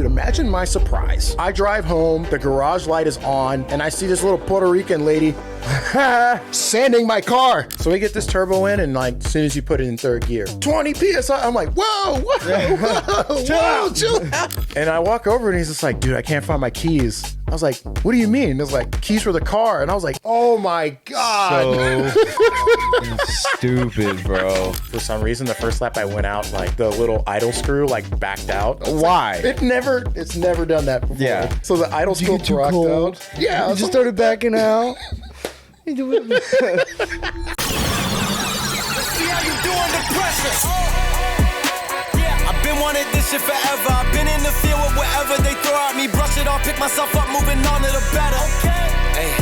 Dude, imagine my surprise. I drive home, the garage light is on, and I see this little Puerto Rican lady sanding my car. So we get this turbo in, and like, as soon as you put it in third gear, 20 PSI, I'm like, whoa, chill out. And I walk over, and he's just like, dude, I can't find my keys. I was like, what do you mean? It was like, keys for the car. And I was like, oh my God. So stupid, bro. For some reason, the first lap I went out, like the little idle screw like backed out. Why? Like, it's never done that before. Yeah. So the idle screw rocked out. Yeah. You just started backing out. Let's see how you do under pressure. Yeah, I've been wanting this shit forever. I've been in the field with whatever they throw at me. Brush it off, pick myself up, moving on to the better. Hey.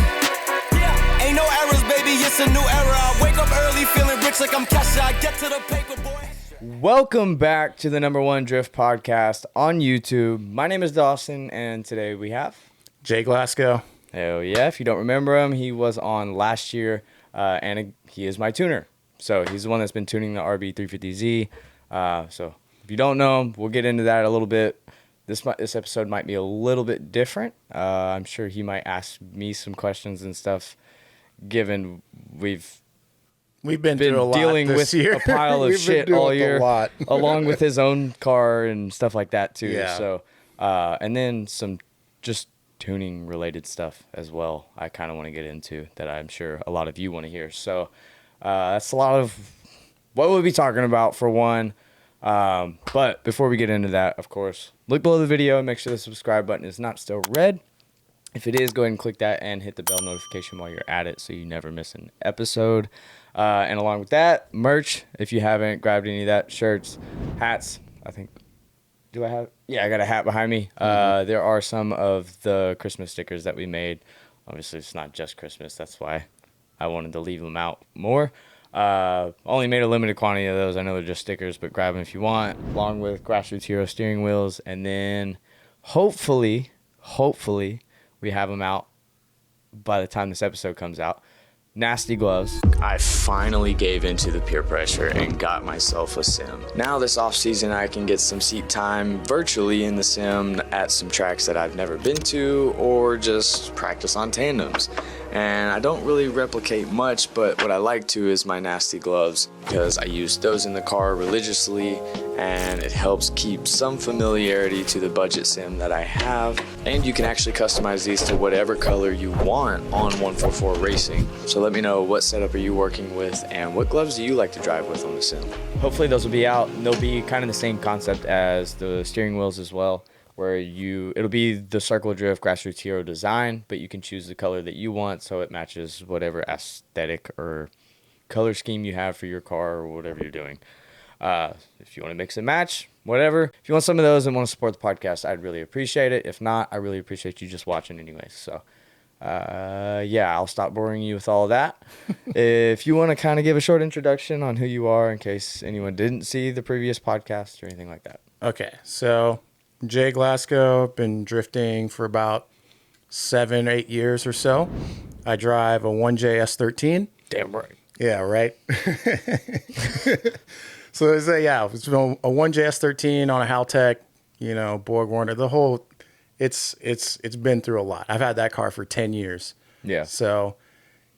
Yeah. Ain't no errors, baby, it's a new era. I wake up early feeling rich like I'm Kesha. I get to the paper, boy. Welcome back to the #1 Drift podcast on YouTube. My name is Dawson, and today we have Jay Glasgow. Hell yeah, if you don't remember him, he was on last year, and he is my tuner. So he's the one that's been tuning the RB350Z. So if you don't know him, we'll get into that a little bit. This episode might be a little bit different. I'm sure he might ask me some questions and stuff, given we've been through a lot dealing this with year. a pile of shit all year, along with his own car and stuff like that too. Yeah. So, and then some just tuning related stuff as well. I kind of want to get into that. I'm sure a lot of you want to hear. So, that's a lot of what we'll be talking about for one. But before we get into that, of course, look below the video and make sure the subscribe button is not still red. If it is, go ahead and click that and hit the bell notification while you're at it so you never miss an episode. And along with that, merch, if you haven't grabbed any of that, shirts, hats, I think. Do I have? Yeah, I got a hat behind me. There are some of the Christmas stickers that we made. Obviously, it's not just Christmas. That's why I wanted to leave them out more. Only made a limited quantity of those. I know they're just stickers, but grab them if you want, along with Grassroots Hero steering wheels. And then hopefully, we have them out by the time this episode comes out. Nasty gloves. I finally gave into the peer pressure and got myself a sim. Now this off season I can get some seat time virtually in the sim at some tracks that I've never been to, or just practice on tandems. And I don't really replicate much, but what I like to is my nasty gloves, because I use those in the car religiously, and it helps keep some familiarity to the budget sim that I have. And you can actually customize these to whatever color you want on 144 Racing. So let me know, what setup are you working with, and what gloves do you like to drive with on the sim? Hopefully those will be out. They'll be kind of the same concept as the steering wheels as well, where it'll be the CircleOfdrift Grassroots Hero design, but you can choose the color that you want so it matches whatever aesthetic or color scheme you have for your car or whatever you're doing. If you want to mix and match, whatever. If you want some of those and want to support the podcast, I'd really appreciate it. If not, I really appreciate you just watching anyways. So, yeah, I'll stop boring you with all of that. If you want to kind of give a short introduction on who you are in case anyone didn't see the previous podcast or anything like that. Okay, so Jay Glasgow, been drifting for about 7 or 8 years or so. I drive a 1JS13. Damn right. Yeah, right. So it's a 1JS13 on a Haltech, Borg Warner. The whole, it's been through a lot. I've had that car for 10 years. Yeah. So,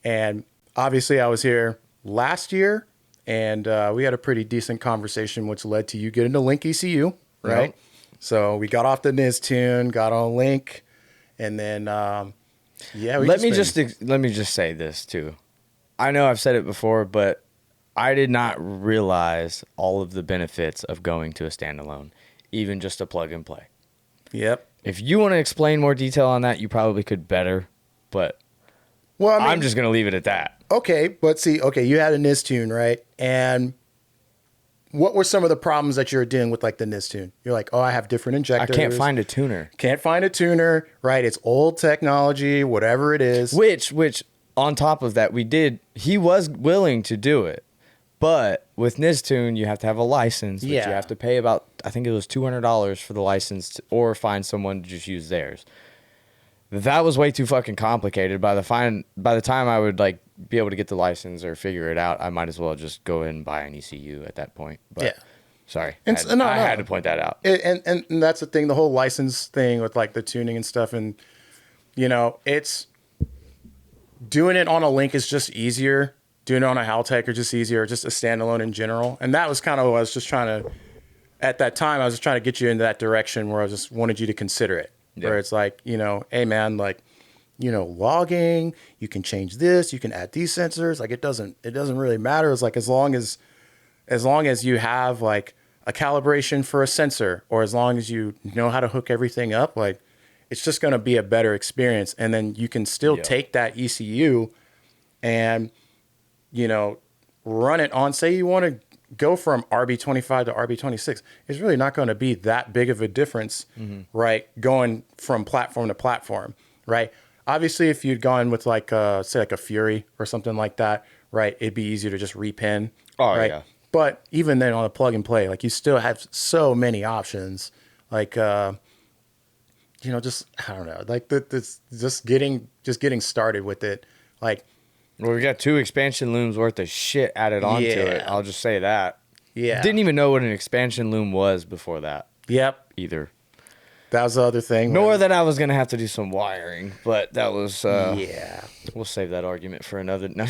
and obviously I was here last year, and we had a pretty decent conversation, which led to you getting to Link ECU, right? Yep. So we got off the Niz tune, got on Link, and then let me just say this too. I know I've said it before, but I did not realize all of the benefits of going to a standalone, even just a plug and play. Yep. If you want to explain more detail on that, you probably could better, but I'm just going to leave it at that. Okay, but see, you had a Niz tune, right? And what were some of the problems that you're dealing with, like the Niz tune? You're like, I have different injectors. I can't find a tuner. Can't find a tuner, right? It's old technology, whatever it is. Which on top of that, he was willing to do it. But with Niztune, you have to have a license, which you have to pay about, I think it was $200 for the license, or find someone to just use theirs. That was way too fucking complicated. By the time I would be able to get the license or figure it out, I might as well just go in and buy an ECU at that point. But Sorry. And I had to point that out. And that's the thing, the whole license thing with like the tuning and stuff. And, you know, it's doing it on a link is just easier. Doing it on a Haltech is just easier, just a standalone in general. And that was kind of what I was just trying to, at that time, I was just trying to get you into that direction where I just wanted you to consider it. Yeah. Where it's like, you know, hey man, like, you know, logging, you can change this, you can add these sensors. Like it doesn't really matter. It's like, as long as you have like a calibration for a sensor, or as long as you know how to hook everything up, like it's just going to be a better experience. And then you can still take that ECU and, you know, run it on, say you want to go from RB25 to RB26. It's really not going to be that big of a difference, right? Going from platform to platform, right? Obviously, if you'd gone with like, say like a Fury or something like that, right? It'd be easier to just repin, right? Yeah. But even then on a plug and play, like you still have so many options, like, you know, just, I don't know, like this, just getting started with it. Like, well, we got 2 expansion looms worth of shit added onto it. I'll just say that. Yeah. Didn't even know what an expansion loom was before that. Yep. Either. That was the other thing. Nor that I was going to have to do some wiring, but that was, yeah. We'll save that argument for another. No,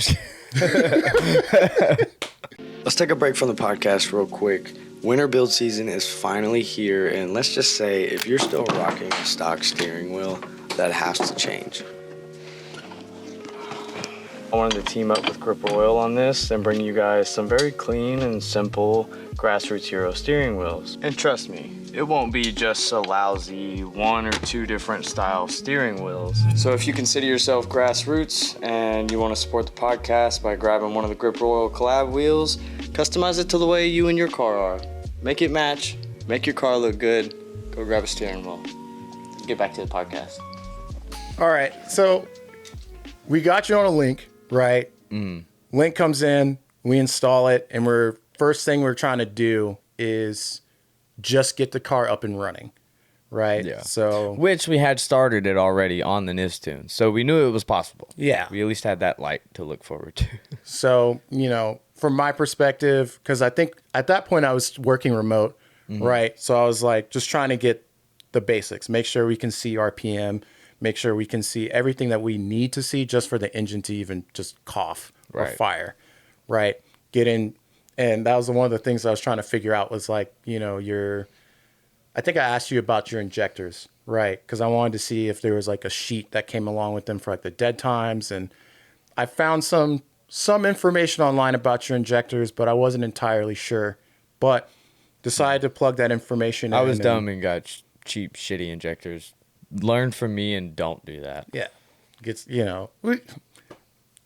Let's take a break from the podcast real quick. Winter build season is finally here, and let's just say if you're still rocking a stock steering wheel, that has to change. I wanted to team up with Grip Oil on this and bring you guys some very clean and simple grassroots hero steering wheels. And trust me, it won't be just a lousy 1 or 2 different style steering wheels. So if you consider yourself grassroots and you want to support the podcast by grabbing one of the Grip Oil collab wheels, customize it to the way you and your car are. Make it match, make your car look good, go grab a steering wheel. Get back to the podcast. All right, so we got you on a link. Right. Link comes in, we install it, and first thing we're trying to do is just get the car up and running. Right. Yeah. So, which we had started it already on the Nistune, so we knew it was possible. Yeah. We at least had that light to look forward to. So, you know, from my perspective, because I think at that point I was working remote, right? So I was like just trying to get the basics, make sure we can see RPM, make sure we can see everything that we need to see just for the engine to even just cough or fire, right? And that was one of the things I was trying to figure out was like, you know, I think I asked you about your injectors, right? Because I wanted to see if there was like a sheet that came along with them for like the dead times. And I found some information online about your injectors, but I wasn't entirely sure. But decided to plug that information in. I was dumb and got cheap, shitty injectors. Learn from me and don't do that. Yeah. You know,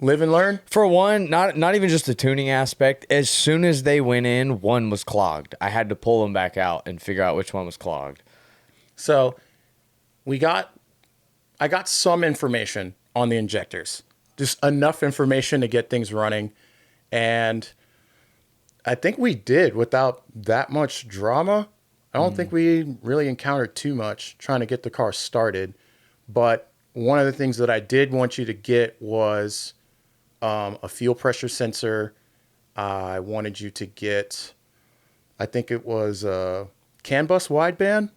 live and learn. For one, not even just the tuning aspect. As soon as they went in, one was clogged. I had to pull them back out and figure out which one was clogged. So I got some information on the injectors. Just enough information to get things running. And I think we did without that much drama. I don't think we really encountered too much trying to get the car started. But one of the things that I did want you to get was a fuel pressure sensor. I wanted you to get, I think it was a CAN bus wideband.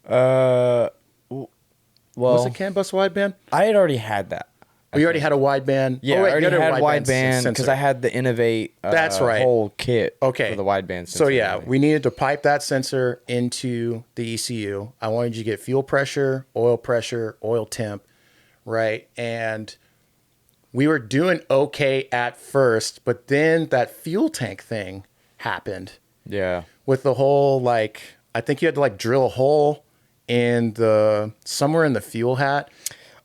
Well, was it CAN bus wideband? I had already had that. You already had a wideband? Yeah, I already had wideband because I had the Innovate That's right. whole kit for the wideband sensor. So yeah, we needed to pipe that sensor into the ECU. I wanted you to get fuel pressure, oil temp, right? And we were doing okay at first, but then that fuel tank thing happened. Yeah. With the whole, like, I think you had to like drill a hole somewhere in the fuel hat.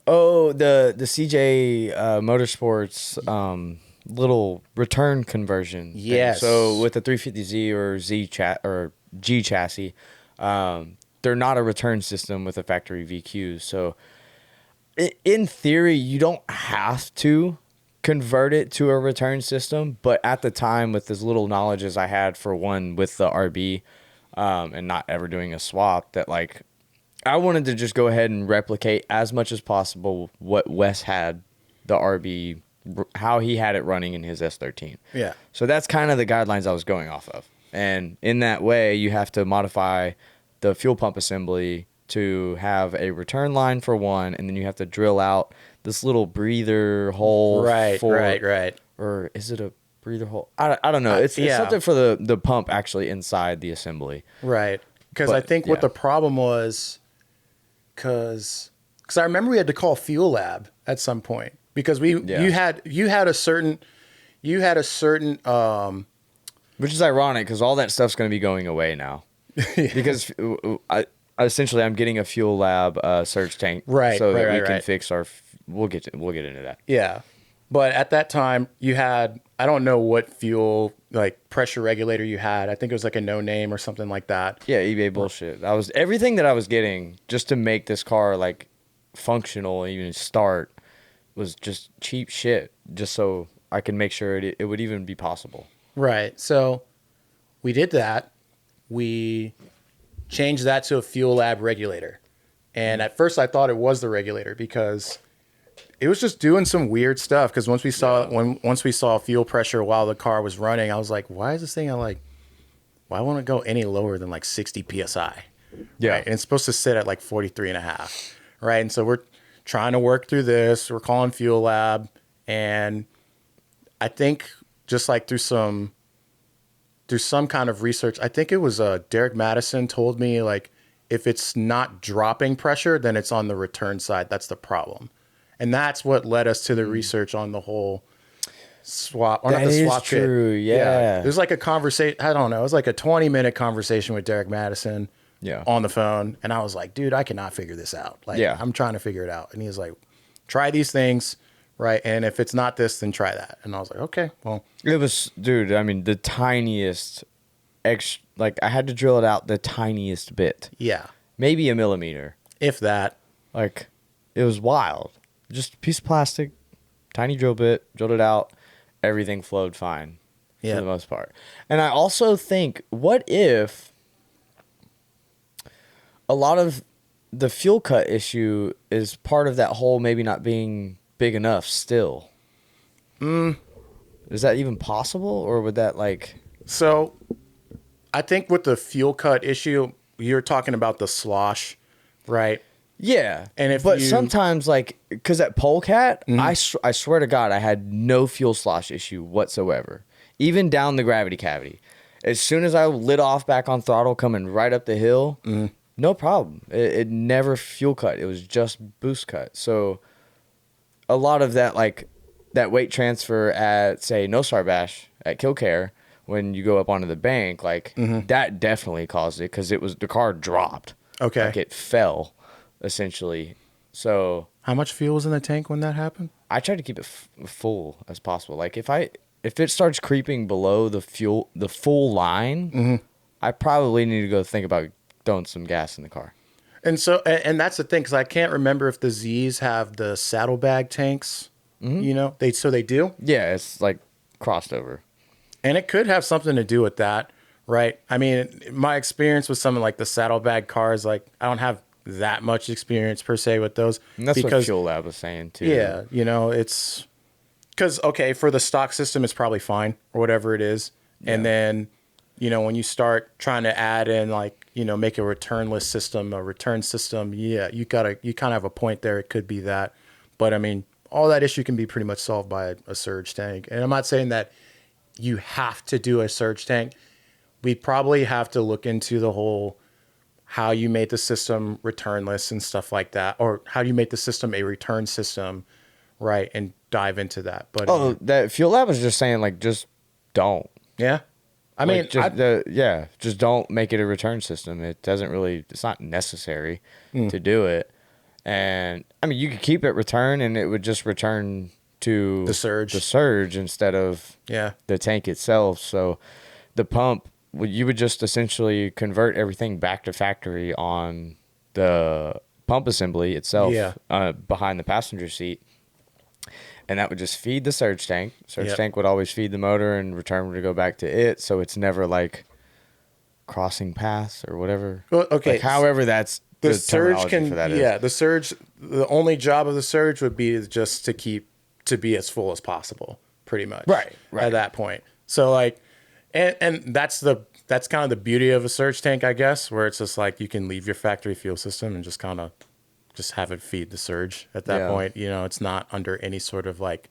Oh, the CJ Motorsports little return conversion. Yes. Thing. So with the 350Z or G chassis, they're not a return system with a factory VQ. So in theory, you don't have to convert it to a return system. But at the time, with as little knowledge as I had for one with the RB, and not ever doing a swap, that like I wanted to just go ahead and replicate as much as possible what Wes had the RB, how he had it running in his S13. Yeah. So that's kind of the guidelines I was going off of. And in that way, you have to modify the fuel pump assembly to have a return line for one, and then you have to drill out this little breather hole. Right. Or is it a breather hole? I don't know. It's something for the pump actually inside the assembly. Right. Because I think what the problem was, because I remember we had to call Fuel Lab at some point because you had a certain which is ironic because all that stuff's going to be going away now. Because I'm getting a Fuel Lab surge tank, so that we can fix our. We'll get into that. Yeah, but at that time you had, I don't know what fuel like pressure regulator you had. I think it was like a no name or something like that. Yeah, eBay bullshit. That was everything that I was getting just to make this car like functional and even start was just cheap shit, just so I can make sure it would even be possible. Right. So we did that. We changed that to a Fuel Lab regulator. And at first I thought it was the regulator because it was just doing some weird stuff. Because once we saw fuel pressure while the car was running, I was like, why is this thing why won't it go any lower than like 60 PSI? Yeah. Right? And it's supposed to sit at like 43.5. Right. And so we're trying to work through this. We're calling Fuel Lab. And I think just like through some kind of research, I think it was Derek Madison told me like if it's not dropping pressure, then it's on the return side. That's the problem. And that's what led us to the research on the whole swap. Or that not the is swap true, kit. yeah. It was like a conversation. I don't know. It was like a 20-minute conversation with Derek Madison on the phone. And I was like, dude, I cannot figure this out. Like, I'm trying to figure it out. And he was like, try these things. Right. And if it's not this, then try that. And I was like, okay, well. It was, dude, I mean, the tiniest, like, I had to drill it out the tiniest bit. Yeah. Maybe a millimeter. If that. Like, it was wild. Just a piece of plastic, tiny drill bit, drilled it out. Everything flowed fine for the most part. And I also think, what if a lot of the fuel cut issue is part of that whole maybe not being big enough still? Is that even possible, or would that like? So, I think with the fuel cut issue, you're talking about the slosh, right? Yeah, and sometimes like because at Polecat, I swear to God, I had no fuel slosh issue whatsoever, even down the gravity cavity. As soon as I lit off back on throttle, coming right up the hill, no problem. It never fuel cut. It was just boost cut. So a lot of that, like that weight transfer at say No Star Bash at Killcare, when you go up onto the bank, like that definitely caused it because it was the car dropped. Okay, like it fell essentially. So how much fuel was in the tank when that happened? I tried to keep it full as possible. Like if it starts creeping below the full line, I probably need to go think about throwing some gas in the car. And so, and that's the thing, because I can't remember if the Z's have the saddlebag tanks. You know, they do. Yeah, it's like crossed over, and it could have something to do with that, right? I mean, my experience with something like the saddlebag cars, like I don't have that much experience per se with those. And that's what Fuel Lab was saying too. Yeah, you know, it's because for the stock system, it's probably fine or whatever it is, and then you know when you start trying to add in like. You know, make a returnless system, a return system. Yeah, you kind of have a point there. It could be that. But I mean, all that issue can be pretty much solved by a surge tank. And I'm not saying that you have to do a surge tank. We probably have to look into the whole how you made the system returnless and stuff like that. Or how do you make the system a return system, right? And dive into that. But that Fuel Lab was just saying, like, just don't. Yeah. I mean, just don't make it a return system. It's not necessary to do it. And I mean, you could keep it return and it would just return to the surge instead of the tank itself. So the pump, you would just essentially convert everything back to factory on the pump assembly itself behind the passenger seat. And that would just feed the surge tank. Surge tank would always feed the motor and return to go back to it. So it's never like crossing paths or whatever. Well, okay. Like, however, that's the surge can. The surge. The only job of the surge would be just to be as full as possible, pretty much. Right. At that point. So like, and that's the that's kind of the beauty of a surge tank, I guess, where it's just like you can leave your factory fuel system and just kind of just have it feed the surge at that point. You know, it's not under any sort of like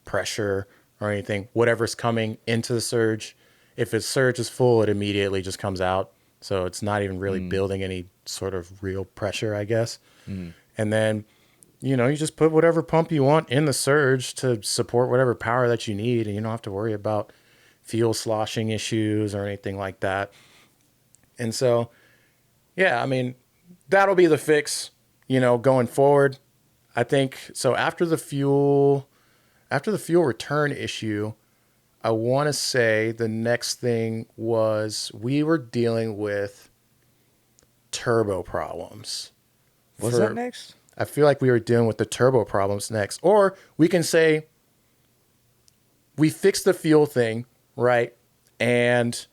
pressure or anything. Whatever's coming into the surge, if its surge is full, it immediately just comes out. So it's not even really building any sort of real pressure, I guess. And then, you know, you just put whatever pump you want in the surge to support whatever power that you need. And you don't have to worry about fuel sloshing issues or anything like that. And so, yeah, I mean, that'll be the fix, you know, going forward. I think so. After the fuel return issue, I want to say the next thing was we were dealing with turbo problems. Was that next? I feel like we were dealing with the turbo problems next. Or we can say we fixed the fuel thing, right? And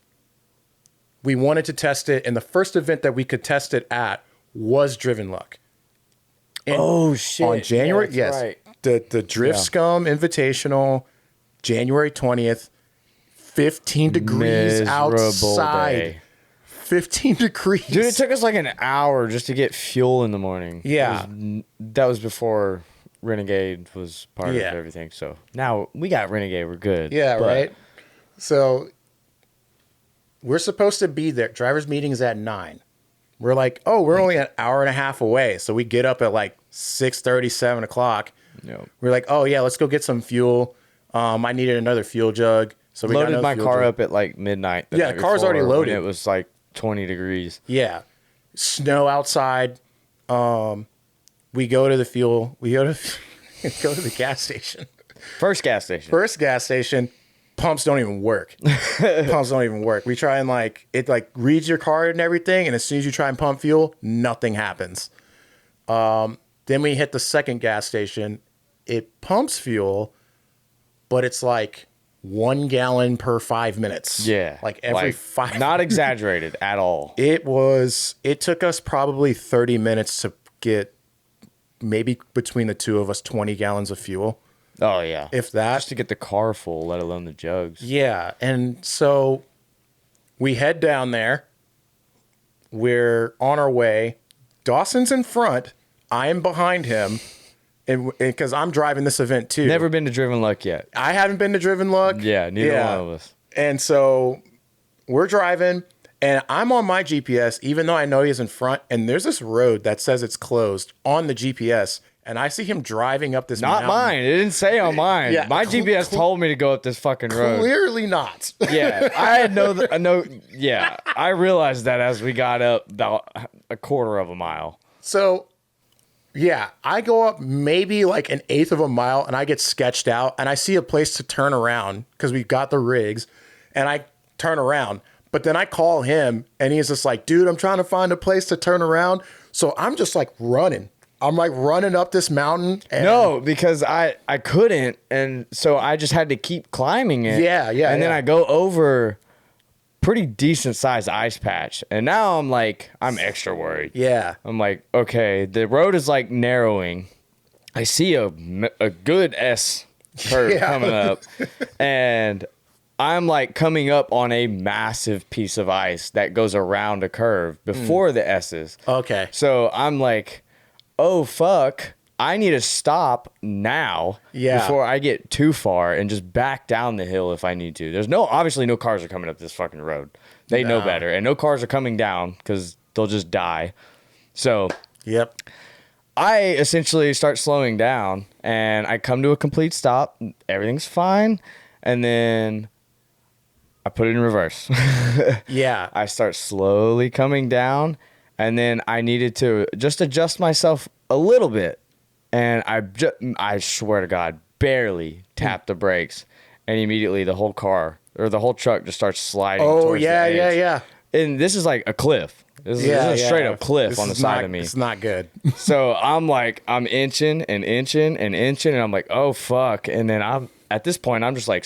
we wanted to test it. And the first event that we could test it at was Driven Luck. Oh, shit. On January, Yeah, that's yes. right. The Drift Scum Invitational, January 20th, 15 degrees Miserable outside. day. 15 degrees. Dude, it took us like an hour just to get fuel in the morning. Yeah. That was before Renegade was part Yeah. of everything. So now we got Renegade. We're good. Yeah, But right. So we're supposed to be there. Driver's meeting is at 9. We're like, oh, we're only an hour and a half away. So we get up at like 6:30, 7 o'clock. Yep. We're like, oh, yeah, let's go get some fuel. I needed another fuel jug. So we Loaded got my fuel car jug. up at like midnight. Yeah, the car's already loaded. It was like 20 degrees. Yeah. Snow outside. We go to the fuel. We go to go to the gas station. First gas station. First gas station, pumps don't even work. Pumps don't even work. We try and like it like reads your card and everything, and as soon as you try and pump fuel, nothing happens. Then we hit the second gas station. It pumps fuel, but it's like 1 gallon per 5 minutes. Yeah. Like every 5 Not exaggerated at all. It took us probably 30 minutes to get maybe between the two of us 20 gallons of fuel. Oh, yeah. If that. Just to get the car full, let alone the jugs. Yeah. And so we head down there. We're on our way. Dawson's in front. I am behind him. And because I'm driving this event too. Never been to Driven Luck yet. I haven't been to Driven Luck. Yeah, neither one of us. And so we're driving, and I'm on my GPS, even though I know he's in front. And there's this road that says it's closed on the GPS. And I see him driving up this Not mountain. mine. It didn't say on mine. Yeah, My GPS told me to go up this fucking road. Clearly not. Yeah, I had no. Yeah, I realized that as we got up about a quarter of a mile. So, yeah, I go up maybe like an eighth of a mile, and I get sketched out, and I see a place to turn around because we've got the rigs, and I turn around. But then I call him, and he's just like, dude, I'm trying to find a place to turn around. So I'm just like running. I'm like running up this mountain. And No, because I couldn't, and so I just had to keep climbing it. Yeah, yeah, And then yeah. I go over pretty decent sized ice patch, and now I'm extra worried. Yeah. I'm like, okay, the road is like narrowing. I see a good S curve Yeah. coming up, and I'm like coming up on a massive piece of ice that goes around a curve before the S's. Okay. So I'm like, oh, fuck. I need to stop now before I get too far and just back down the hill if I need to. There's obviously no cars are coming up this fucking road. They know better. And no cars are coming down because they'll just die. So Yep. I essentially start slowing down and I come to a complete stop. Everything's fine. And then I put it in reverse. Yeah. I start slowly coming down, and then I needed to just adjust myself a little bit, and I swear to God, barely tapped the brakes, and immediately the whole car or the whole truck just starts sliding. Oh, towards yeah, the yeah, edge. yeah. And this is like a cliff. This is a straight up cliff This on the is side not- of me. It's not good. So I'm inching and inching and inching, and I'm like, oh fuck. And then at this point I'm just like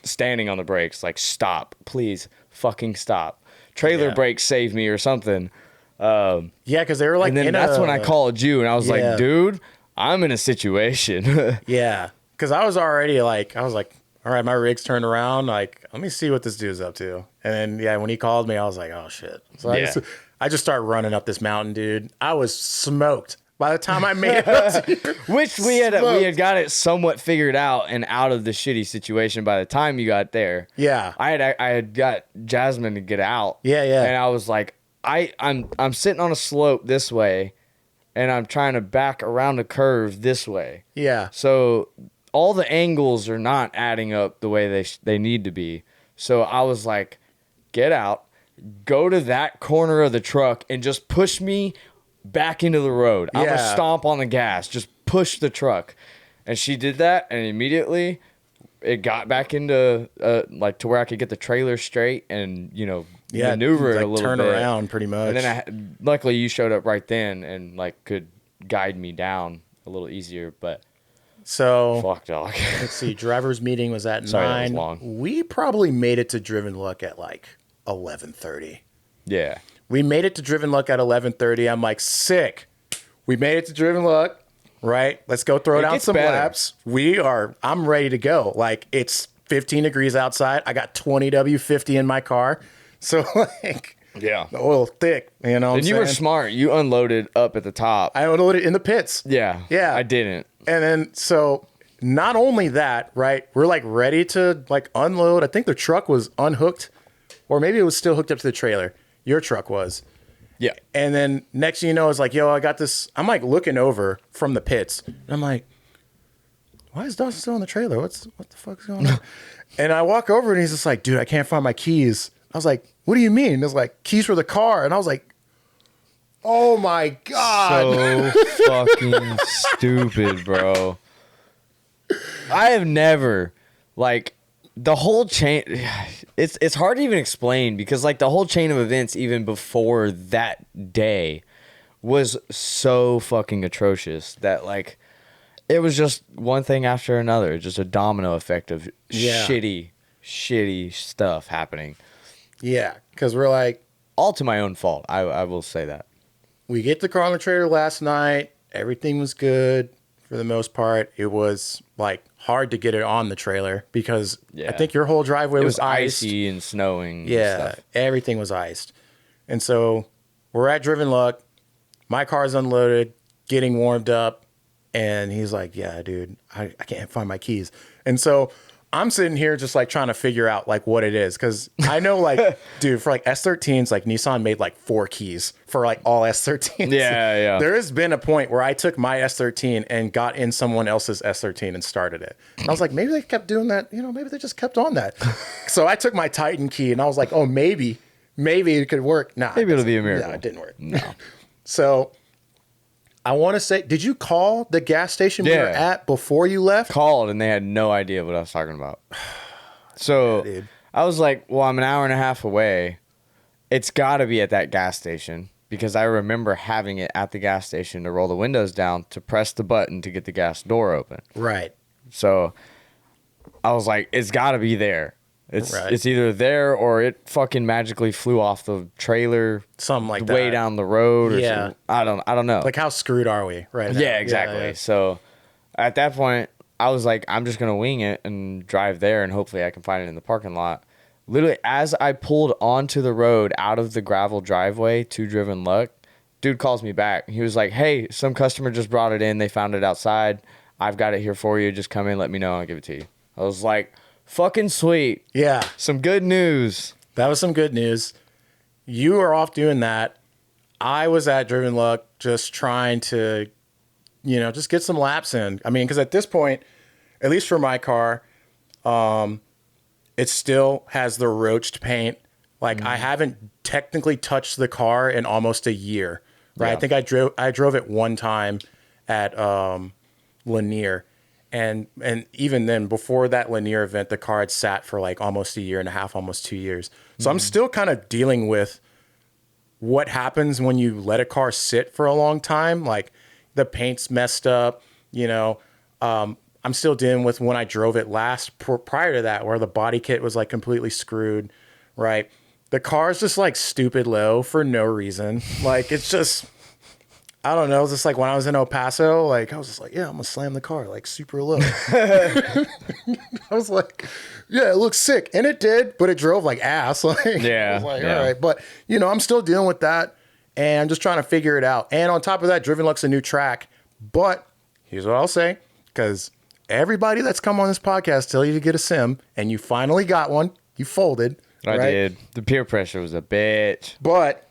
standing on the brakes, like, stop, please, fucking stop. Trailer brakes save me or something. Yeah, because they were like, And then that's when I called you, and I was Yeah. like, dude, I'm in a situation. Yeah, because I was like, all all right, my rig's turned around. Like, let me see what this dude's up to. And then, yeah, when he called me, I was like, oh, shit. So I just started running up this mountain, dude. I was smoked by the time I made it up to here. Which we had got it somewhat figured out and out of the shitty situation by the time you got there. Yeah. I had got Jasmine to get out. Yeah, yeah. And I was like, I'm sitting on a slope this way, and I'm trying to back around a curve this way. Yeah. So all the angles are not adding up the way they need to be. So I was like, get out, go to that corner of the truck, and just push me back into the road. I'm gonna stomp on the gas, just push the truck. And she did that, and immediately it got back into like to where I could get the trailer straight and maneuver it a little turn bit. Around pretty much. And then luckily you showed up right then and like could guide me down a little easier. But so fuck, dog. Let's see. Driver's meeting was at 9. That was long. We probably made it to Driven Luck at like 11:30. Yeah. We made it to Driven Luck at 11:30. I'm like, sick. We made it to Driven Luck, right? Let's go throw down some laps. I'm ready to go. Like, it's 15 degrees outside. I got 20 W50 in my car. So, like, yeah, the oil thick, you know. And you were smart. You unloaded up at the top. I unloaded in the pits. Yeah. Yeah. I didn't. And then, so not only that, right? We're like ready to like unload. I think the truck was unhooked, or maybe it was still hooked up to the trailer. Your truck was. Yeah. And then next thing you know, it's like, yo, I got this. I'm like looking over from the pits. And I'm like, why is Dawson still in the trailer? What the fuck's going on? And I walk over and he's just like, dude, I can't find my keys. I was like, what do you mean? It's like, keys for the car. And I was like, oh my God. So fucking stupid, bro. I have never, like, the whole chain, it's hard to even explain because, like, the whole chain of events even before that day was so fucking atrocious that, like, it was just one thing after another, just a domino effect of shitty stuff happening. Yeah, because we're like... all to my own fault, I will say that. We get the car on the trailer last night. Everything was good for the most part. It was, like, hard to get it on the trailer because I think your whole driveway was iced. Icy and snowing. Yeah, and stuff. everything was iced. And so we're at Driven Luck. My car's unloaded, getting warmed up. And he's like, yeah, dude, I can't find my keys. And so I'm sitting here just like trying to figure out like what it is. Because I know like, dude, for like S13s, like Nissan made like 4 keys for like all S13s. Yeah. There has been a point where I took my S13 and got in someone else's S13 and started it. And I was like, maybe they kept doing that. You know, maybe they just kept on that. So I took my Titan key and I was like, oh, maybe it could work. Nah, maybe it'll be a miracle. No, it didn't work. No. So I want to say, did you call the gas station we were at before you left? Called and they had no idea what I was talking about. So I was like, well, I'm an hour and a half away. It's got to be at that gas station because I remember having it at the gas station to roll the windows down to press the button to get the gas door open. Right. So I was like, it's got to be there. It's either there or it fucking magically flew off the trailer, something like that, way down the road. Or something. I don't know. Like, how screwed are we right now? Yeah, exactly. Yeah. So at that point, I was like, I'm just gonna wing it and drive there, and hopefully I can find it in the parking lot. Literally, as I pulled onto the road out of the gravel driveway to Driven Luck, dude calls me back. He was like, hey, some customer just brought it in. They found it outside. I've got it here for you. Just come in, let me know. I'll give it to you. I was like, fucking sweet. Yeah. Some good news. That was some good news. You were off doing that. I was at Driven Luck just trying to, just get some laps in. I mean, because at this point, at least for my car, it still has the roached paint. Like, I haven't technically touched the car in almost a year. Right? Yeah. I think I drove it one time at Lanier. And even then, before that Lanier event, the car had sat for like almost a year and a half, almost 2 years. So I'm still kind of dealing with what happens when you let a car sit for a long time. Like, the paint's messed up, I'm still dealing with when I drove it last prior to that, where the body kit was like completely screwed, right? The car's just like stupid low for no reason. Like, it's just, I don't know. It was just like when I was in El Paso, like I was just like, yeah, I'm gonna slam the car like super low. I was like, yeah, it looks sick, and it did, but it drove like ass. Like, Yeah, I was like, yeah. all right, but you know, I'm still dealing with that, and I'm just trying to figure it out. And on top of that, Driven Luck's a new track. But here's what I'll say, because everybody that's come on this podcast tell you to get a sim, and you finally got one. You folded. I right? did. The peer pressure was a bitch. But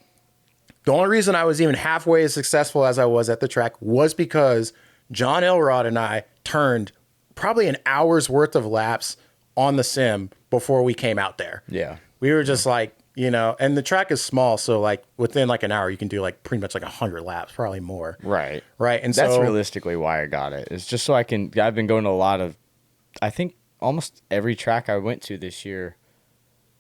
the only reason I was even halfway as successful as I was at the track was because John Elrod and I turned probably an hour's worth of laps on the sim before we came out there. Yeah. We were just like, you know, and the track is small. So like within like an hour, you can do like pretty much like 100 laps, probably more. Right. Right. And that's so realistically why I got it. It's just so I've been going to a lot of, I think almost every track I went to this year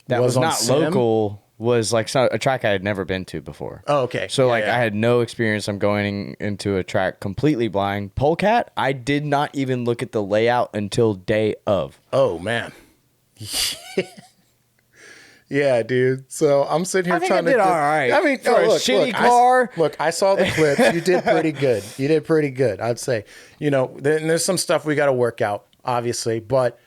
that was on not sim? local was like a track I had never been to before. Oh, okay. So Yeah, like yeah. I had no experience. I'm going into a track completely blind. Polecat, I did not even look at the layout until day of. Oh, man. Yeah, dude. So I'm sitting here I think trying I did to. all right. I mean, For no, a look, shitty look, car. I saw the clips. You did pretty good. You did pretty good, I'd say. You know, there's some stuff we got to work out, obviously. But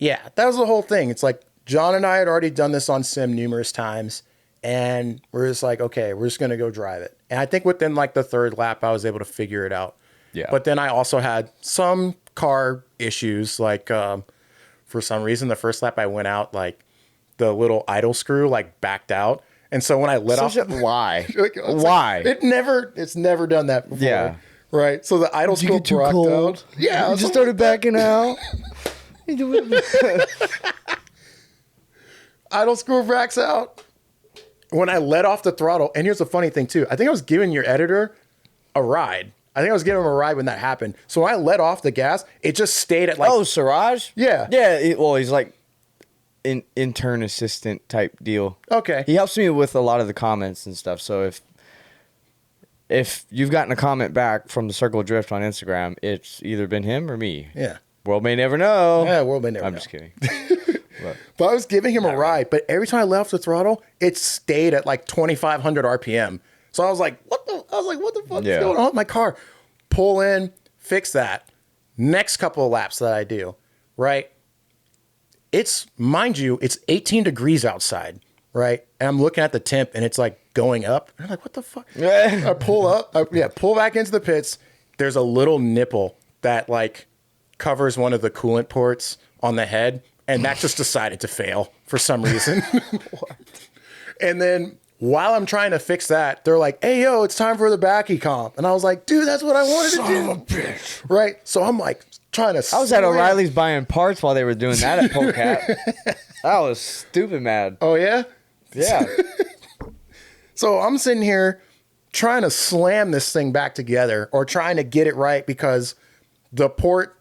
yeah, that was the whole thing. It's like John and I had already done this on sim numerous times. And we're just like, okay, we're just going to go drive it. And I think within like the third lap, I was able to figure it out. Yeah. But then I also had some car issues. Like for some reason, the first lap I went out, like the little idle screw like backed out. And so when I let off, Why? like, it's Why? like, it's never done that before. Yeah. Right. So the idle screw brocked out. Yeah. You just started backing out. Idle screw racks out. When I let off the throttle, and here's the funny thing too, I think I was giving your editor a ride. I think I was giving him a ride when that happened. So when I let off the gas, it just stayed at like, Oh, Siraj? Yeah. Yeah. Well, he's like an intern assistant type deal. okay. He helps me with a lot of the comments and stuff. So if you've gotten a comment back from the Circle of Drift on Instagram, it's either been him or me. Yeah. World may never know. Yeah, world may never I'm know. just kidding. But I was giving him a ride, but every time I let off the throttle, it stayed at like 2,500 RPM. So I was like, what the fuck Yeah. is going on with my car? Pull in, fix that. Next couple of laps that I do, right? It's, mind you, it's 18 degrees outside, right? And I'm looking at the temp and it's like going up. And I'm like, what the fuck? I pull up, pull back into the pits. There's a little nipple that like covers one of the coolant ports on the head. And that just decided to fail for some reason. And then while I'm trying to fix that, they're like, hey, yo, it's time for the backy comp. And I was like, dude, that's what I wanted to do. Son of a bitch. Right? So I'm like trying to I was at slam. O'Reilly's buying parts while they were doing that at Polecat. I was stupid mad. Oh, yeah? Yeah. So I'm sitting here trying to slam this thing back together or trying to get it right because the port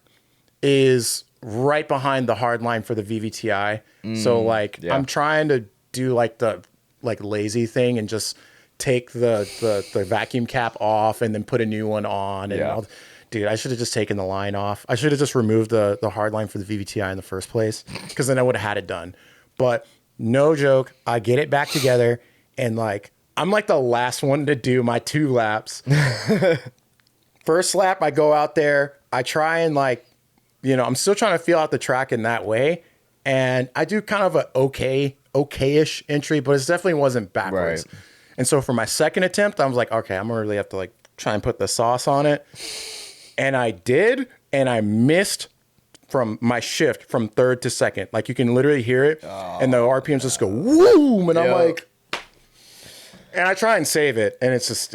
is right behind the hard line for the VVTi. So like yeah. I'm trying to do like the like lazy thing and just take the vacuum cap off and then put a new one on. And Yeah. dude, I should have just taken the line off. I should have just removed the hard line for the VVTi in the first place because then I would have had it done. But no joke, I get it back together and like I'm like the last one to do my 2 laps. First lap, I go out there, I try and like, you know, I'm still trying to feel out the track in that way. And I do kind of a okay-ish entry, but it definitely wasn't backwards. Right. And so for my second attempt, I was like, okay, I'm gonna really have to like try and put the sauce on it. And I did, and I missed from my shift from third to second. Like you can literally hear it, and the RPMs just go whoom, and I'm Yep. like, and I try and save it, and it just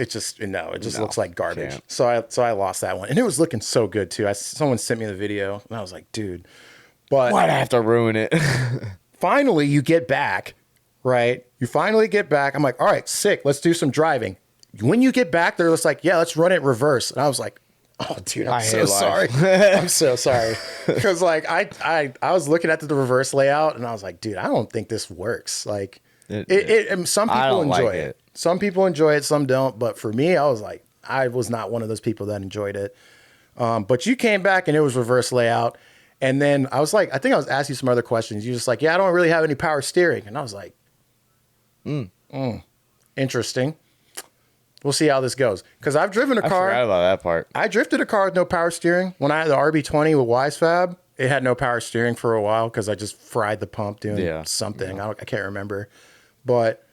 looks like garbage. Can't. So I lost that one, and it was looking so good too. Someone sent me the video, and I was like, dude. But Why'd I have to ruin it? finally, you get back, right? You finally get back. I'm like, all right, sick. Let's do some driving. When you get back, they're just like, yeah, let's run it reverse. And I was like, oh, dude, I'm so hate sorry. life. I'm so sorry. Because like I was looking at the reverse layout, and I was like, dude, I don't think this works. Like, and some I people don't like enjoy it. it. Some people enjoy it, some don't. But for me, I was like, I was not one of those people that enjoyed it. But you came back, and it was reverse layout. And then I was like, I think I was asking you some other questions. You're just like, yeah, I don't really have any power steering. And I was like, interesting. We'll see how this goes. Because I've driven a I car. forgot about that part. I drifted a car with no power steering. When I had the RB20 with WiseFab, it had no power steering for a while because I just fried the pump doing something. I can't remember. But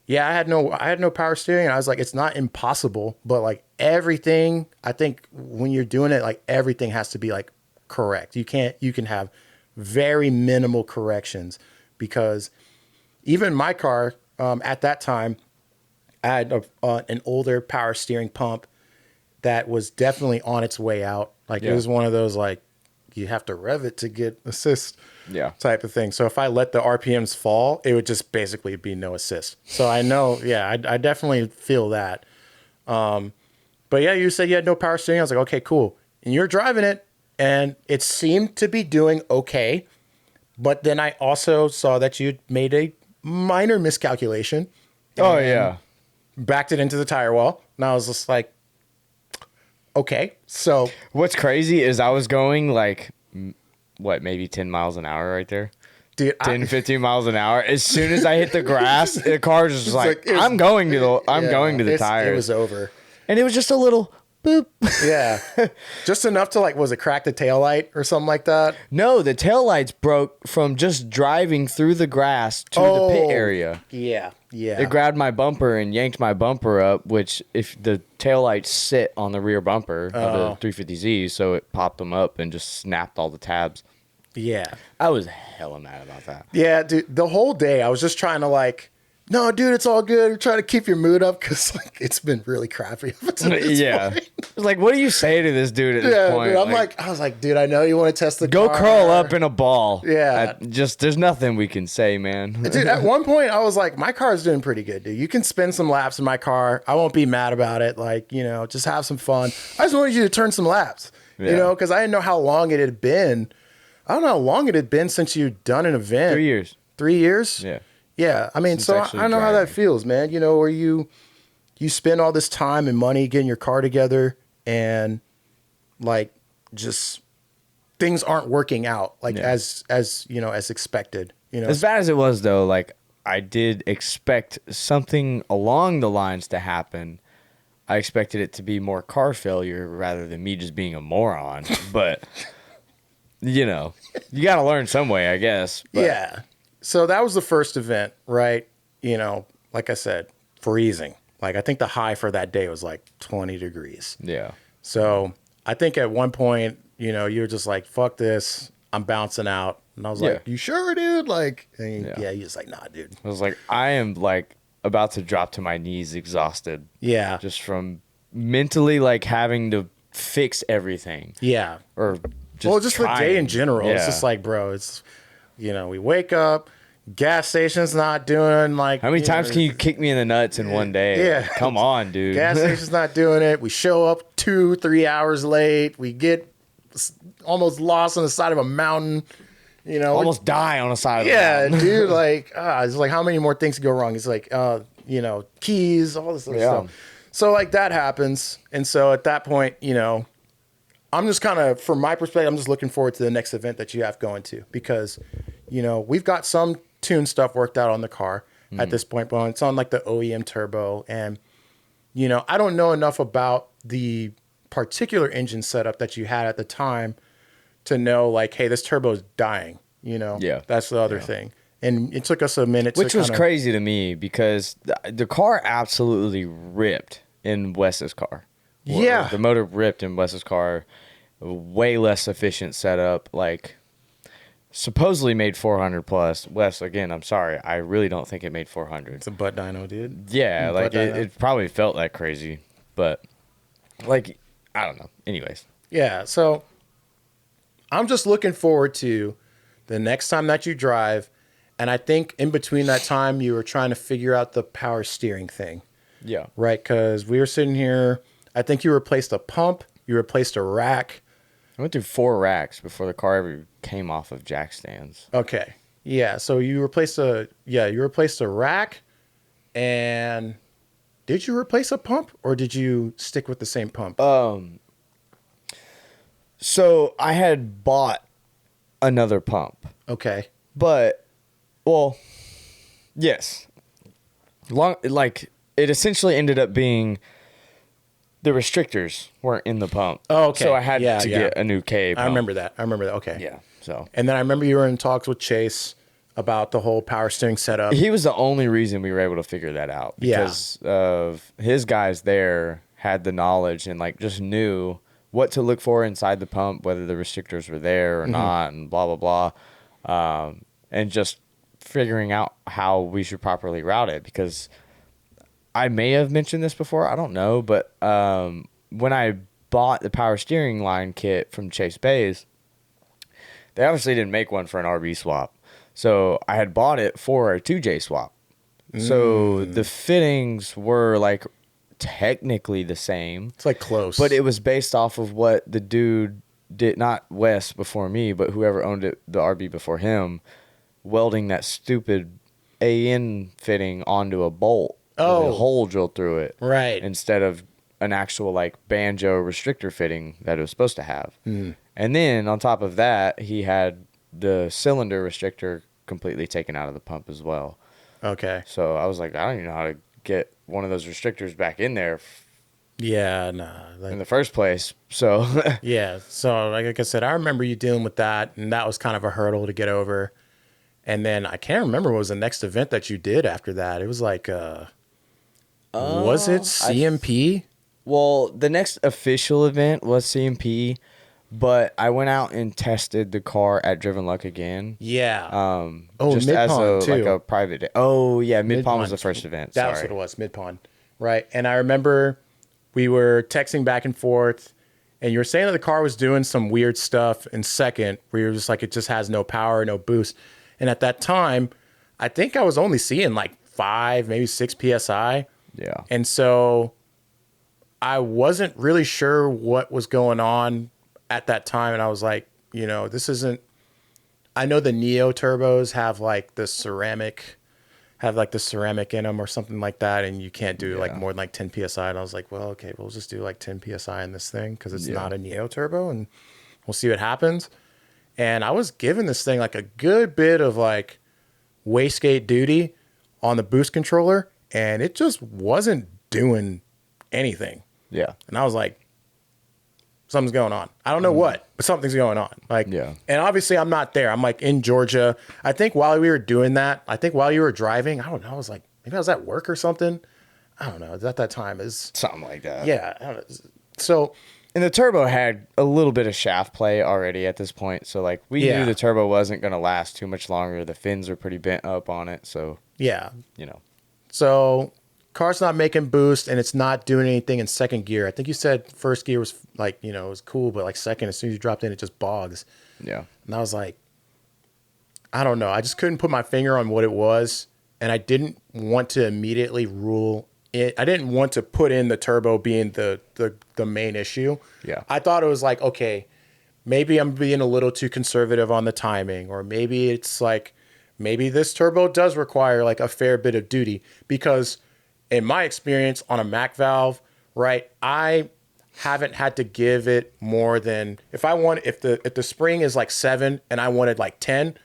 yeah, I had no power steering. And I was like, it's not impossible, but like everything, I think when you're doing it, like everything has to be like correct. You can have very minimal corrections because even my car at that time, I had an older power steering pump that was definitely on its way out. Like it was one of those like you have to rev it to get assist type of thing. So if I let the RPMs fall, it would just basically be no assist. So I know, I definitely feel that. But yeah, you said you had no power steering. I was like, okay, cool. And you're driving it and it seemed to be doing okay. But then I also saw that you'd made a minor miscalculation. Oh, yeah. Backed it into the tire wall. And I was just like, okay. So what's crazy is I was going like, maybe 10 miles an hour right there? Dude, 15 miles an hour. As soon as I hit the grass, the car was just like I'm going to the tires. It was over. And it was just a little boop. Yeah. Just enough to like, was it crack the taillight or something like that? No, the taillights broke from just driving through the grass to the pit area. Yeah. Yeah. It grabbed my bumper and yanked my bumper up, which if the taillights sit on the rear bumper of the 350Z, so it popped them up and just snapped all the tabs. Yeah. I was hella mad about that. Yeah, dude. The whole day I was just trying to like, no, dude, it's all good. We're trying to keep your mood up because like it's been really crappy. Yeah. It's like, what do you say to this dude at this point? Dude, I was like, dude, I know you want to test the go car. curl up in a ball. Yeah. There's nothing we can say, man. Dude, at one point I was like, my car's doing pretty good, dude. You can spin some laps in my car. I won't be mad about it. Like, just have some fun. I just wanted you to turn some laps, because I didn't know how long it had been. I don't know how long it had been since you'd done an event. 3 years. 3 years? Yeah. Yeah. I mean, so I know how that feels, man. Where you spend all this time and money getting your car together and like just things aren't working out like as expected. As bad as it was though, like I did expect something along the lines to happen. I expected it to be more car failure rather than me just being a moron. But you got to learn some way, I guess. But. Yeah. So that was the first event, right? Like I said, freezing. Like I think the high for that day was like 20 degrees. Yeah. So I think at one point, you were just like, fuck this. I'm bouncing out. And I was like, you sure, dude? Like, you're just like, nah, dude. I was like, I am like about to drop to my knees exhausted. Yeah. Just from mentally like having to fix everything. Yeah. Or just the day in general. Yeah. It's just like, bro, it's, we wake up, gas station's not doing like. How many times can you kick me in the nuts in one day? Yeah. Like, come on, dude. Gas station's not doing it. We show up 2-3 hours late. We get almost lost on the side of a mountain. Almost die on the side of the mountain. Yeah, dude. Like, it's like how many more things go wrong? It's like, keys, all this other stuff. So like that happens, and so at that point, I'm just kind of, from my perspective, I'm just looking forward to the next event that you have going to because, we've got some tune stuff worked out on the car at this point, but it's on like the OEM turbo. And, I don't know enough about the particular engine setup that you had at the time to know like, hey, this turbo is dying, Yeah. That's the other thing. And it took us a minute Which was crazy to me because the car absolutely ripped in Wes's car. Yeah. The motor ripped in Wes's car. Way less efficient setup. Like, supposedly made 400 plus. Wes, again, I'm sorry. I really don't think it made 400. It's a butt dyno, dude. Yeah, like it probably felt that crazy. But, like, I don't know. Anyways. Yeah, so I'm just looking forward to the next time that you drive. And I think in between that time, you were trying to figure out the power steering thing. Yeah. Right? Because we were sitting here. I think you replaced a pump. You replaced a rack. I went through 4 racks before the car ever came off of jack stands. Okay. Yeah. So you replaced a rack. And did you replace a pump or did you stick with the same pump? So I had bought another pump. Okay. But, well, yes. it essentially ended up being the restrictors weren't in the pump. Oh, okay. So I had Yeah, to yeah. get a new K pump. I remember that. Okay. Yeah. So And then I remember you were in talks with Chase about the whole power steering setup. he was the only reason we were able to figure that out because of his guys there had the knowledge and like just knew what to look for inside the pump, whether the restrictors were there or not, and blah blah blah, and just figuring out how we should properly route it. Because I may have mentioned this before, I don't know, but when I bought the power steering line kit from Chase Bays, they obviously didn't make one for an RB swap. So I had bought it for a 2J swap. So the fittings were like technically the same. It's like close. But it was based off of what the dude did, not Wes before me, but whoever owned it, the RB before him, welding that stupid AN fitting onto a bolt with a hole drilled through it. Right. Instead of an actual like banjo restrictor fitting that it was supposed to have. And then on top of that, he had the cylinder restrictor completely taken out of the pump as well. Okay. So I was like, I don't even know how to get one of those restrictors back in there Yeah, nah. in the first place. So Yeah. So like I said, I remember you dealing with that, and that was kind of a hurdle to get over. And then I can't remember what was the next event that you did after that. It was like was it CMP? Well, the next official event was CMP, but I went out and tested the car at Driven Luck again. Yeah. Just as Mid-Pond, too. like a private day. Oh yeah, Mid-Pond was the Mid-Pond. first event. That's what it was, Mid-Pond. Right. And I remember we were texting back and forth, and you were saying that the car was doing some weird stuff in second, where you're just like, it just has no power, no boost. And at that time, I think I was only seeing like 5, maybe 6 PSI. Yeah. And so I wasn't really sure what was going on at that time. And I was like, you know, this isn't, I know the Neo turbos have like the ceramic in them or something like that. And you can't do like more than like 10 PSI. And I was like, well, okay, we'll just do like 10 PSI in this thing, 'cause it's not a Neo turbo, and we'll see what happens. And I was giving this thing like a good bit of like wastegate duty on the boost controller, and it just wasn't doing anything. Yeah. And I was like, something's going on. I don't know what, but something's going on. Like, and obviously I'm not there. I'm like in Georgia. I think while we were doing that, while you were driving, I don't know, I was like, maybe I was at work or something. I don't know. At that time is something like that. Yeah. I don't know. So, and the turbo had a little bit of shaft play already at this point. So like we knew the turbo wasn't going to last too much longer. The fins are pretty bent up on it. So, yeah, you know, so car's not making boost, and it's not doing anything in second gear. I think you said first gear was like, you know, it was cool, but like second, as soon as you dropped in, it just bogs. Yeah. And I was like, I don't know. I just couldn't put my finger on what it was. And I didn't want to immediately rule it. I didn't want to put in the turbo being the main issue. Yeah. I thought it was like, okay, maybe I'm being a little too conservative on the timing, or maybe it's like, maybe this turbo does require like a fair bit of duty, because in my experience on a Mac valve, right, I haven't had to give it more than, if the spring is like 7 and I wanted like 10,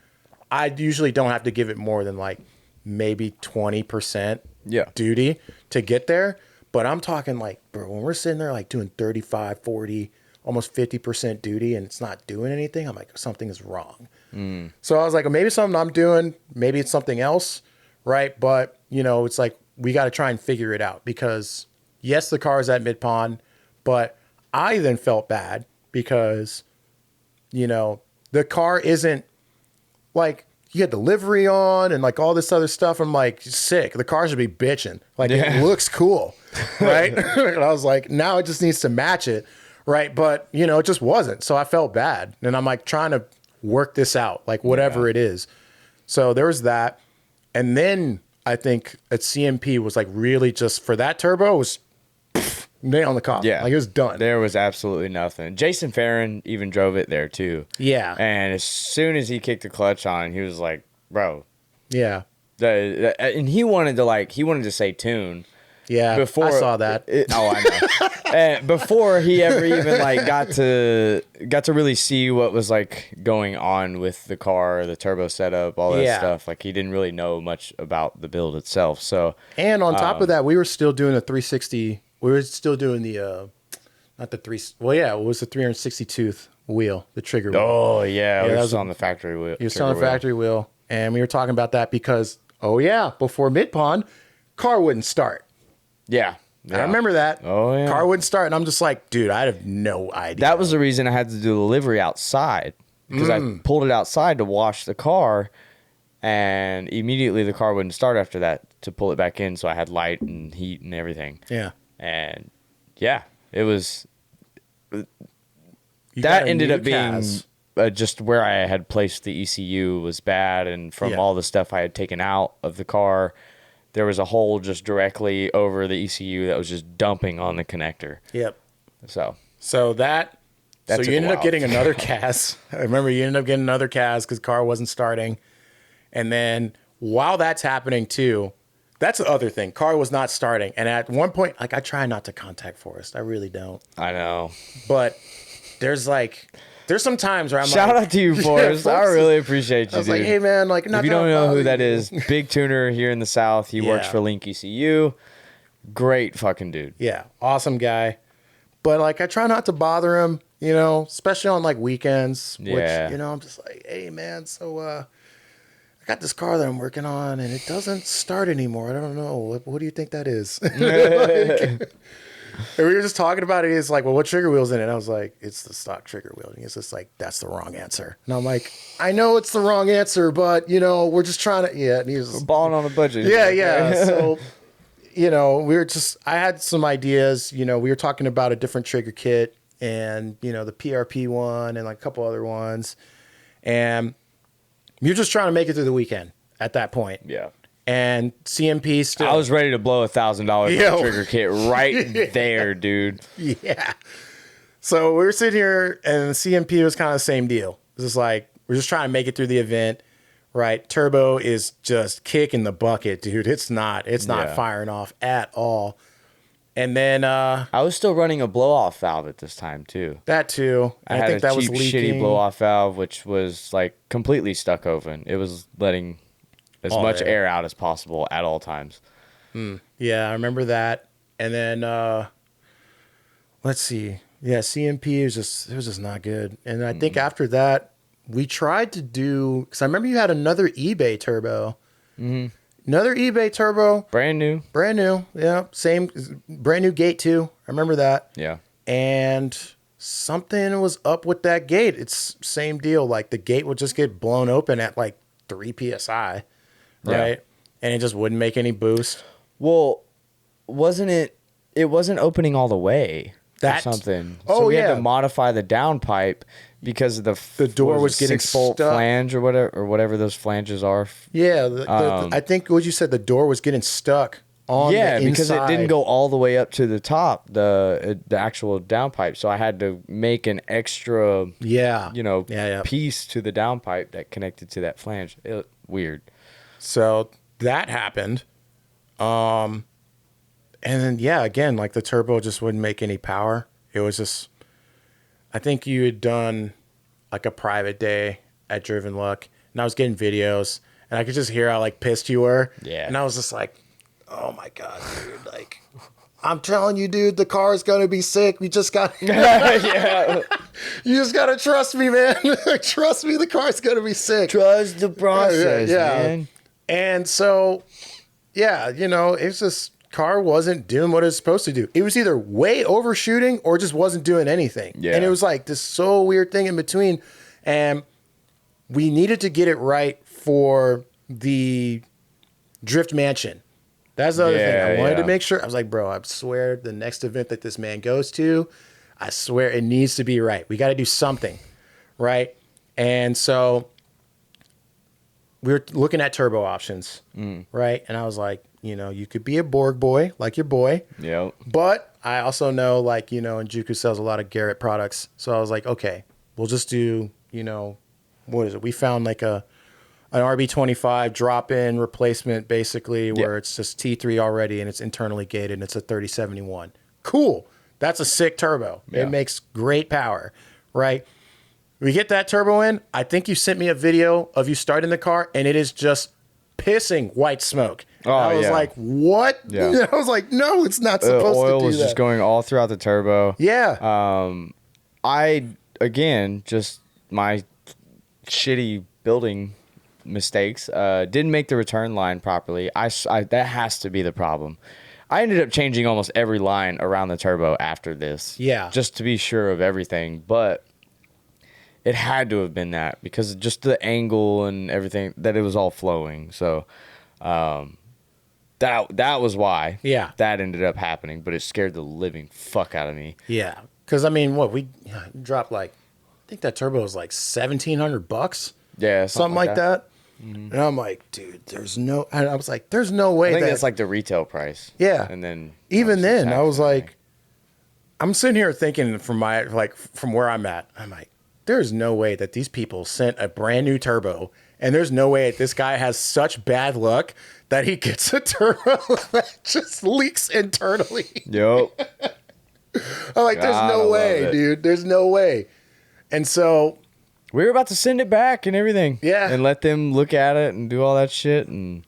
I usually don't have to give it more than like maybe 20% duty to get there. But I'm talking like, bro, when we're sitting there like doing 35, 40, almost 50% duty, and it's not doing anything, I'm like, something is wrong. So I was like, maybe something I'm doing, maybe it's something else, right? But, you know, it's like, we got to try and figure it out, because yes, the car is at Mid-Pond, but I then felt bad because, you know, the car isn't like, you had the livery on and like all this other stuff. I'm like, sick. The car should be bitching. Like, it looks cool, right? And I was like, now it just needs to match it, right? But, you know, it just wasn't. So I felt bad. And I'm like trying to work this out, like whatever it is. So there was that. And then I think at CMP was like really just for that turbo was nail on the coffin. Yeah. Like it was done. There was absolutely nothing. Jason Farron even drove it there too. Yeah. And as soon as he kicked the clutch on, he was like, bro. Yeah. And he wanted to say tune. Yeah. Before I saw that. I know. And before he ever even like got to really see what was like going on with the car, the turbo setup, all that stuff. Like he didn't really know much about the build itself. So and on top of that, we were still doing a 360. We were still doing the not the three. Well, yeah, it was the 360 tooth wheel, the trigger wheel. oh yeah, that we was was on the factory wheel. He was still on the factory wheel, and we were talking about that because before mid pond, car wouldn't start. Yeah. I remember that. Oh, yeah. Car wouldn't start, and I'm just like, dude, I have no idea. That was the reason I had to do the livery outside because I pulled it outside to wash the car, and immediately the car wouldn't start after that to pull it back in. So I had light and heat and everything. Yeah. And yeah, it was. You got That a ended new up being Kaz. just where I had placed the ECU was bad, and from Yeah. all the stuff I had taken out of the car, there was a hole just directly over the ECU that was just dumping on the connector. Yep. So So That so took you a ended up while. getting another Kaz. I remember you ended up getting another Kaz because car wasn't starting. And then while that's happening too, that's the other thing. Car was not starting. And at one point, like I try not to contact Forrest. I really don't. I know. But there's some times where I'm Shout like, out to you, Forrest. I Forrest. really appreciate you, I was dude. like, hey man, like If you don't know who that is. is, big tuner here in the South. He works Yeah. for Link ECU. Great fucking dude. Yeah, awesome guy. But like I try not to bother him, especially on like weekends. Yeah. Which, I'm just like, hey man, so I got this car that I'm working on and it doesn't start anymore. I don't know. What do you think that is? And we were just talking about it. He's like, well, what trigger wheel's in it? And I was like, it's the stock trigger wheel. And he's just like, that's the wrong answer. And I'm like, I know it's the wrong answer, but we're just trying to, yeah. And he was Balling on a budget. yeah. So, I had some ideas, we were talking about a different trigger kit and, the PRP one and like a couple other ones. And you're just trying to make it through the weekend at that point. Yeah. And CMP still. I was ready to blow $1,000 Yo. for a trigger kit right there, dude. Yeah. So we were sitting here and the CMP was kind of the same deal. It was just like, we're just trying to make it through the event, right? Turbo is just kicking the bucket, dude. It's not Yeah. firing off at all. And then I was still running a blow-off valve at this time, too. that too. I And had think a that was cheap, leaking. shitty blow-off valve, which was like completely stuck open. It was letting as All much air. air out as possible at all times. Yeah, I remember that. And then let's see. Yeah, CMP was just not good. And I think after that, we tried to do, because I remember you had another eBay turbo. Another eBay turbo, Brand new. brand new. Yeah, same, brand new gate too. I remember that. Yeah. And something was up with that gate. It's same deal. Like the gate would just get blown open at like 3 PSI, Yeah. right? And it just wouldn't make any boost. Well, it wasn't opening all the way or That- something. oh, So we had yeah. to modify the downpipe because of the door what was getting 6-bolt stuck. flange or whatever those flanges are. Yeah, I think what you said, the door was getting stuck on Yeah, the because it inside. didn't go all the way up to the top, the actual downpipe. So I had to make an extra, Yeah. Yeah. piece to the downpipe that connected to that flange. Weird. So that happened. And then, yeah, again, like the turbo just wouldn't make any power. It was just, I think you had done like a private day at Driven Luck, and I was getting videos, and I could just hear how like pissed you were. Yeah. And I was just like, oh my God, dude, like, I'm telling you, dude, the car is going to be sick. We just got, Yeah. you just got to trust me, man. Trust me, the car's going to be sick. Trust the process, Yeah. man. And so, yeah, it's just car wasn't doing what it was supposed to do. It was either way overshooting or just wasn't doing anything. Yeah. And it was like this so weird thing in between. And we needed to get it right for the Drift Mansion. That's the other thing. I wanted to make sure. I was like, bro, I swear the next event that this man goes to, I swear it needs to be right. We got to do something, right? And so we were looking at turbo options, right? And I was like, you could be a Borg boy, like your boy. Yep. But I also know, like, and Juku sells a lot of Garrett products. So I was like, okay, we'll just do, what is it? We found like an RB25 drop-in replacement, basically, where it's just T3 already and it's internally gated and it's a 3071. Cool. That's a sick turbo. Yeah. It makes great power, right? We get that turbo in. I think you sent me a video of you starting the car, and it is just pissing white smoke. Oh, I was yeah. like, what? Yeah. I was like, no, it's not supposed to do that. Oil was just going all throughout the turbo. Yeah. Again, just my shitty building mistakes, didn't make the return line properly. That has to be the problem. I ended up changing almost every line around the turbo after this. Yeah. Just to be sure of everything. But it had to have been that because just the angle and everything, that it was all flowing. So that was why that ended up happening. But it scared the living fuck out of me. Yeah. Because, I mean, we dropped like, I think that turbo was like $1,700. Yeah. Something like that. Mm-hmm. And I'm like, dude, there's no, and I was like, there's no way I think that's like the retail price. Yeah. And then even then I was like, I'm sitting here thinking from where I'm at, I'm like, there's no way that these people sent a brand new turbo, and there's no way that this guy has such bad luck that he gets a turbo that just leaks internally. Yep. I'm like, there's no way, dude. There's no way. And so we were about to send it back and everything. Yeah. And let them look at it and do all that shit. And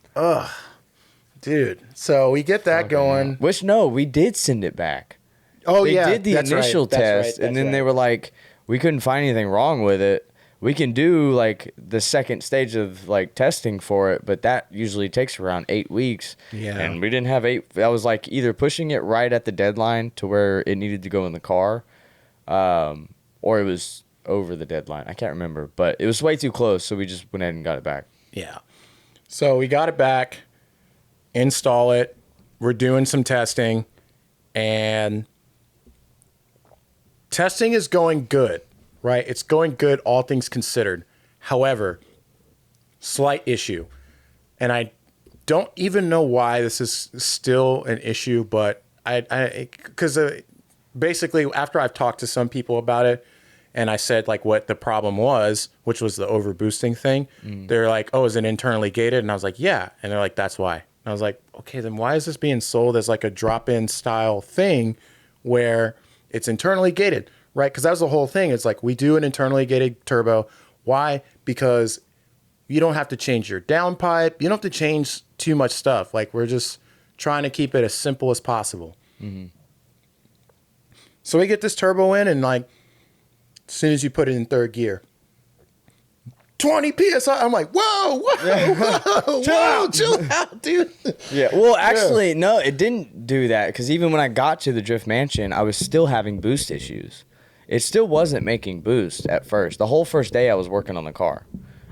dude. So we get that going. Which, no, we did send it back. Oh, they yeah. did the initial test. And then they were like, we couldn't find anything wrong with it. We can do like the second stage of like testing for it, but that usually takes around 8 weeks. Yeah. And we didn't have 8. That was like either pushing it right at the deadline to where it needed to go in the car, or it was over the deadline. I can't remember, but it was way too close, so we just went ahead and got it back. Yeah. So we got it back, install it. We're doing some testing, and testing is going good, right? It's going good, all things considered. However, slight issue. And I don't even know why this is still an issue, but because basically after I've talked to some people about it, and I said like what the problem was, which was the overboosting thing, they're like, oh, is it internally gated? And I was like, yeah. And they're like, that's why. And I was like, okay, then why is this being sold as like a drop-in style thing where it's internally gated, right? Because that was the whole thing. It's like, we do an internally gated turbo. Why? Because you don't have to change your downpipe. You don't have to change too much stuff. Like, we're just trying to keep it as simple as possible. Mm-hmm. So we get this turbo in, and like, as soon as you put it in third gear, 20 PSI. I'm like, whoa, chill out, dude. Yeah. Well, actually, no, it didn't do that, because even when I got to the Drift Mansion, I was still having boost issues. It still wasn't making boost at first. The whole first day I was working on the car,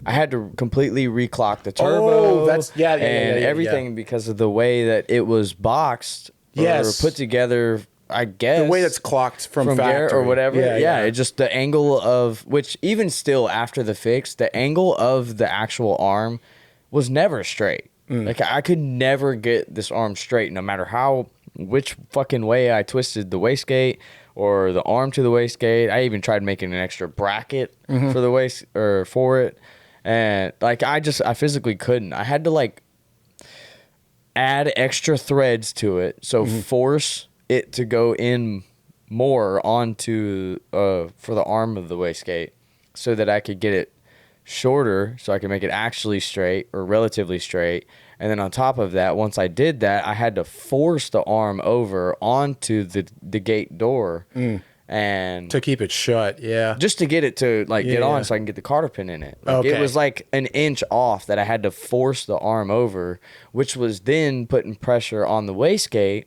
I had to completely reclock the turbo. And everything because of the way that it was boxed or put together. I guess the way that's clocked from factory or whatever. Yeah, it just the angle of which, even still after the fix, the angle of the actual arm was never straight. Like, I could never get this arm straight, no matter which fucking way I twisted the wastegate or the arm to the wastegate. I even tried making an extra bracket for the waist or for it, and like I physically couldn't. I had to like add extra threads to it, so force it to go in more onto for the arm of the wastegate, so that I could get it shorter, so I could make it actually straight or relatively straight. And then on top of that, once I did that, I had to force the arm over onto the gate door and to keep it shut. Yeah, just to get it to like get on, so I can get the cotter pin in it. Like, it was like an inch off that I had to force the arm over, which was then putting pressure on the wastegate.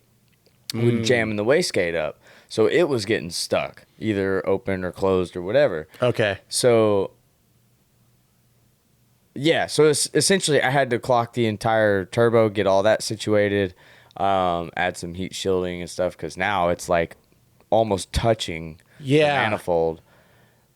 Would jamming the wastegate up, so it was getting stuck, either open or closed or whatever. Okay. So yeah, so it's essentially I had to clock the entire turbo, get all that situated, add some heat shielding and stuff, because now it's like almost touching the manifold.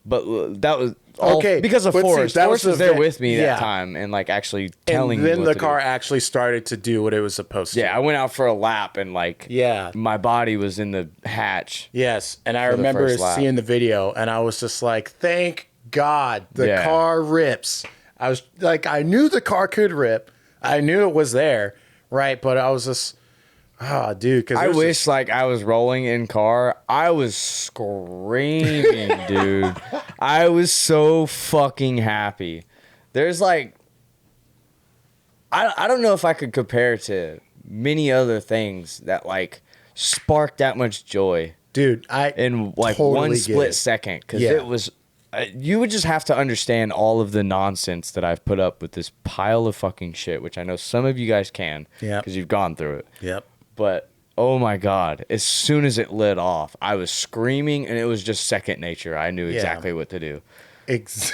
But that was all because of Forrest. Forrest was there with me that time and like actually telling me. And then the car actually started to do what it was supposed to. Yeah, I went out for a lap and like my body was in the hatch. Yes, and I remember seeing the video and I was just like, thank God the car rips. I was like, I knew the car could rip. I knew it was there, right? But I was just, Ah, dude, because I wish like I was rolling in car. I was screaming, dude. I was so fucking happy. There's like, I don't know if I could compare it to many other things that like spark that much joy, dude, I in like totally one get split it. second, because Yeah. it was you would just have to understand all of the nonsense that I've put up with this pile of fucking shit, which I know some of you guys can, Yep. because you've gone through it. Yep. But oh my god, as soon as it lit off, I was screaming, and it was just second nature. I knew exactly what to do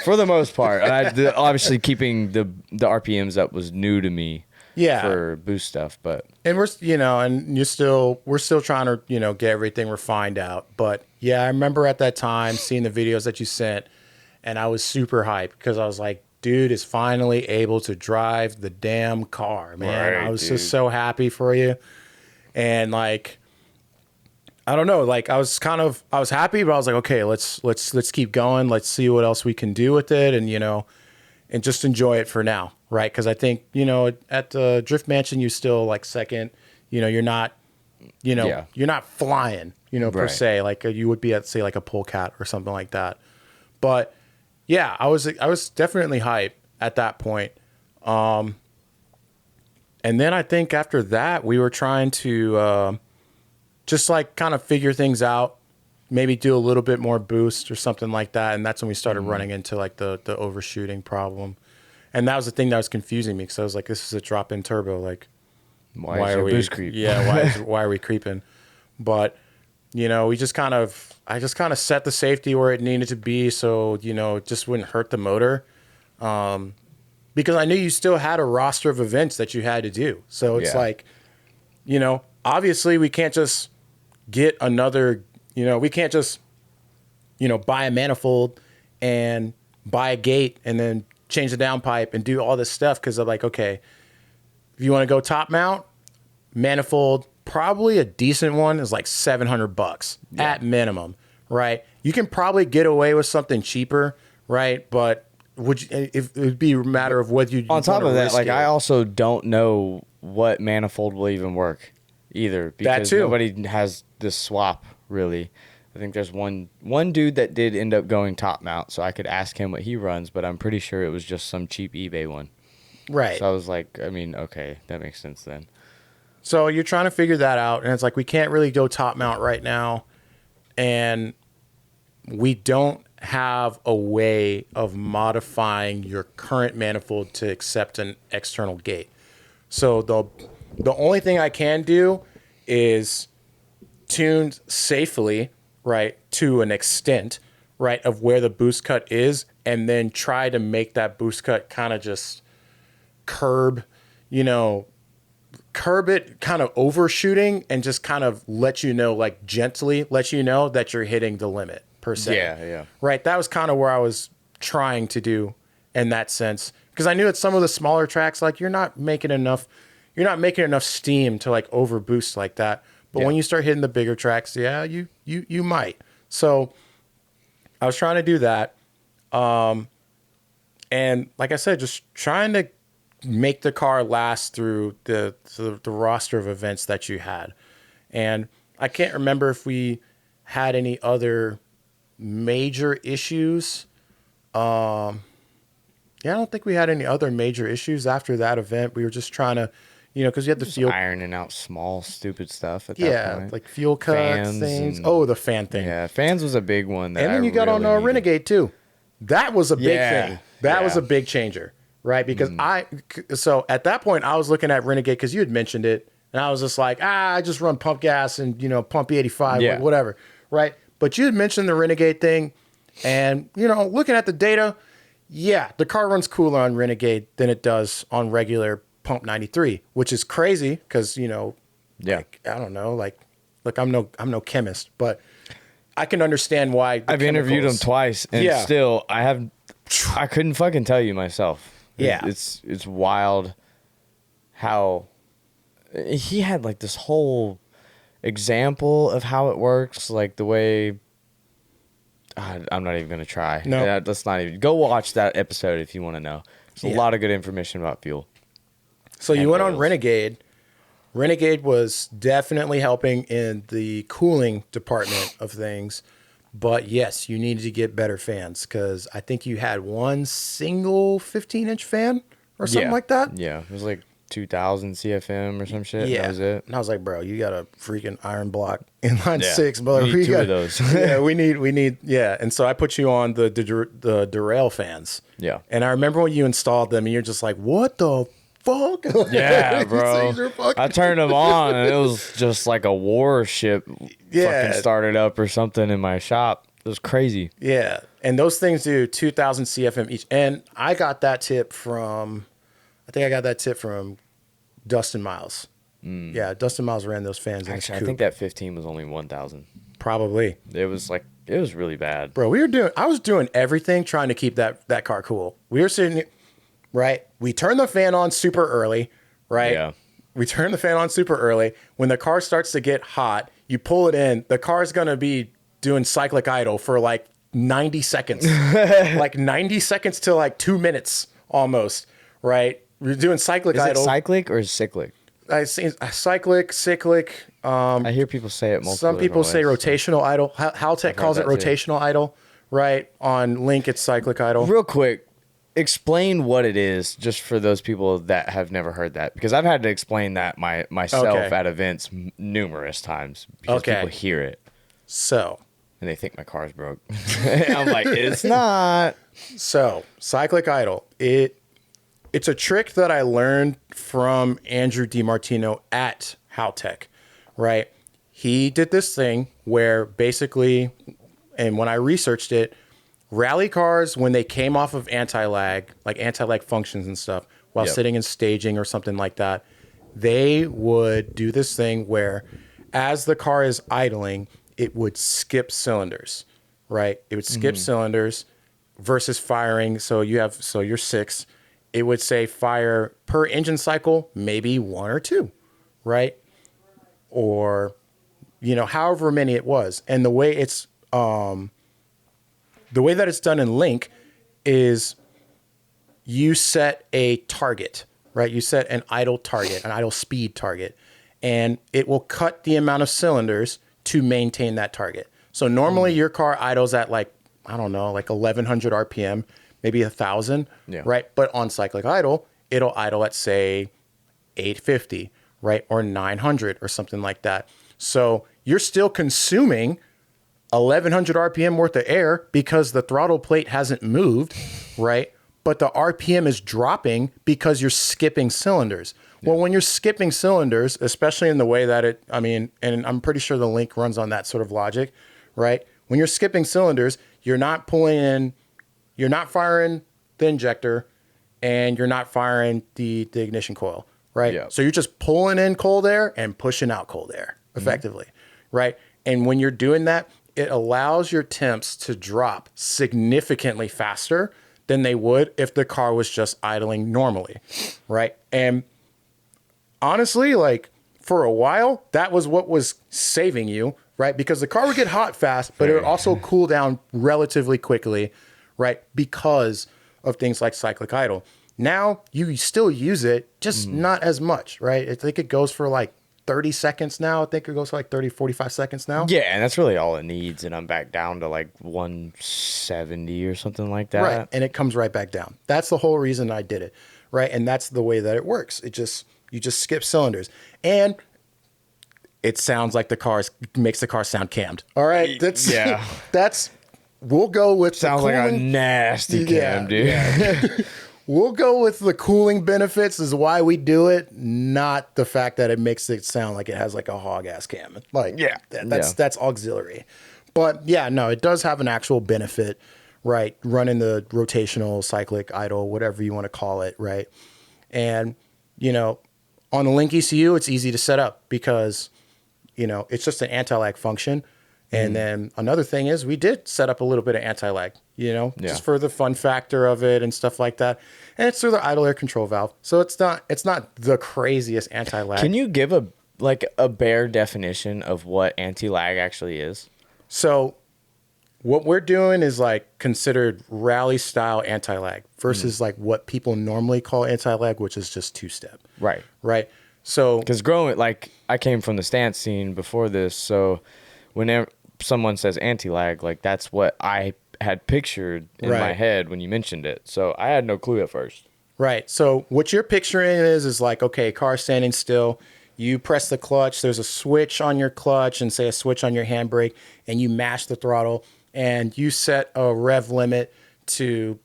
for the most part. And obviously keeping the RPMs up was new to me. Yeah. For boost stuff, but And we're still trying to, get everything refined out. But yeah, I remember at that time seeing the videos that you sent, and I was super hyped because I was like, dude is finally able to drive the damn car, man. Right, I was dude. just so happy for you. And like, I don't know, like I was happy, but I was like, okay, let's keep going. Let's see what else we can do with it. And, and just enjoy it for now. Right. Cause I think, at the Drift Mansion, you still like second, you're not, you're not flying, per Right. se, like you would be at say like a Polecat or something like that. But yeah, I was definitely hyped at that point. And then I think after that, we were trying to just like kind of figure things out, maybe do a little bit more boost or something like that. And that's when we started running into like the overshooting problem. And that was the thing that was confusing me because I was like, this is a drop-in turbo. Like, why is are there we boost creep? Yeah, why are we creeping? But we just I just kind of set the safety where it needed to be, so it just wouldn't hurt the motor. Because I knew you still had a roster of events that you had to do. So it's like, obviously we can't just get another. We can't just buy a manifold and buy a gate and then change the downpipe and do all this stuff, because I'm like, okay, if you want to go top mount, manifold, probably a decent one is like $700 at minimum, right? You can probably get away with something cheaper, right? But if it would be a matter of whether you On top of that, like it. I also don't know what manifold will even work either, because too. nobody has this swap really. I think there's one dude that did end up going top mount, so I could ask him what he runs, but I'm pretty sure it was just some cheap eBay one. Right. So I was like, I mean, okay, that makes sense then. So you're trying to figure that out, and it's like we can't really go top mount right now, and we don't have a way of modifying your current manifold to accept an external gate. So the only thing I can do is tune safely, right, to an extent, right, of where the boost cut is, and then try to make that boost cut kind of just curb it, kind of overshooting, and just kind of gently let you know that you're hitting the limit per se. Yeah. Right. That was kind of where I was trying to do in that sense, because I knew at some of the smaller tracks, like you're not making enough steam to like over boost like that. But when you start hitting the bigger tracks, you might. So I was trying to do that. And like I said, just trying to make the car last through the roster of events that you had. And I can't remember if we had any other major issues. I don't think we had any other major issues after that event. We were just trying to, because you had the Just fuel ironing out small stupid stuff at that point. like fuel cuts, Fans things. and- Oh, the fan thing. Yeah, fans was a big one. And then you got on Renegade too. That was a big thing. That was a big changer, right? Because so at that point I was looking at Renegade because you had mentioned it, and I was just like, I just run pump gas and pump E85, whatever, right? But you had mentioned the Renegade thing, and looking at the data, the car runs cooler on Renegade than it does on regular pump 93, which is crazy because like, I don't know, like, look, I'm no chemist, but I can understand why. I've interviewed him twice, and still I couldn't fucking tell you myself. Yeah. It's wild how he had like this whole example of how it works, like the way I'm not even gonna try. No. Let's not even go watch that episode if you want to know. There's a lot of good information about fuel. So you and went on oils. Renegade, Renegade was definitely helping in the cooling department of things. But yes, you needed to get better fans because I think you had one single 15-inch fan or something like that. Yeah, it was like 2000 CFM or some shit. Yeah, That was it. And I was like, bro, you got a freaking iron block inline Yeah. 6, brother. We need two of those. Yeah, we need. Yeah, and so I put you on the derail fans. Yeah. And I remember when you installed them, and you're just like, what the fuck? Yeah, bro. These are fucking- I turned them on and it was just like a warship fucking started up or something in my shop. It was crazy. Yeah, and those things do 2,000 CFM each. And I got that tip from, Dustin Miles. Yeah, Dustin Miles ran those fans. Actually, I think that 15 was only 1,000. Probably. It was really bad. Bro, I was doing everything trying to keep that car cool. We were sitting, right? We turned the fan on super early, right? Yeah. We turn the fan on super early. When the car starts to get hot, you pull it in. The car's going to be doing cyclic idle for like 90 seconds. Like 90 seconds to like 2 minutes almost, right? We're doing cyclic Is idle. it cyclic or cyclic? I see cyclic, cyclic. I hear people say it multiple Some people say different ways. rotational idle. Haltech calls it that too. rotational idle, right? On Link, it's cyclic idle. Real quick, explain what it is just for those people that have never heard that. Because I've had to explain that myself Okay. at events numerous times because Okay. people hear it So and they think my car's broke. I'm like, it's not. cyclic idle. It's a trick that I learned from Andrew DiMartino at Haltech, right? He did this thing where basically, and when I researched it, rally cars, when they came off of anti-lag, like anti-lag functions and stuff, while Yep. sitting in staging or something like that, they would do this thing where as the car is idling, it would skip cylinders, right? It would skip cylinders versus firing. So you're 6. It would say fire per engine cycle, maybe 1 or 2, right? Or, however many it was. And the way that it's done in Link is you set a target, right? You set an idle target, an idle speed target, and it will cut the amount of cylinders to maintain that target. So normally your car idles at like 1,100 RPM, maybe 1,000, right? But on cyclic idle, it'll idle at say 850, right? Or 900 or something like that. So you're still consuming 1,100 RPM worth of air because the throttle plate hasn't moved, right? But the RPM is dropping because you're skipping cylinders. Well, when you're skipping cylinders, especially in the way that and I'm pretty sure the Link runs on that sort of logic, right? When you're skipping cylinders, you're not firing the injector and you're not firing the ignition coil, right? Yeah. So you're just pulling in cold air and pushing out cold air effectively, right? And when you're doing that, it allows your temps to drop significantly faster than they would if the car was just idling normally, right? And honestly, like for a while, that was what was saving you, right? Because the car would get hot fast, but it would also cool down relatively quickly, right? Because of things like cyclic idle. Now you still use it, just not as much, right? I think it goes for like 30 seconds now. I think it goes for like 30, 45 seconds now. Yeah, and that's really all it needs. And I'm back down to like 170 or something like that. Right. And it comes right back down. That's the whole reason I did it. Right. And that's the way that it works. You just skip cylinders. And it sounds like makes the car sound cammed. All right. We'll go with Sounds like a nasty cam, dude. Yeah. We'll go with the cooling benefits is why we do it, not the fact that it makes it sound like it has like a hog ass cam. Like, that's auxiliary. But yeah, no, it does have an actual benefit, right? Running the rotational, cyclic, idle, whatever you want to call it, right? And, on the Link ECU, it's easy to set up because, it's just an anti-lag function. And then another thing is we did set up a little bit of anti-lag, just for the fun factor of it and stuff like that. And it's through the idle air control valve. So it's not the craziest anti-lag. Can you give a bare definition of what anti-lag actually is? So what we're doing is like considered rally style anti-lag versus like what people normally call anti-lag, which is just two-step. Right. Right. So Because growing, like, I came from the stance scene before this, so whenever someone says anti-lag, like, that's what I had pictured in my Right. head when you mentioned it. So I had no clue at first. right. So what you're picturing is like, okay, car standing still. You press the clutch. There's a switch on your clutch and say a switch on your handbrake, and you mash the throttle and you set a rev limit to,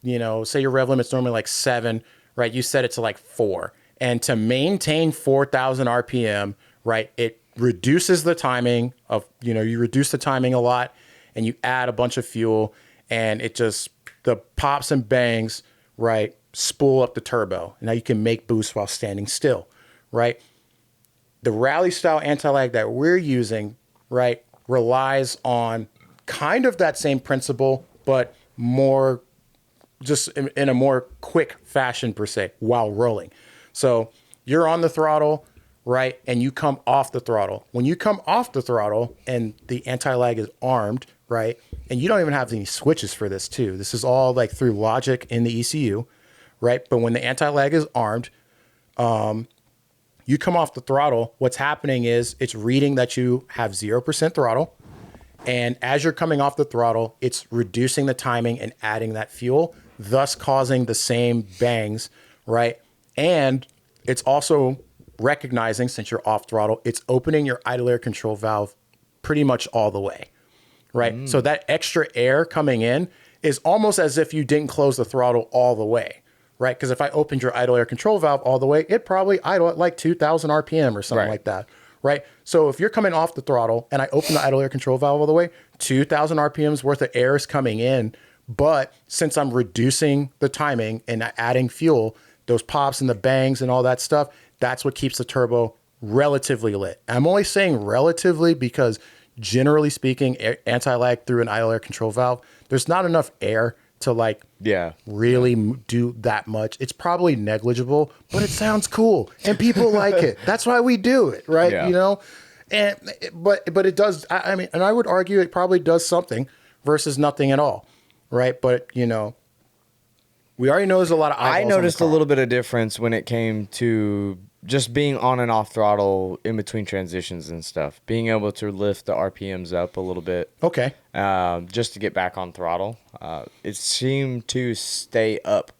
say your rev limit's normally like 7, right? You set it to like 4. And to maintain 4,000 RPM, right, it reduces the timing of, you reduce the timing a lot and you add a bunch of fuel and it just, the pops and bangs, right, spool up the turbo. Now you can make boost while standing still, right? The rally style anti-lag that we're using, right, relies on kind of that same principle, but more just in a more quick fashion per se while rolling. So you're on the throttle, right, and you come off the throttle. When you come off the throttle and the anti-lag is armed, right, and you don't even have any switches for this too. This is all like through logic in the ECU, right? But when the anti-lag is armed, you come off the throttle, what's happening is it's reading that you have 0% throttle. And as you're coming off the throttle, it's reducing the timing and adding that fuel, thus causing the same bangs, right? And it's also recognizing, since you're off throttle, it's opening your idle air control valve pretty much all the way, right? So that extra air coming in is almost as if you didn't close the throttle all the way, right? Because if I opened your idle air control valve all the way, it probably idle at like 2,000 RPM or something like that, right? So if you're coming off the throttle and I open the idle air control valve all the way, 2,000 RPMs worth of air is coming in. But since I'm reducing the timing and adding fuel, those pops and the bangs and all that stuff, that's what keeps the turbo relatively lit. I'm only saying relatively because generally speaking, anti-lag through an idle air control valve, there's not enough air to like really do that much. It's probably negligible, but it sounds cool and people like it. That's why we do it, right? Yeah. And but it does. I mean, and I would argue it probably does something versus nothing at all, right? But we already know there's a lot of eyeballs I on the noticed a car. little bit of difference when it came to just being on and off throttle in between transitions and stuff. Being able to lift the RPMs up a little bit. Okay. Just to get back on throttle. It seemed to stay up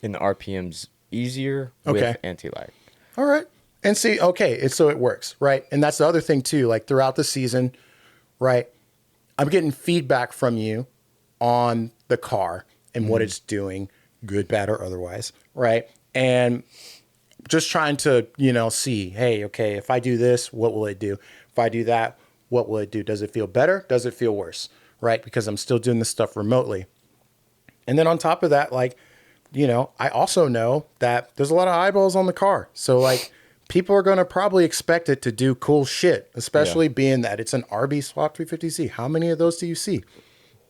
in the RPMs easier with anti-lag. All right. And see, okay, so it works, right? And that's the other thing too, like throughout the season, right? I'm getting feedback from you on the car and what it's doing, good, bad, or otherwise, right? And just trying to, see, hey, okay, if I do this, what will it do? If I do that, what will it do? Does it feel better? Does it feel worse? Right? Because I'm still doing this stuff remotely. And then on top of that, like, I also know that there's a lot of eyeballs on the car. So like people are going to probably expect it to do cool shit, especially being that it's an RB swap 350Z. How many of those do you see?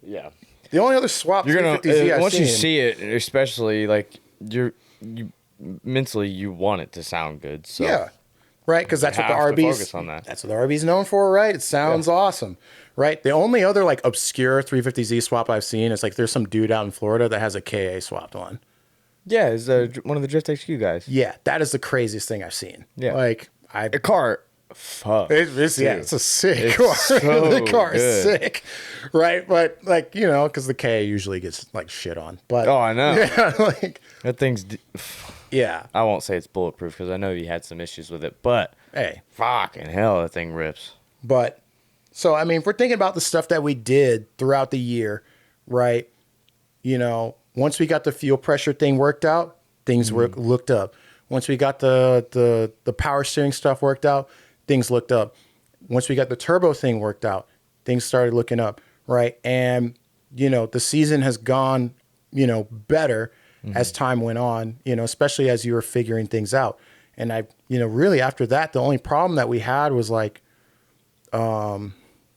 Yeah. The only other swap You're 350Z gonna I've once seen, you see it, especially like you mentally you want it to sound good. So yeah, right, because that's what the have to RB's focus on that. That's what the RB's known for, right? It sounds awesome, right? The only other like obscure 350Z swap I've seen is like there's some dude out in Florida that has a KA swapped on. Yeah, is one of the Drift HQ guys. Yeah, that is the craziest thing I've seen. Yeah. Like A car, fuck. it's a sick car. so The car is good. sick, right? But like because the KA usually gets like shit on. But Oh, I know. yeah, like That thing's. yeah. I won't say it's bulletproof because I know you had some issues with it, but Hey, fucking hell, that thing rips. but so I mean, if we're thinking about the stuff that we did throughout the year, right? Once we got the fuel pressure thing worked out, things looked up. Once we got the power steering stuff worked out, things looked up. Once we got the turbo thing worked out, things started looking up, right? And the season has gone, better as time went on, especially as you were figuring things out. And I, really after that, the only problem that we had was like,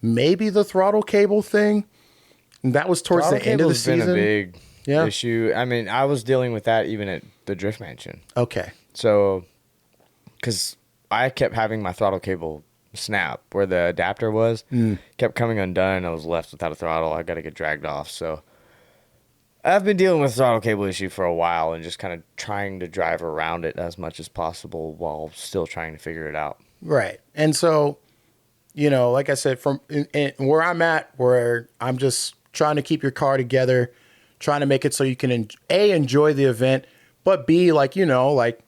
maybe the throttle cable thing. And that was towards the end of the season. Been a big Yeah. issue. I mean, I was dealing with that even at the Drift Mansion. Okay. So, because I kept having my throttle cable snap where the adapter was, kept coming undone. I was left without a throttle. I got to get dragged off. So, I've been dealing with throttle cable issue for a while and just kind of trying to drive around it as much as possible while still trying to figure it out. Right. And so, you know, like I said, from where I'm at, where I'm just trying to keep your car together, trying to make it so you can enjoy the event, but B, like, you know, like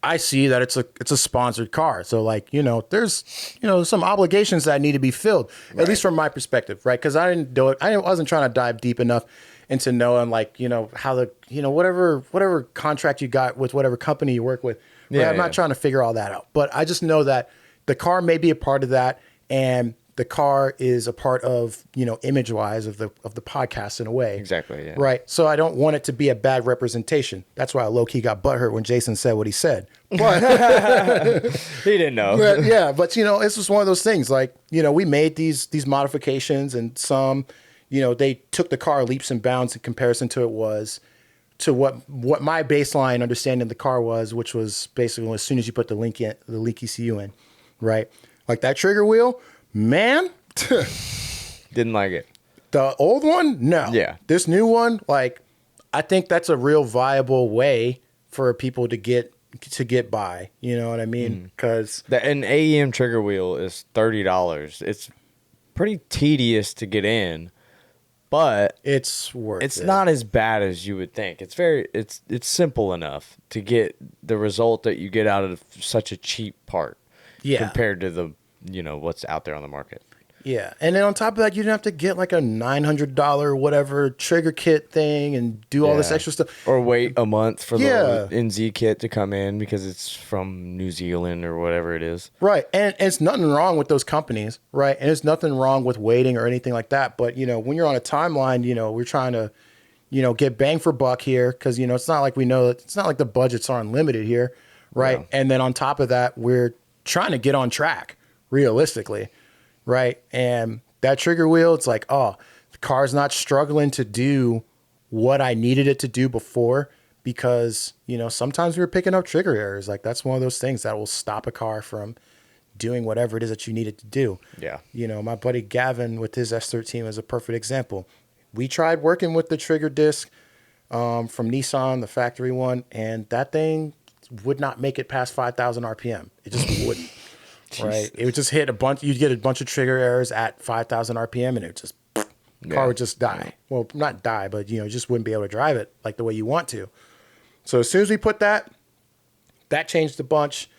I see that it's a sponsored car. So like, you know, there's, you know, some obligations that need to be filled, at least from my perspective. Right. Cause I didn't do it. I wasn't trying to dive deep enough into knowing like, you know, how the, you know, whatever contract you got with whatever company you work with. Right? Yeah, I'm not trying to figure all that out, but I just know that the car may be a part of that. And the car is a part of, you know, image wise of the podcast in a way. Exactly. Yeah. Right. So I don't want it to be a bad representation. That's why I low key got butthurt when Jason said what he said. But He didn't know. but you know, it's just one of those things. Like, you know, we made these modifications, and some, you know, they took the car leaps and bounds in comparison to what my baseline understanding of the car was, which was basically as soon as you put the link ECU in, right? Like that trigger wheel, man. Didn't like it. The old one, no. Yeah. This new one, like, I think that's a real viable way for people to get by. You know what I mean? Because An AEM trigger wheel is $30. It's pretty tedious to get in, but it's worth it. it's not as bad as you would think. It's simple enough to get the result that you get out of such a cheap part. Yeah. Compared to the, you know, what's out there on the market. Yeah. And then on top of that, you didn't have to get like a $900 whatever trigger kit thing and do all this extra stuff. Or wait a month for the NZ kit to come in because it's from New Zealand or whatever it is. Right. And it's nothing wrong with those companies, right? And it's nothing wrong with waiting or anything like that. But, you know, when you're on a timeline, you know, we're trying to, you know, get bang for buck here because, you know, it's not like it's not like the budgets are unlimited here, right? Yeah. And then on top of that, we're trying to get on track realistically, right? And that trigger wheel, it's like, oh, the car's not struggling to do what I needed it to do before because, you know, sometimes we were picking up trigger errors. Like that's one of those things that will stop a car from doing whatever it is that you need it to do. Yeah. You know, my buddy Gavin with his S13 is a perfect example. We tried working with the trigger disc from Nissan, the factory one, and that thing would not make it past 5,000 RPM. It just wouldn't. Right? It would just hit you'd get a bunch of trigger errors at 5,000 RPM and it would just, car would just die. Well, not die, but, you know, just wouldn't be able to drive it like the way you want to. So as soon as we put that changed a bunch.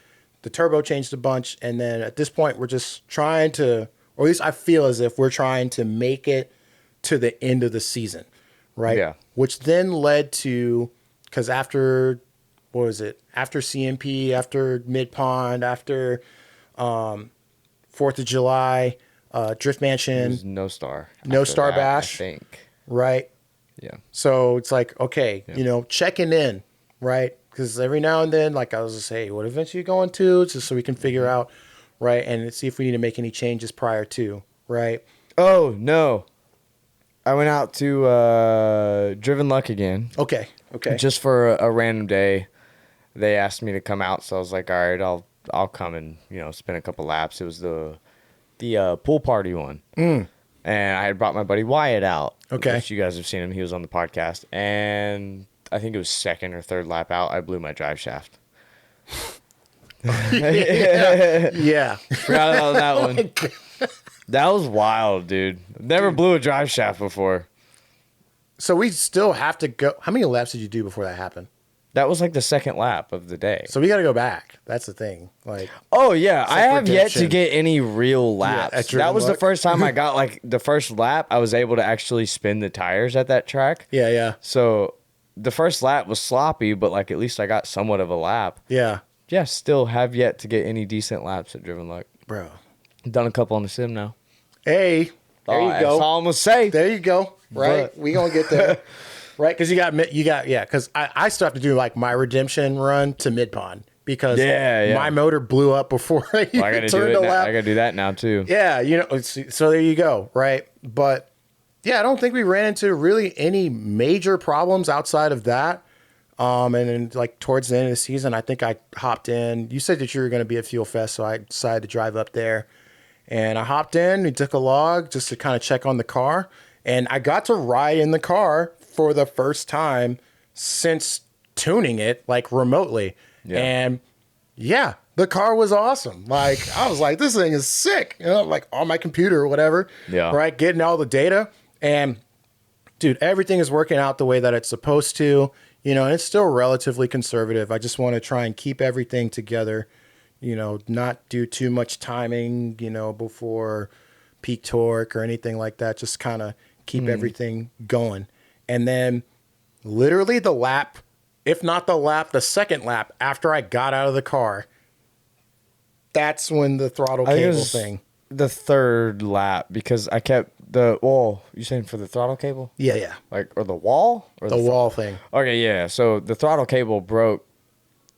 The turbo changed a bunch. And then at this point, we're just trying to, or at least I feel as if we're trying to make it to the end of the season. Right? Yeah. Which then led to, because after, what was it? After CMP, after Mid-Pond, after 4th of July, Drift Mansion. No Star. No Star that, Bash. I think. Right? Yeah. So it's like, okay, you know, checking in, right? Because every now and then, like I was just, hey, what events are you going to? Just so we can figure out, right? And see if we need to make any changes prior to, right? Oh, no. I went out to Driven Luck again. Okay. Just for a random day. They asked me to come out, so I was like, all right, I'll come and, you know, spin a couple laps. It was the pool party one. And I had brought my buddy Wyatt out. Okay. Which you guys have seen him. He was on the podcast. And I think it was second or third lap out, I blew my drive shaft. Yeah. Forgot about that one. That was wild, dude. Never blew a drive shaft before. So we still have to go. How many laps did you do before that happened? That was like the second lap of the day. So we got to go back. That's the thing. Like, oh yeah, I have yet to get any real laps. Yeah, that was the first time I got like the first lap. I was able to actually spin the tires at that track. Yeah. So the first lap was sloppy, but like at least I got somewhat of a lap. Yeah. Yeah, still have yet to get any decent laps at Driven Luck. Bro. Done a couple on the sim now. Hey, there you go. That's all I'm gonna say. There you go. Right, But. We gonna get there. Right, because you got because I still have to do like my redemption run to Mid-Pond because my motor blew up before I even turned the lap. I gotta do that now too. Yeah, you know, so there you go. Right, but yeah, I don't think we ran into really any major problems outside of that. And then like towards the end of the season, I think I hopped in. You said that you were going to be at Fuel Fest, so I decided to drive up there. And I hopped in, we took a log just to kind of check on the car. And I got to ride in the car for the first time since tuning it like remotely. Yeah. And yeah, the car was awesome. Like, I was like, this thing is sick, you know, like on my computer or whatever. Yeah. Right. Getting all the data. And dude, everything is working out the way that it's supposed to, you know, and it's still relatively conservative. I just want to try and keep everything together, you know, not do too much timing, you know, before peak torque or anything like that. Just kind of keep everything going. And then literally the lap, if not the lap, the second lap after I got out of the car, that's when the throttle I think it cable was thing. the third lap because I kept you saying for the throttle cable? Yeah, yeah. Like, or the wall? Or The wall thing. Okay, yeah. So the throttle cable broke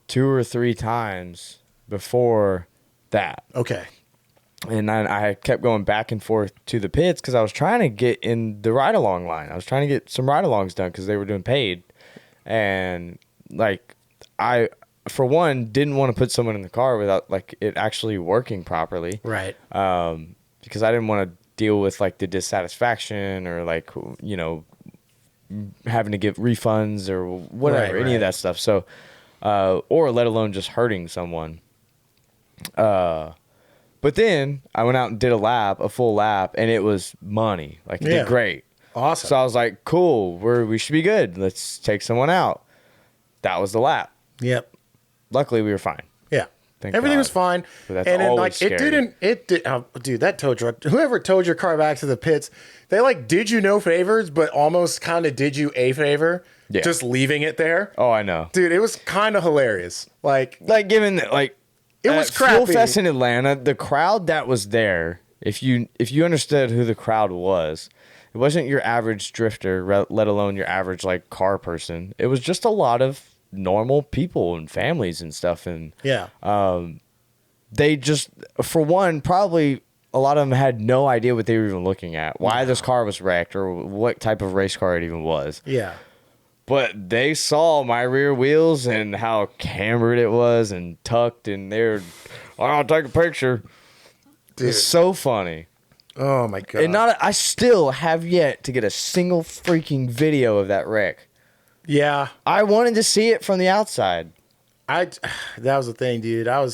2 or 3 times before that. Okay. And then I kept going back and forth to the pits because I was trying to get in the ride-along line. I was trying to get some ride-alongs done because they were doing paid. And, like, I, for one, didn't want to put someone in the car without, like, it actually working properly. Right. Because I didn't want to deal with, like, the dissatisfaction or, like, you know, having to give refunds or whatever, any of that stuff. So, or let alone just hurting someone. But then I went out and did a full lap, and it was money. Like, it did great. Awesome. So I was like, cool, we should be good. Let's take someone out. That was the lap. Yep. Luckily, we were fine. Yeah. Thank Everything God. was fine. But that's and then, always like, scary. dude, that tow truck, whoever towed your car back to the pits, they, like, did you no favors, but almost kind of did you a favor. Yeah. Just leaving it there. Oh, I know. Dude, it was kind of hilarious. Like, Given that, like, it was at crappy. Fuel Fest in Atlanta, the crowd that was there, if you understood who the crowd was, it wasn't your average drifter, let alone your average, like, car person. It was just a lot of normal people and families and stuff. And yeah. they just, for one, probably a lot of them had no idea what they were even looking at, why this car was wrecked or what type of race car it even was. Yeah. But they saw my rear wheels and how cambered it was and tucked, and they're, I'll take a picture. Dude. It's so funny. Oh, my God. And I still have yet to get a single freaking video of that wreck. Yeah. I wanted to see it from the outside. That was the thing, dude. I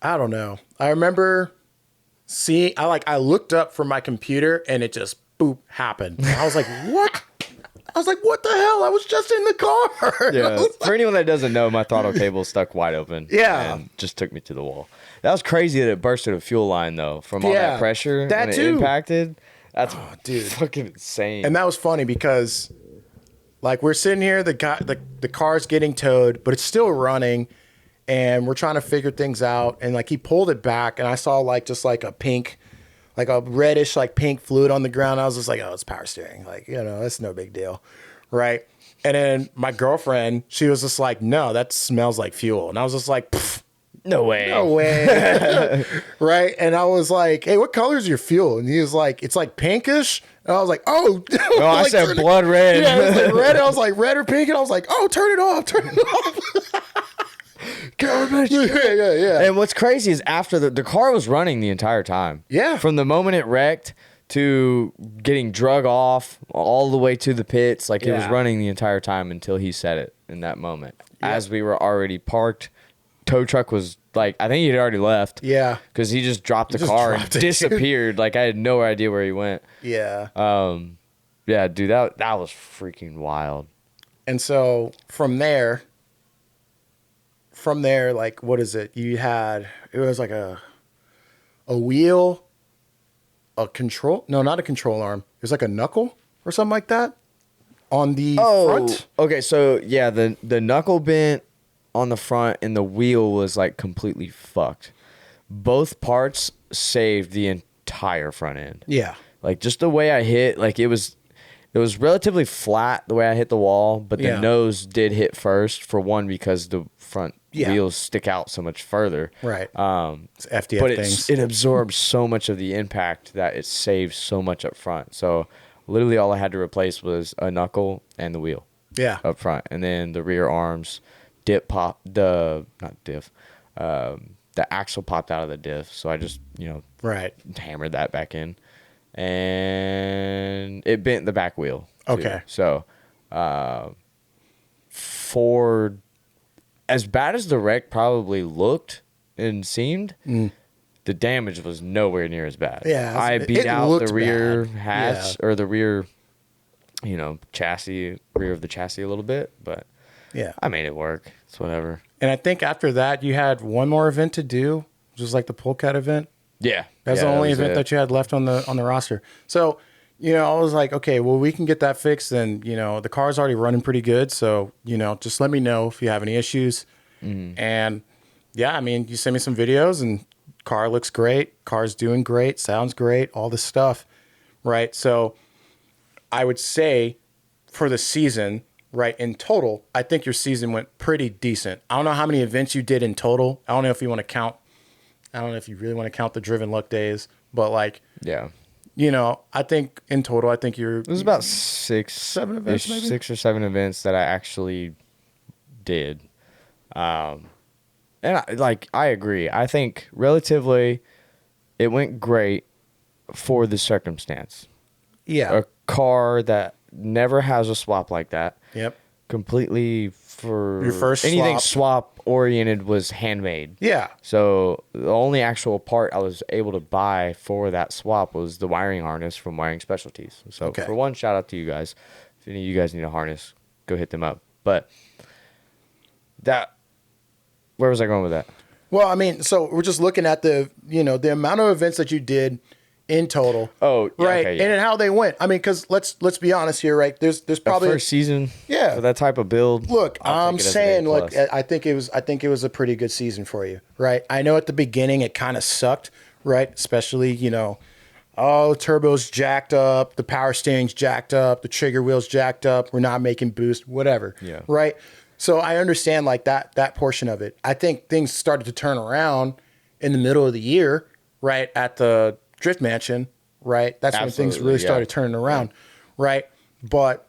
don't know. I remember I looked up from my computer and it just boop happened. I was like, what? I was like, what the hell? I was just in the car. Yeah. For anyone that doesn't know, my throttle cable stuck wide open. Yeah. And just took me to the wall. That was crazy that it bursted a fuel line, though, from all that pressure. That when too. It impacted. That's dude. fucking insane. And that was funny because, like, we're sitting here, the car's getting towed, but it's still running, and we're trying to figure things out. And, like, he pulled it back, and I saw, like, just like a pink, like a reddish, like, pink fluid on the ground. I was just like, oh, it's power steering. Like, you know, that's no big deal. Right. And then my girlfriend, she was just like, no, that smells like fuel. And I was just like, pfft. No way. No way. Right. And I was like, hey, what color is your fuel? And he was like, it's like pinkish. And I was like, oh. No, I said blood red. Yeah, it was like red. I was like, red or pink? And I was like, oh, turn it off. Turn it off. Garbage. Yeah. And what's crazy is after the car was running the entire time. Yeah. From the moment it wrecked to getting drug off all the way to the pits. Like, it was running the entire time until he said it in that moment. Yeah. As we were already parked. Tow truck was like, I think he had already left. Yeah. Because he just dropped the car and disappeared. Like, I had no idea where he went. Yeah. Yeah, dude, that was freaking wild. And so from there, like, what is it? It was like a wheel, not a control arm. It was like a knuckle or something like that on the front. Okay, so yeah, the knuckle bent on the front and the wheel was like completely fucked. Both parts saved the entire front end. Yeah. Like, just the way I hit, like, it was relatively flat the way I hit the wall, but the nose did hit first, for one, because the front wheels stick out so much further. Right. It's FDF but things. it absorbs so much of the impact that it saves so much up front. So literally all I had to replace was a knuckle and the wheel. Yeah. Up front. And then the rear arms the axle popped out of the diff. So I just, Right. hammered that back in. And it bent the back wheel. too. Okay. So, for as bad as the wreck probably looked and seemed, the damage was nowhere near as bad. Yeah, I beat it out looked the rear bad. hatch Yeah. or the rear, chassis, rear of the chassis a little bit, but Yeah. I made it work. It's whatever. And I think after that, you had one more event to do, just like the pull cut event. Yeah. That's Yeah, the only was event it. that you had left on the roster. So, I was like, okay, well, we can get that fixed. And, the car's already running pretty good. So, just let me know if you have any issues. And yeah, I mean, you send me some videos and car looks great. Car's doing great. Sounds great. All this stuff. Right. So I would say for the season, right, in total, I think your season went pretty decent. I don't know how many events you did in total. I don't know if you want to count. I don't know if you really want to count the driven luck days, but like, Yeah. I think in total, I think you're. It was about 7 events, maybe? 6 or 7 events that I actually did. And I agree. I think relatively it went great for the circumstance. Yeah. A car that never has a swap like that. Yep. Completely for Your first anything swap. swap oriented was handmade. Yeah. So the only actual part I was able to buy for that swap was the wiring harness from Wiring Specialties. So Okay. for one, shout out to you guys. If any of you guys need a harness, go hit them up. But where was I going with that? Well, I mean, so we're just looking at the amount of events that you did in total. Oh, yeah, right. okay, yeah. And how they went. I mean, because let's be honest here, right? There's probably First season, Yeah. for that type of build. Look, I'll I'm take it as an saying, A+. look, I think it was a pretty good season for you, right? I know at the beginning it kind of sucked, right? Especially, turbo's jacked up, the power steering's jacked up, the trigger wheel's jacked up, we're not making boost, whatever. Yeah. Right? So I understand like that portion of it. I think things started to turn around in the middle of the year, right? At the Drift Mansion, right? That's when things Absolutely, really yeah. started turning around, right? But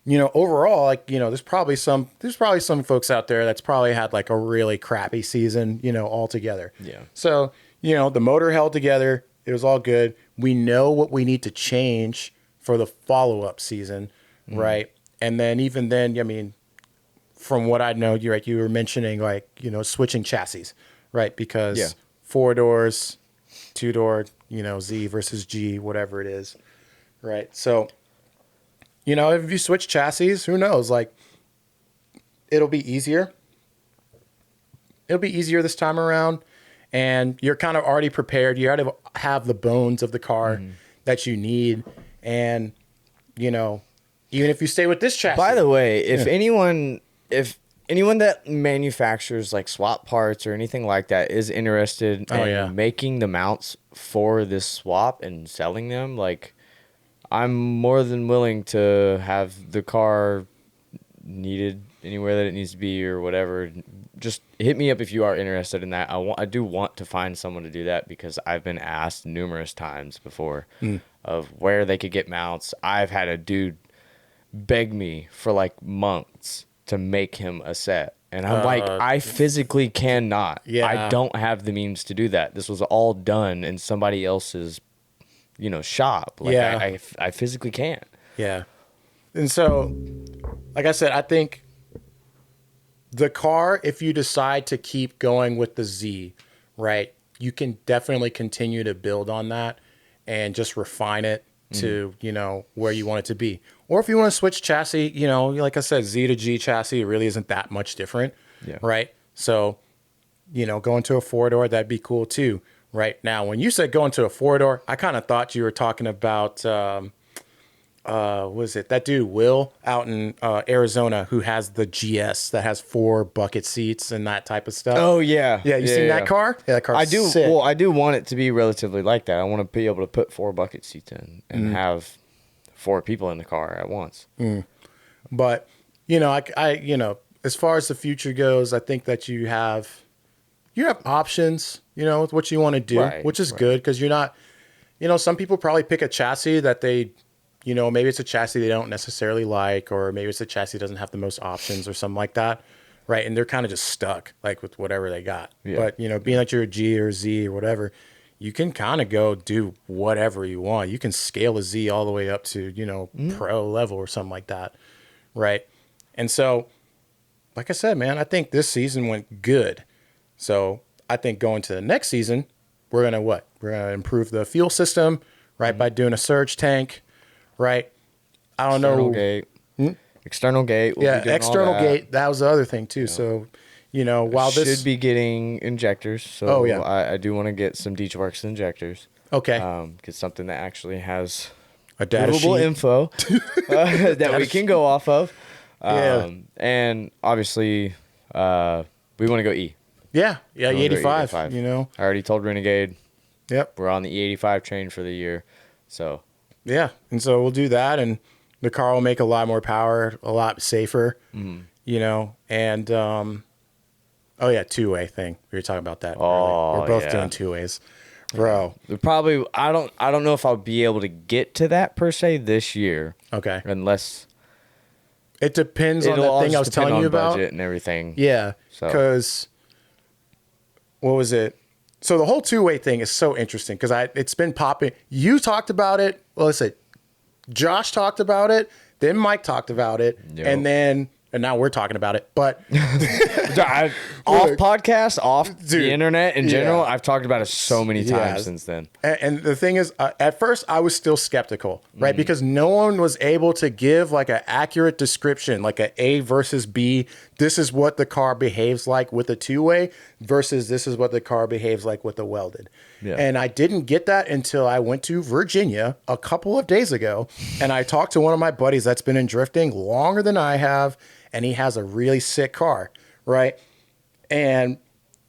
overall, like, there's probably some folks out there that's probably had like a really crappy season, altogether. Yeah. So, the motor held together. It was all good. We know what we need to change for the follow-up season, right? And then even then, I mean, from what I know, you were mentioning like, switching chassis, right? Because Yeah. 4 doors, 2-door, Z versus G, whatever it is, right? So, if you switch chassis, who knows? Like, it'll be easier. It'll be easier this time around, and you're kind of already prepared. You already have the bones of the car that you need, and even if you stay with this chassis. By the way, if anyone that manufactures like swap parts or anything like that is interested in making the mounts for this swap and selling them, like, I'm more than willing to have the car needed anywhere that it needs to be or whatever. Just hit me up if you are interested in that. I do want to find someone to do that because I've been asked numerous times before of where they could get mounts. I've had a dude beg me for like months to make him a set. And I'm like, I physically cannot. Yeah. I don't have the means to do that. This was all done in somebody else's, shop. Like, Yeah. I physically can't. Yeah. And so, like I said, I think the car, if you decide to keep going with the Z, right, you can definitely continue to build on that and just refine it to, where you want it to be. Or if you want to switch chassis, like I said, Z to G chassis, it really isn't that much different. Yeah. Right. So, going to a 4-door, that'd be cool too. Right. Now, when you said going to a 4-door, I kind of thought you were talking about, what was it? That dude, Will, out in Arizona, who has the GS that has 4 bucket seats and that type of stuff. Oh, yeah. Yeah. You seen that car? Yeah, that car's I do. sick. Well, I do want it to be relatively like that. I want to be able to put 4 bucket seats in and have 4 people in the car at once. But, I as far as the future goes, I think that you have options, with what you want to do, Right, which is right. good because you're not, some people probably pick a chassis that they, maybe it's a chassis they don't necessarily like, or maybe it's a chassis that doesn't have the most options or something like that. Right. And they're kind of just stuck like with whatever they got. Yeah. But, being that you're a G or Z or whatever, you can kind of go do whatever you want. You can scale a Z all the way up to, pro level or something like that. Right. And so, like I said, man, I think this season went good. So I think going to the next season, we're going to what? We're going to improve the fuel system, right? By doing a surge tank, right? I don't External know. gate. External gate. We'll be doing external all that. gate. That was the other thing too. So, while this should be getting injectors. So I do want to get some Works injectors. Okay. Get something that actually has A data movable sheet. info that we can go off of. Yeah. And obviously, we want to go E. Yeah. We wanna go E85, E85. I already told Renegade Yep. we're on the E85 train for the year. So Yeah. And so we'll do that, and the car will make a lot more power, a lot safer, and, two-way thing. We were talking about that. Oh, We're both yeah. doing two-ways. Bro. probably, I don't know if I'll be able to get to that per se this year. Okay. Unless It depends on it'll that thing I just was depend telling on you about. budget and everything. Yeah. So- Because, what was it? So the whole two-way thing is so interesting because it's been popping. You talked about it. Well, let's say Josh talked about it. Then Mike talked about it. Yep. And now we're talking about it. But Off podcast, off Dude, the internet in general, yeah. I've talked about it so many times since then. And the thing is, at first I was still skeptical, right? Mm-hmm. Because no one was able to give like an accurate description, like a A versus B. This is what the car behaves like with a two-way versus this is what the car behaves like with a welded. Yeah. And I didn't get that until I went to Virginia a couple of days ago. And I talked to one of my buddies that's been in drifting longer than I have. And he has a really sick car, right? And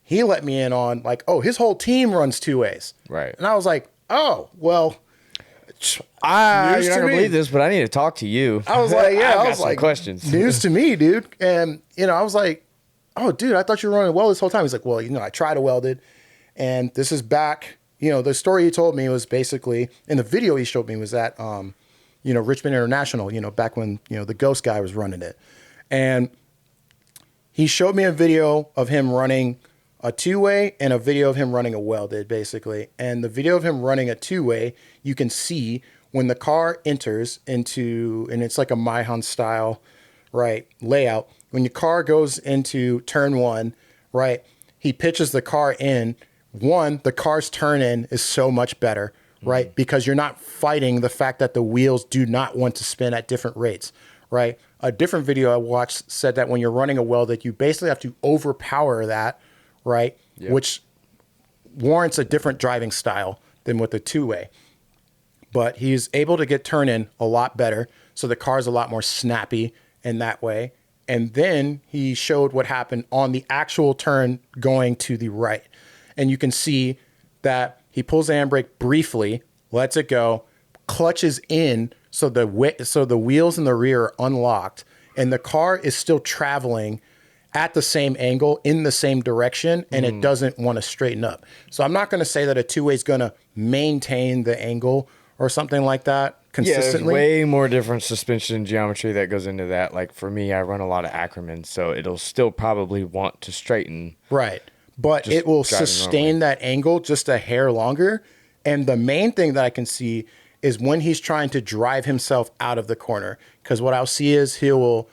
he let me in on like, oh, his whole team runs two ways. Right. And I was like, oh, well, You're not news to gonna me. believe this, but I need to talk to you. I was like, yeah, I've I got was some like, questions. news to me, dude. And, I was like, oh, dude, I thought you were running well this whole time. He's like, well, I tried to weld it. And this is back, the story he told me was basically, in the video he showed me was at, Richmond International, back when, the Ghost guy was running it. And he showed me a video of him running a two-way and a video of him running a welded, basically. And the video of him running a two-way, you can see when the car enters into, and it's like a Maihan style, right, layout. When your car goes into turn one, right, he pitches the car in. One, the car's turn in is so much better, right? Because you're not fighting the fact that the wheels do not want to spin at different rates, right? A different video I watched said that when you're running a welded, you basically have to overpower that, right? Yep. Which warrants a different driving style than with the two-way. But he's able to get turn in a lot better, so the car's a lot more snappy in that way. And then he showed what happened on the actual turn going to the right. And you can see that he pulls the handbrake briefly, lets it go, clutches in, so the wheels in the rear are unlocked, and the car is still traveling at the same angle in the same direction, and it doesn't want to straighten up. So I'm not going to say that a two-way is going to maintain the angle or something like that consistently. Yeah, there's way more different suspension geometry that goes into that. Like for me, I run a lot of Ackerman, so it'll still probably want to straighten. Right. But Just it will driving sustain normally. that angle just a hair longer. And the main thing that I can see is when he's trying to drive himself out of the corner. Because what I'll see is he will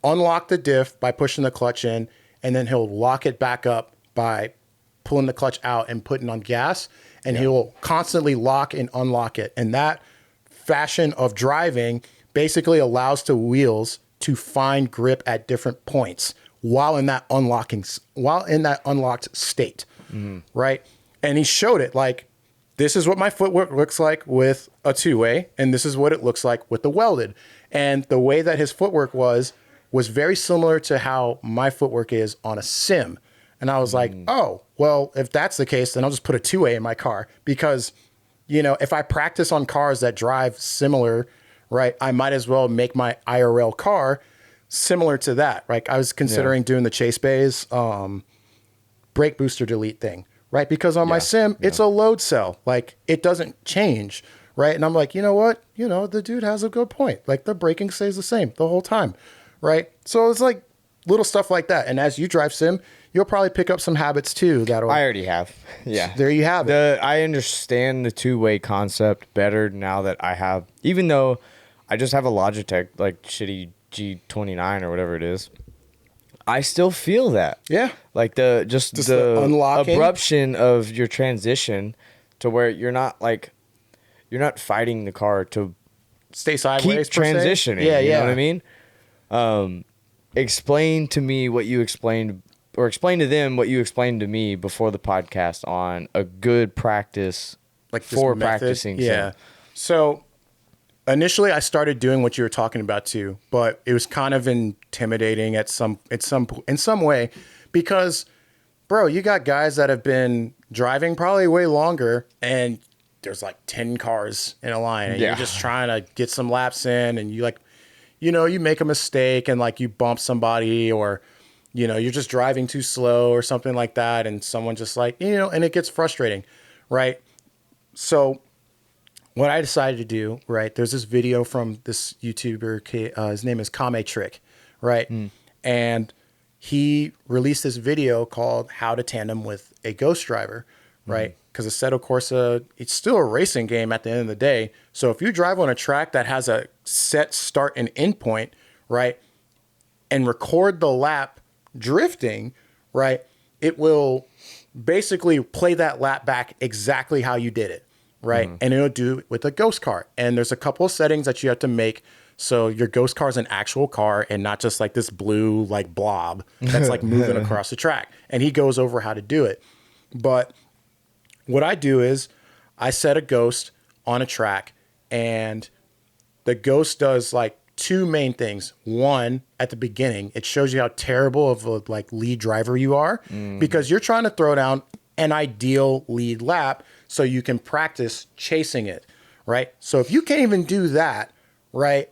unlock the diff by pushing the clutch in, and then he'll lock it back up by pulling the clutch out and putting on gas. And he'll constantly lock and unlock it. And that fashion of driving basically allows the wheels to find grip at different points while in that unlocked state, right? And he showed it like, this is what my footwork looks like with a two-way, and this is what it looks like with the welded. And the way that his footwork was very similar to how my footwork is on a sim. And I was like, oh, well, if that's the case, then I'll just put a two-way in my car because, if I practice on cars that drive similar, right, I might as well make my IRL car similar to that. Right? I was considering doing the Chase Bays brake booster delete thing, right? Because on my sim, it's a load cell. Like, it doesn't change, right? And I'm like, you know what? The dude has a good point. Like, the braking stays the same the whole time, right? So it's like little stuff like that. And as you drive sim, you'll probably pick up some habits too. I already have. Yeah. There you have it. I understand the two-way concept better now that I have, even though I just have a Logitech, like shitty G29 or whatever it is. I still feel that. Yeah. Like the unlocking. abruption of your transition to where you're not fighting the car to Stay sideways. keep transitioning. Yeah, you know what I mean? Explain to me what you explained, or explain to them what you explained to me before the podcast on a good practice, Like this for method. practicing. Yeah. So initially I started doing what you were talking about too, but it was kind of intimidating in some way, because bro, you got guys that have been driving probably way longer, and there's like 10 cars in a line, and Yeah. you're just trying to get some laps in, and you you make a mistake and like you bump somebody, or you're just driving too slow or something like that, and someone just like and it gets frustrating, right? So what I decided to do, right, there's this video from this YouTuber, his name is Kame Trick, right? And he released this video called How to Tandem with a Ghost Driver, right? Because Assetto Corsa, it's still a racing game at the end of the day. So if you drive on a track that has a set start and end point, right, and record the lap drifting, right, it will basically play that lap back exactly how you did it, right? And it'll do it with a ghost car. And there's a couple of settings that you have to make so your ghost car is an actual car and not just like this blue like blob that's like moving across the track. And he goes over how to do it. But what I do is I set a ghost on a track, and the ghost does like two main things. One, at the beginning, it shows you how terrible of a like lead driver you are, because you're trying to throw down an ideal lead lap so you can practice chasing it, right? So if you can't even do that, right,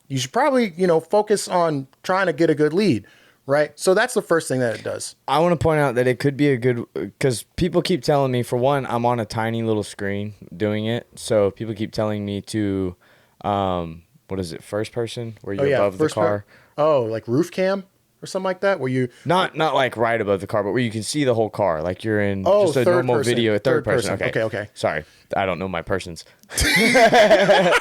you should probably, focus on trying to get a good lead, right? So that's the first thing that it does. I want to point out that it could be a good, because people keep telling me, for one, I'm on a tiny little screen doing it. So people keep telling me to, what is it, first person, where you're above the car? Like roof cam or something like that, where you... Not like right above the car, but where you can see the whole car. Like you're in just a third normal person. video, third person. Okay. Sorry. I don't know my persons. That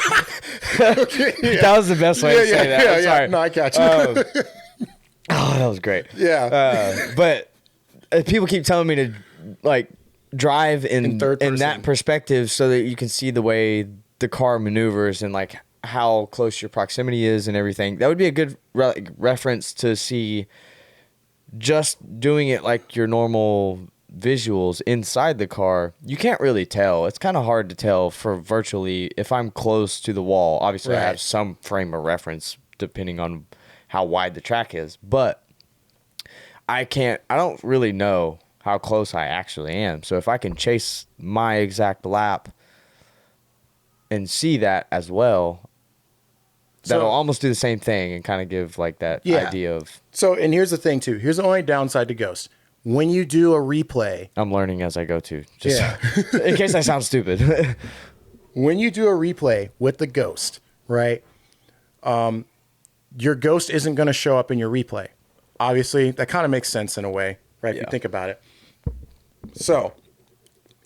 was the best way to say that. I'm sorry. No, I catch you. Oh, that was great. Yeah. But people keep telling me to like drive in third person. that perspective so that you can see the way the car maneuvers and like how close your proximity is and everything. That would be a good reference to see, just doing it like your normal visuals inside the car. You can't really tell. It's kind of hard to tell for virtually if I'm close to the wall. Obviously, I Right. have some frame of reference depending on how wide the track is, but I don't really know how close I actually am. So if I can chase my exact lap and see that as well, that'll almost do the same thing and kind of give like that idea of... So, and here's the thing too. Here's the only downside to Ghost. When you do a replay... I'm learning as I go too. Just in case I sound stupid. When you do a replay with the Ghost, right, your Ghost isn't going to show up in your replay. Obviously, that kind of makes sense in a way, right, if you think about it. So,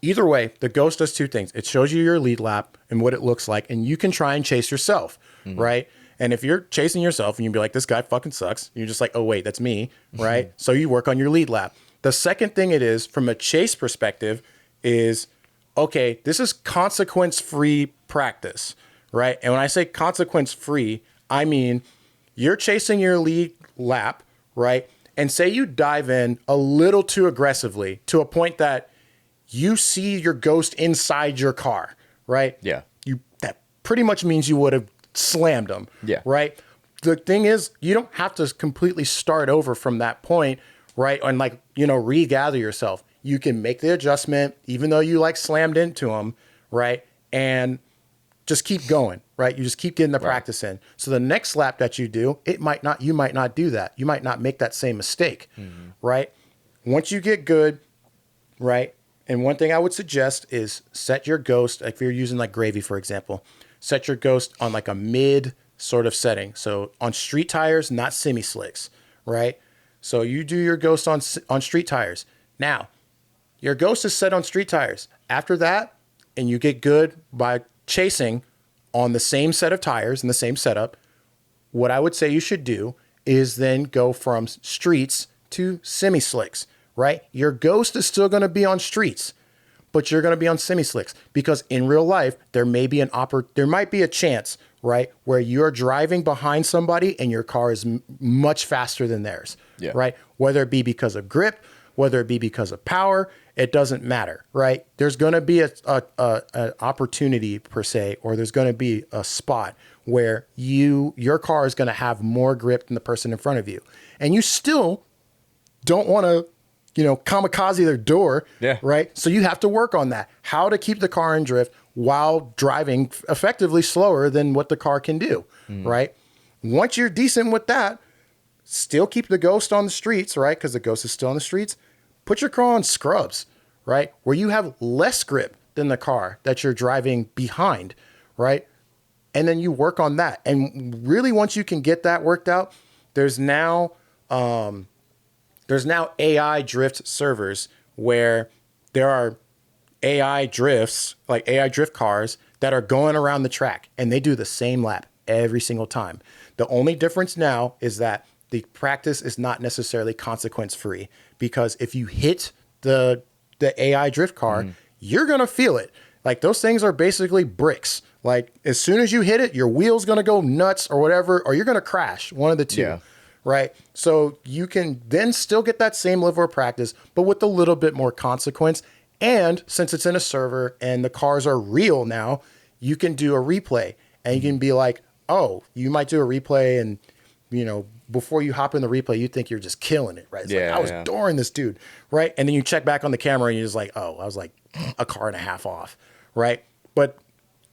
either way, the Ghost does two things. It shows you your lead lap and what it looks like, and you can try and chase yourself, right? And if you're chasing yourself and you'd be like, this guy fucking sucks, you're just like, oh, wait, that's me, right? So you work on your lead lap. The second thing it is, from a chase perspective, is, okay, this is consequence-free practice, right? And when I say consequence-free, I mean you're chasing your lead lap, right? And say you dive in a little too aggressively to a point that you see your Ghost inside your car, right? Yeah. That pretty much means you would have slammed them, right? The thing is, you don't have to completely start over from that point, right? And like, regather yourself. You can make the adjustment, even though you like slammed into them, right? And just keep going, right? You just keep getting the practice in. So the next lap that you do, you might not do that. You might not make that same mistake, right? Once you get good, right? And one thing I would suggest is set your Ghost, like if you're using like Gravy, for example, set your Ghost on like a mid sort of setting. So on street tires, not semi-slicks, right? So you do your ghost on street tires. Now, your ghost is set on street tires. After that, and you get good by chasing on the same set of tires and the same setup, what I would say you should do is then go from streets to semi-slicks, right? Your ghost is still going to be on streets, but you're going to be on semi-slicks, because in real life, there might be a chance, right, where you're driving behind somebody and your car is much faster than theirs, right? Whether it be because of grip, whether it be because of power, it doesn't matter, right? There's going to be an opportunity per se, or there's going to be a spot where your car is going to have more grip than the person in front of you. And you still don't want to, kamikaze their door, right? So you have to work on that. How to keep the car in drift while driving effectively slower than what the car can do, right? Once you're decent with that, still keep the ghost on the streets, right? Because the ghost is still on the streets. Put your car on scrubs, right? Where you have less grip than the car that you're driving behind, right? And then you work on that. And really, once you can get that worked out, there's now AI drift servers where there are AI drifts, like AI drift cars that are going around the track, and they do the same lap every single time. The only difference now is that the practice is not necessarily consequence free, because if you hit the AI drift car, you're going to feel it. Like, those things are basically bricks. Like, as soon as you hit it, your wheel's going to go nuts or whatever, or you're going to crash, one of the two. Yeah. Right. So you can then still get that same level of practice, but with a little bit more consequence. And since it's in a server and the cars are real now, you can do a replay, and you can be like, oh, you might do a replay, and, before you hop in the replay, you think you're just killing it, right? It's like, I was dooring this dude, right? And then you check back on the camera and you're just like, oh, I was like a car and a half off, right? But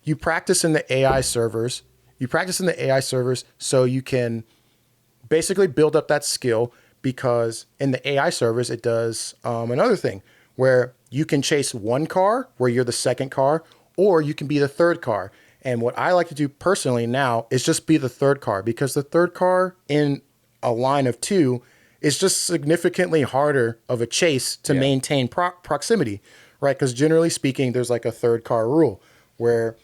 you practice in the AI servers. So you can basically build up that skill, because in the AI servers, it does another thing where you can chase one car where you're the second car, or you can be the third car. And what I like to do personally now is just be the third car, because the third car in a line of two is just significantly harder of a chase to maintain proximity, right? Because generally speaking, there's like a third car rule where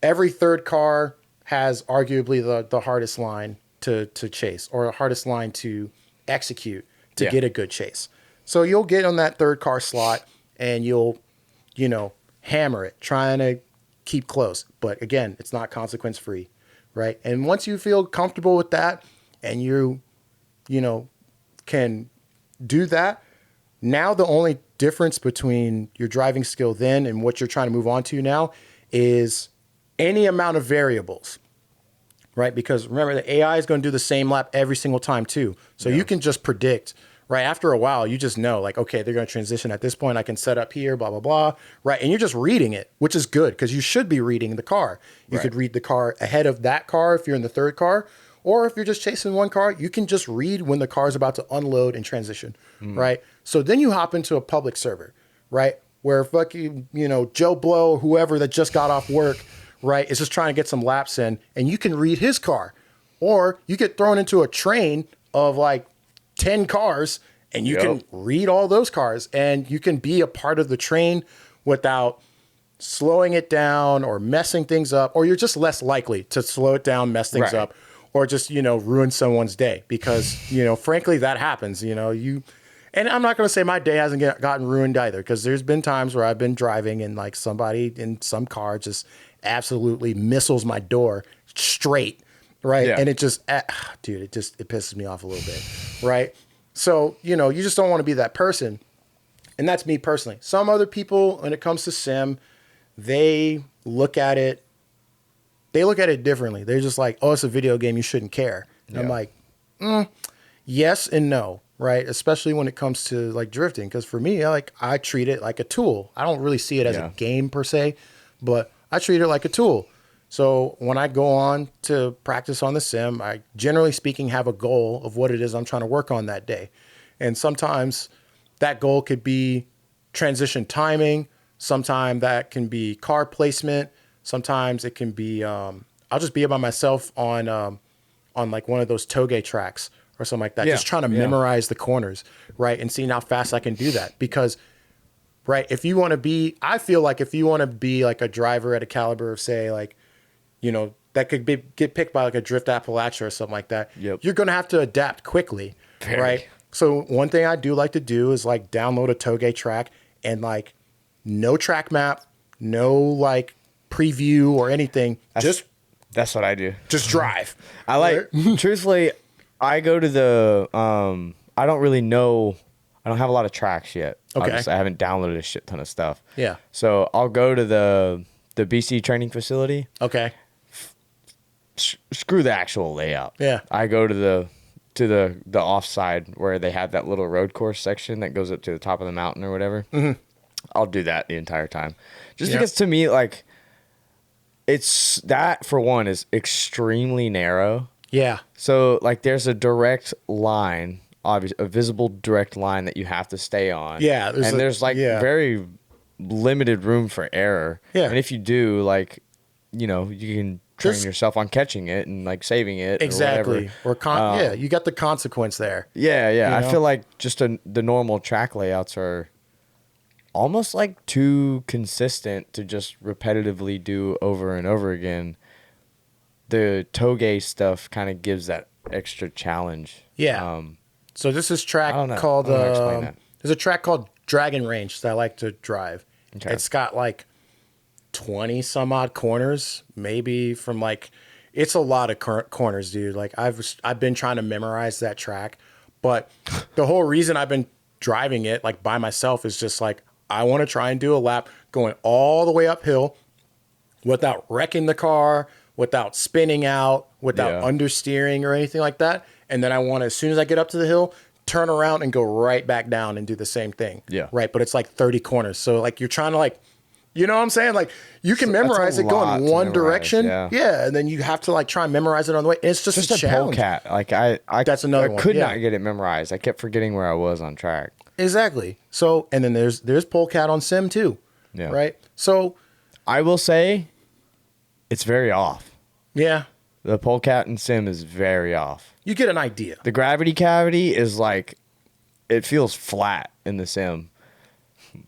every third car has arguably the hardest line to chase, or the hardest line to execute to get a good chase. So you'll get on that third car slot and you'll, hammer it, trying to keep close. But again, it's not consequence free, right? And once you feel comfortable with that and you can do that, now the only difference between your driving skill then and what you're trying to move on to now is any amount of variables, right? Because remember, the AI is going to do the same lap every single time too. So you can just predict, right? After a while, you just know, like, okay, they're going to transition at this point. I can set up here, blah, blah, blah, right? And you're just reading it, which is good, because you should be reading the car. You could read the car ahead of that car if you're in the third car, or if you're just chasing one car, you can just read when the car is about to unload and transition, right? So then you hop into a public server, right? Where fucking, Joe Blow, whoever that just got off work, right, is just trying to get some laps in, and you can read his car. Or you get thrown into a train of like 10 cars, and you can read all those cars, and you can be a part of the train without slowing it down or messing things up, or you're just less likely to slow it down, mess things up, or just, ruin someone's day, because, frankly, that happens, and I'm not going to say my day hasn't gotten ruined either, because there's been times where I've been driving and like somebody in some car just absolutely missiles my door straight, right? And it just, dude, it pisses me off a little bit, right? So, you just don't want to be that person. And that's me personally. Some other people, when it comes to sim, they look at it differently. They're just like, oh, it's a video game, you shouldn't care. And I'm like, yes and no, right? Especially when it comes to like drifting. Because for me, I treat it like a tool. I don't really see it as a game per se, but I treat it like a tool. So when I go on to practice on the sim, I generally speaking have a goal of what it is I'm trying to work on that day. And sometimes that goal could be transition timing. Sometimes that can be car placement. Sometimes it can be, I'll just be by myself on like one of those Toge tracks, or something like that. Yeah, Just trying to yeah. memorize the corners, right? And seeing how fast I can do that. Because, right, if you want to be, I feel like if you want to be like a driver at a caliber of, say, like, you know, that could get picked by like a Drift Appalachia or something like that. Yep. You're going to have to adapt quickly, right? So one thing I do like to do is like download a Toge track and like no track map, no like preview or anything. That's what I do. Just drive. I like, truthfully, I go to the, I don't really know, I don't have a lot of tracks yet. Okay. Obviously, I haven't downloaded a shit ton of stuff. Yeah. So I'll go to the BC training facility. Okay. Screw the actual layout. Yeah. I go to the offside where they have that little road course section that goes up to the top of the mountain or whatever. Mm-hmm. I'll do that the entire time. Just because to me, like, it's that for one is extremely narrow. Yeah. So like there's a direct line, obviously a visible direct line that you have to stay on. Yeah. There's very limited room for error. Yeah. And if you do, like, you know, you can train yourself on catching it and like saving it. Exactly. Or whatever. You got the consequence there. Yeah. You I know? feel like just the normal track layouts are almost like too consistent to just repetitively do over and over again. The Toge stuff kind of gives that extra challenge. Yeah. So this is track I don't know. called, I don't know how to explain that. there's a track called Dragon Range that I like to drive. Okay. It's got like 20 some odd corners, maybe from like, it's a lot of corners, dude. Like I've been trying to memorize that track, but the whole reason I've been driving it like by myself is just like, I want to try and do a lap going all the way uphill without wrecking the car, without spinning out, without understeering or anything like that. And then I want to, as soon as I get up to the hill, turn around and go right back down and do the same thing. Yeah. Right. But it's like 30 corners. So like you're trying to like, you know what I'm saying? Like you can memorize it going one direction. Yeah. And then you have to like try and memorize it on the way. And it's just a challenge. polecat. Like I That's another one. could Yeah. not get it memorized. I kept forgetting where I was on track. Exactly. So, and then there's polecat on sim too. Yeah. Right. So I will say it's very off. yeah, The polecat and sim is very off. you get an idea. The gravity cavity is like, it feels flat in the sim.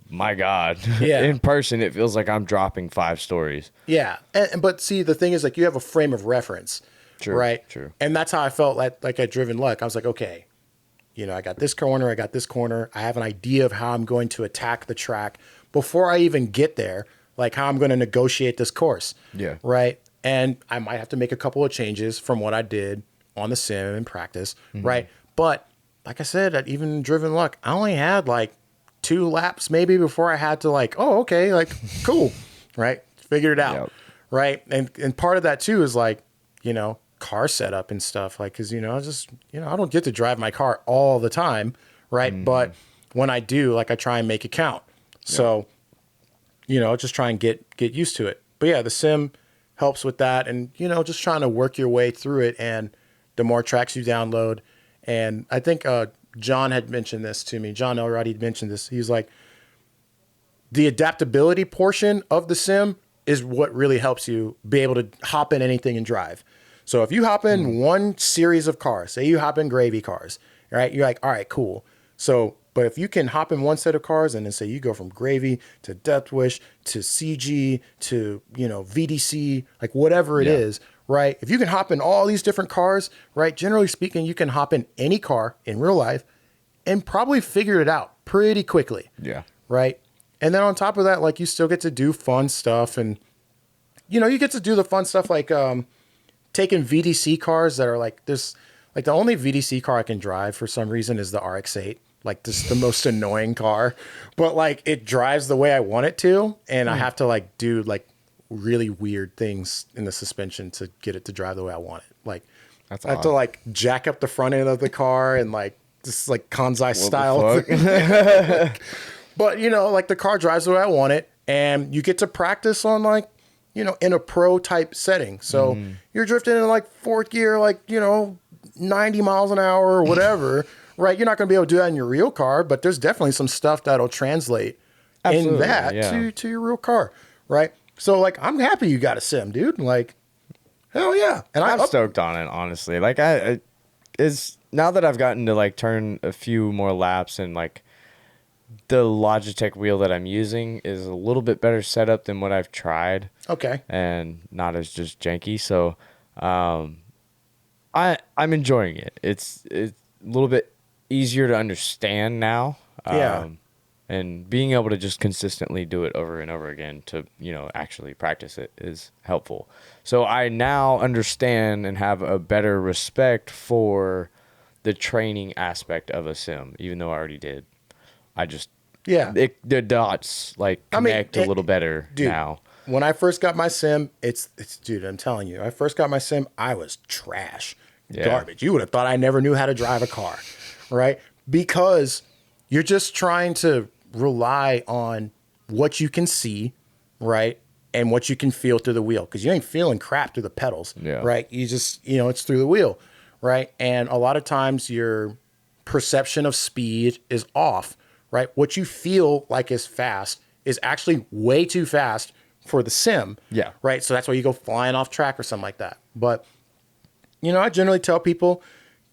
My God. Yeah. In person, it feels like I'm dropping 5 stories. Yeah. But see, the thing is like you have a frame of reference. True, Right. true. And that's how I felt like at Driven Luck. I was like, okay, you know, I got this corner, I got this corner. I have an idea of how I'm going to attack the track before I even get there, like how I'm going to negotiate this course. Yeah. Right. And I might have to make a couple of changes from what I did on the sim in practice. Mm-hmm. Right. But like I said, at even Driven Luck, I only had like 2 laps maybe before I had to like, oh, okay, like cool. Right. Figured it out. Yep. Right. And part of that too is like, you know, car setup and stuff, like, cause you know, I don't get to drive my car all the time. Right. Mm-hmm. But when I do, like I try and make it count. So, you know, just try and get used to it. But yeah, the sim helps with that. And, you know, just trying to work your way through it. And the more tracks you download. And I think, John had mentioned this to me. John Elrod had mentioned this. He's like, the adaptability portion of the sim is what really helps you be able to hop in anything and drive. So if you hop in one series of cars, say you hop in gravy cars, right? You're like, all right, cool. So, but if you can hop in one set of cars and then say you go from gravy to Death Wish to CG to, you know, VDC, like whatever it is, right? If you can hop in all these different cars, right? Generally speaking, you can hop in any car in real life and probably figure it out pretty quickly. Yeah. Right. And then on top of that, like you still get to do fun stuff. And, you know, you get to do the fun stuff like taking VDC cars that are like this, like the only VDC car I can drive for some reason is the RX-8. Like this is the most annoying car, but like it drives the way I want it to. And I have to like do like really weird things in the suspension to get it to drive the way I want it. Like That's I have to odd. like jack up the front end of the car and like this like Kansei style fuck? thing. But you know, like the car drives the way I want it, and you get to practice on like, you know, in a pro type setting. So you're drifting in like 4th gear, like, you know, 90 miles an hour or whatever, right? You're not going to be able to do that in your real car, but there's definitely some stuff that'll translate in Absolutely, that yeah. to your real car, right? So like, I'm happy you got a sim, dude. Like, hell yeah. And I'm stoked on it, honestly. Like is now that I've gotten to like turn a few more laps and like the Logitech wheel that I'm using is a little bit better setup than what I've tried. Okay. And not as just janky. So I'm enjoying it. It's a little bit easier to understand now. Yeah. And being able to just consistently do it over and over again to, actually practice it is helpful. So I now understand and have a better respect for the training aspect of a sim, even though I already did. I just, the dots like connect a little better now. When I first got my sim, it's dude, I'm telling you, I first got my sim, I was trash, garbage. You would have thought I never knew how to drive a car, right? Because you're just trying to rely on what you can see, right? And what you can feel through the wheel. Because you ain't feeling crap through the pedals, right? You just, it's through the wheel, right? And a lot of times your perception of speed is off, right? What you feel like is fast is actually way too fast for the sim, right? So that's why you go flying off track or something like that. But, I generally tell people,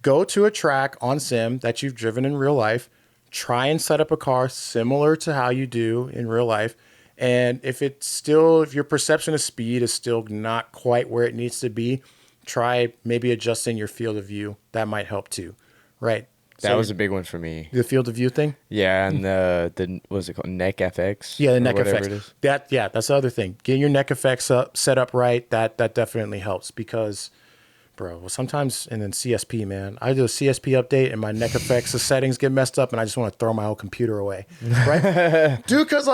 go to a track on sim that you've driven in real life, try and set up a car similar to how you do in real life. And if your perception of speed is still not quite where it needs to be, try maybe adjusting your field of view. That might help too, right? That was a big one for me. The field of view thing? Yeah, and the what was it called? Neck FX? Yeah, the neck FX. FX. That's the other thing. Getting your neck FX set up right, that definitely helps because, bro, sometimes, and then CSP, man, I do a CSP update and my neck effects, the settings get messed up and I just want to throw my whole computer away, right? Dude, because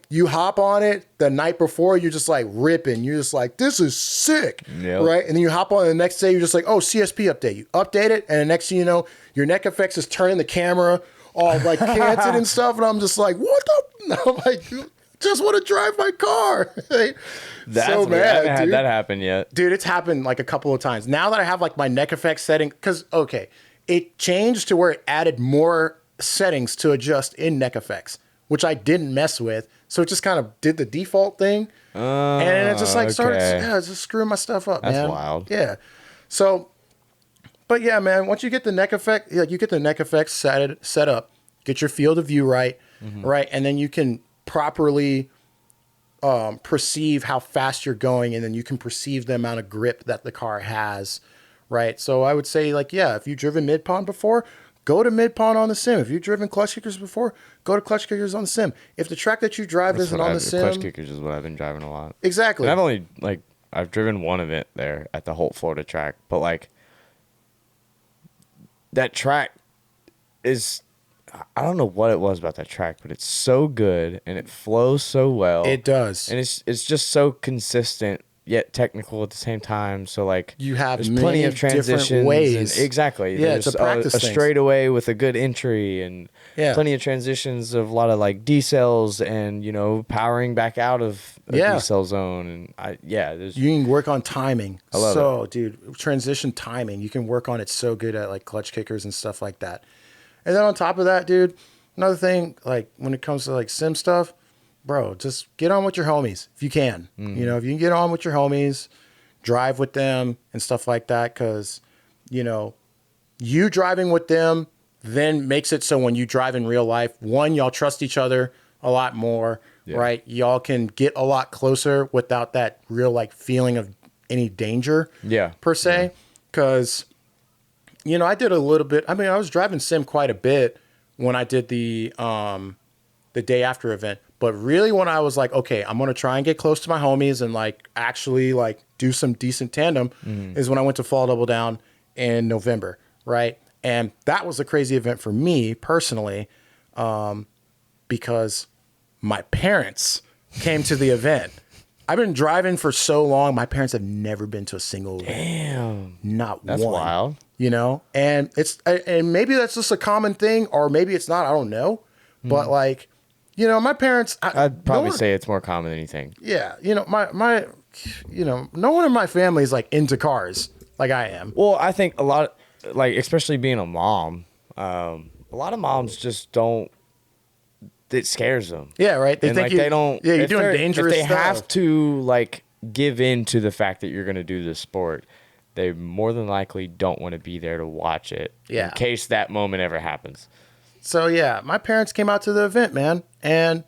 you hop on it the night before, you're just like ripping. You're just like, this is sick, right? And then you hop on it the next day, you're just like, oh, CSP update. You update it, and the next thing you know, your neck effects is turning the camera all like canted and stuff, and I'm just like, what the? I'm like, just want to drive my car. That's so weird. mad, I haven't had dude. that happen yet. Dude, it's happened like a couple of times. Now that I have like my neck effects setting, because, it changed to where it added more settings to adjust in neck effects, which I didn't mess with. So it just kind of did the default thing. And it just started just screwing my stuff up, man. That's wild. Yeah. So, but yeah, man, once you get the neck effect, you get the neck effects set up, get your field of view right, right? And then you can properly perceive how fast you're going, and then you can perceive the amount of grip that the car has, right? So I would say, if you've driven mid-pond before, go to mid-pond on the sim. If you've driven clutch kickers before, go to clutch kickers on the sim. If the track that you drive isn't on the sim... Clutch kickers is what I've been driving a lot. Exactly. And I've driven one event there at the Holt, Florida track, but that track is... I don't know what it was about that track, but it's so good and it flows so well. It does. And it's just so consistent yet technical at the same time. So you have there's plenty of transitions ways. Exactly. Yeah, there's it's a practice a straightaway with a good entry and plenty of transitions of a lot of decels and powering back out of a decel zone and you can work on timing. I love it. Dude, transition timing. You can work on it so good at clutch kickers and stuff like that. And then on top of that, dude, another thing, when it comes to sim stuff, bro, just get on with your homies if you can. If you can get on with your homies, drive with them and stuff like that, because, you driving with them then makes it so when you drive in real life, one, y'all trust each other a lot more, right? Y'all can get a lot closer without that real feeling of any danger, per se, because... I did a little bit. I mean, I was driving sim quite a bit when I did the day after event. But really when I was like, okay, I'm going to try and get close to my homies and actually do some decent tandem is when I went to Fall Double Down in November, right? And that was a crazy event for me personally because my parents came to the event. I've been driving for so long. My parents have never been to a single event. Damn. Not That's one. wild. And and maybe that's just a common thing, or maybe it's not. I don't know. But my parents. I'd probably say it's more common than you think. Yeah, my no one in my family is into cars like I am. Well, I think a lot, especially being a mom, a lot of moms just don't. It scares them. Yeah, right. They think they don't. Yeah, you're doing dangerous stuff. If they stuff. have to give in to the fact that you're going to do this sport, they more than likely don't want to be there to watch it Yeah. in case that moment ever happens. So yeah, my parents came out to the event, man. And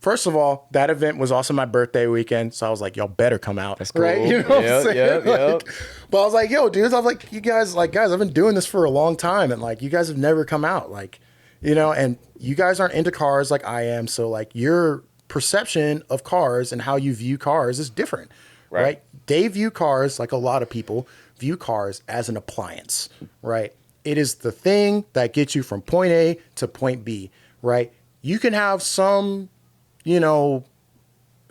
first of all, that event was also my birthday weekend. So I was like, y'all better come out. That's cool. Right? You know what I'm saying? Yep. Like, but I was like, yo, dudes, I'm like, you guys, like, guys, I've been doing this for a long time. And like, you guys have never come out. Like, you know, and you guys aren't into cars like I am. So like your perception of cars and how you view cars is different. Right? They view cars, like a lot of people view cars, as an appliance. Right? It is the thing that gets you from point A to point B. Right? You can have some, you know,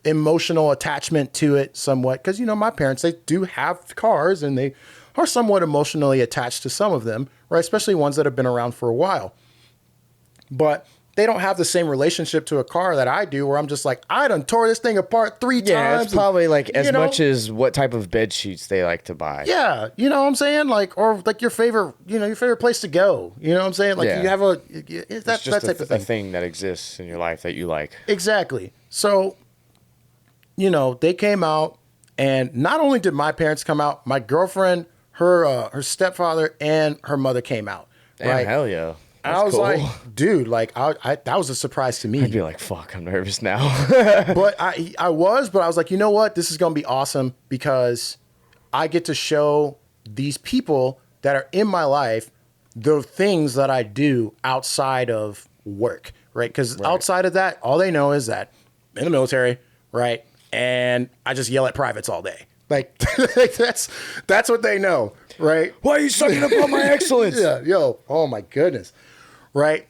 emotional attachment to it somewhat. Because, you know, my parents, they do have cars and they are somewhat emotionally attached to some of them, right? Especially ones that have been around for a while. But they don't have the same relationship to a car that I do, where I'm just like, I done tore this thing apart 3 times. Yeah, it's probably like as you know, much as what type of bed sheets they like to buy. Yeah, you know what I'm saying? Like, or like your favorite, you know, your favorite place to go. You know what I'm saying? Like you have that type of thing. A thing that exists in your life that you like. Exactly. So, you know, they came out, and not only did my parents come out, my girlfriend, her stepfather, and her mother came out. Damn, right? hell yeah. And I was cool. like, dude, like I that was a surprise to me. I'd be like, fuck, I'm nervous now. But I was like, you know what? This is going to be awesome because I get to show these people that are in my life the things that I do outside of work, right? Because outside of that, all they know is that I'm in the military, right? And I just yell at privates all day. Like that's what they know, right? Why are you sucking up on my excellence? Yeah, yo, oh my goodness. Right?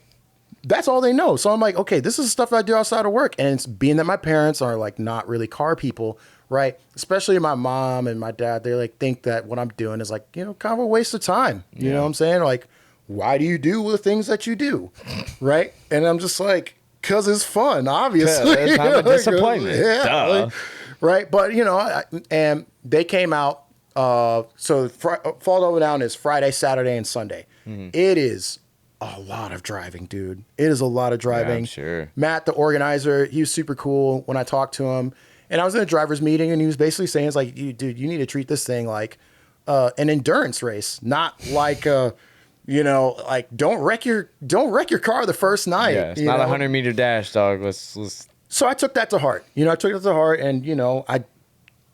That's all they know. So I'm like, okay, this is stuff that I do outside of work. And it's being that my parents are like not really car people, right? Especially my mom and my dad, they like think that what I'm doing is like, you know, kind of a waste of time. You know what I'm saying? Like, why do you do the things that you do? Right? And I'm just like, because it's fun, obviously. Yeah, it's not a disappointment. Yeah. Duh. Like, right? But, you know, and they came out. So Fall Over Down is Friday, Saturday, and Sunday. Mm-hmm. It is a lot of driving, dude. It is a lot of driving. Yeah, I'm sure. Matt, the organizer, he was super cool when I talked to him. And I was in a driver's meeting, and he was basically saying, it's like, dude, you need to treat this thing like an endurance race, not like you know, like don't wreck your car the first night. Yeah, it's not a 100-meter dash, dog. Let's. So I took that to heart. You know, I took it to heart, and you know, I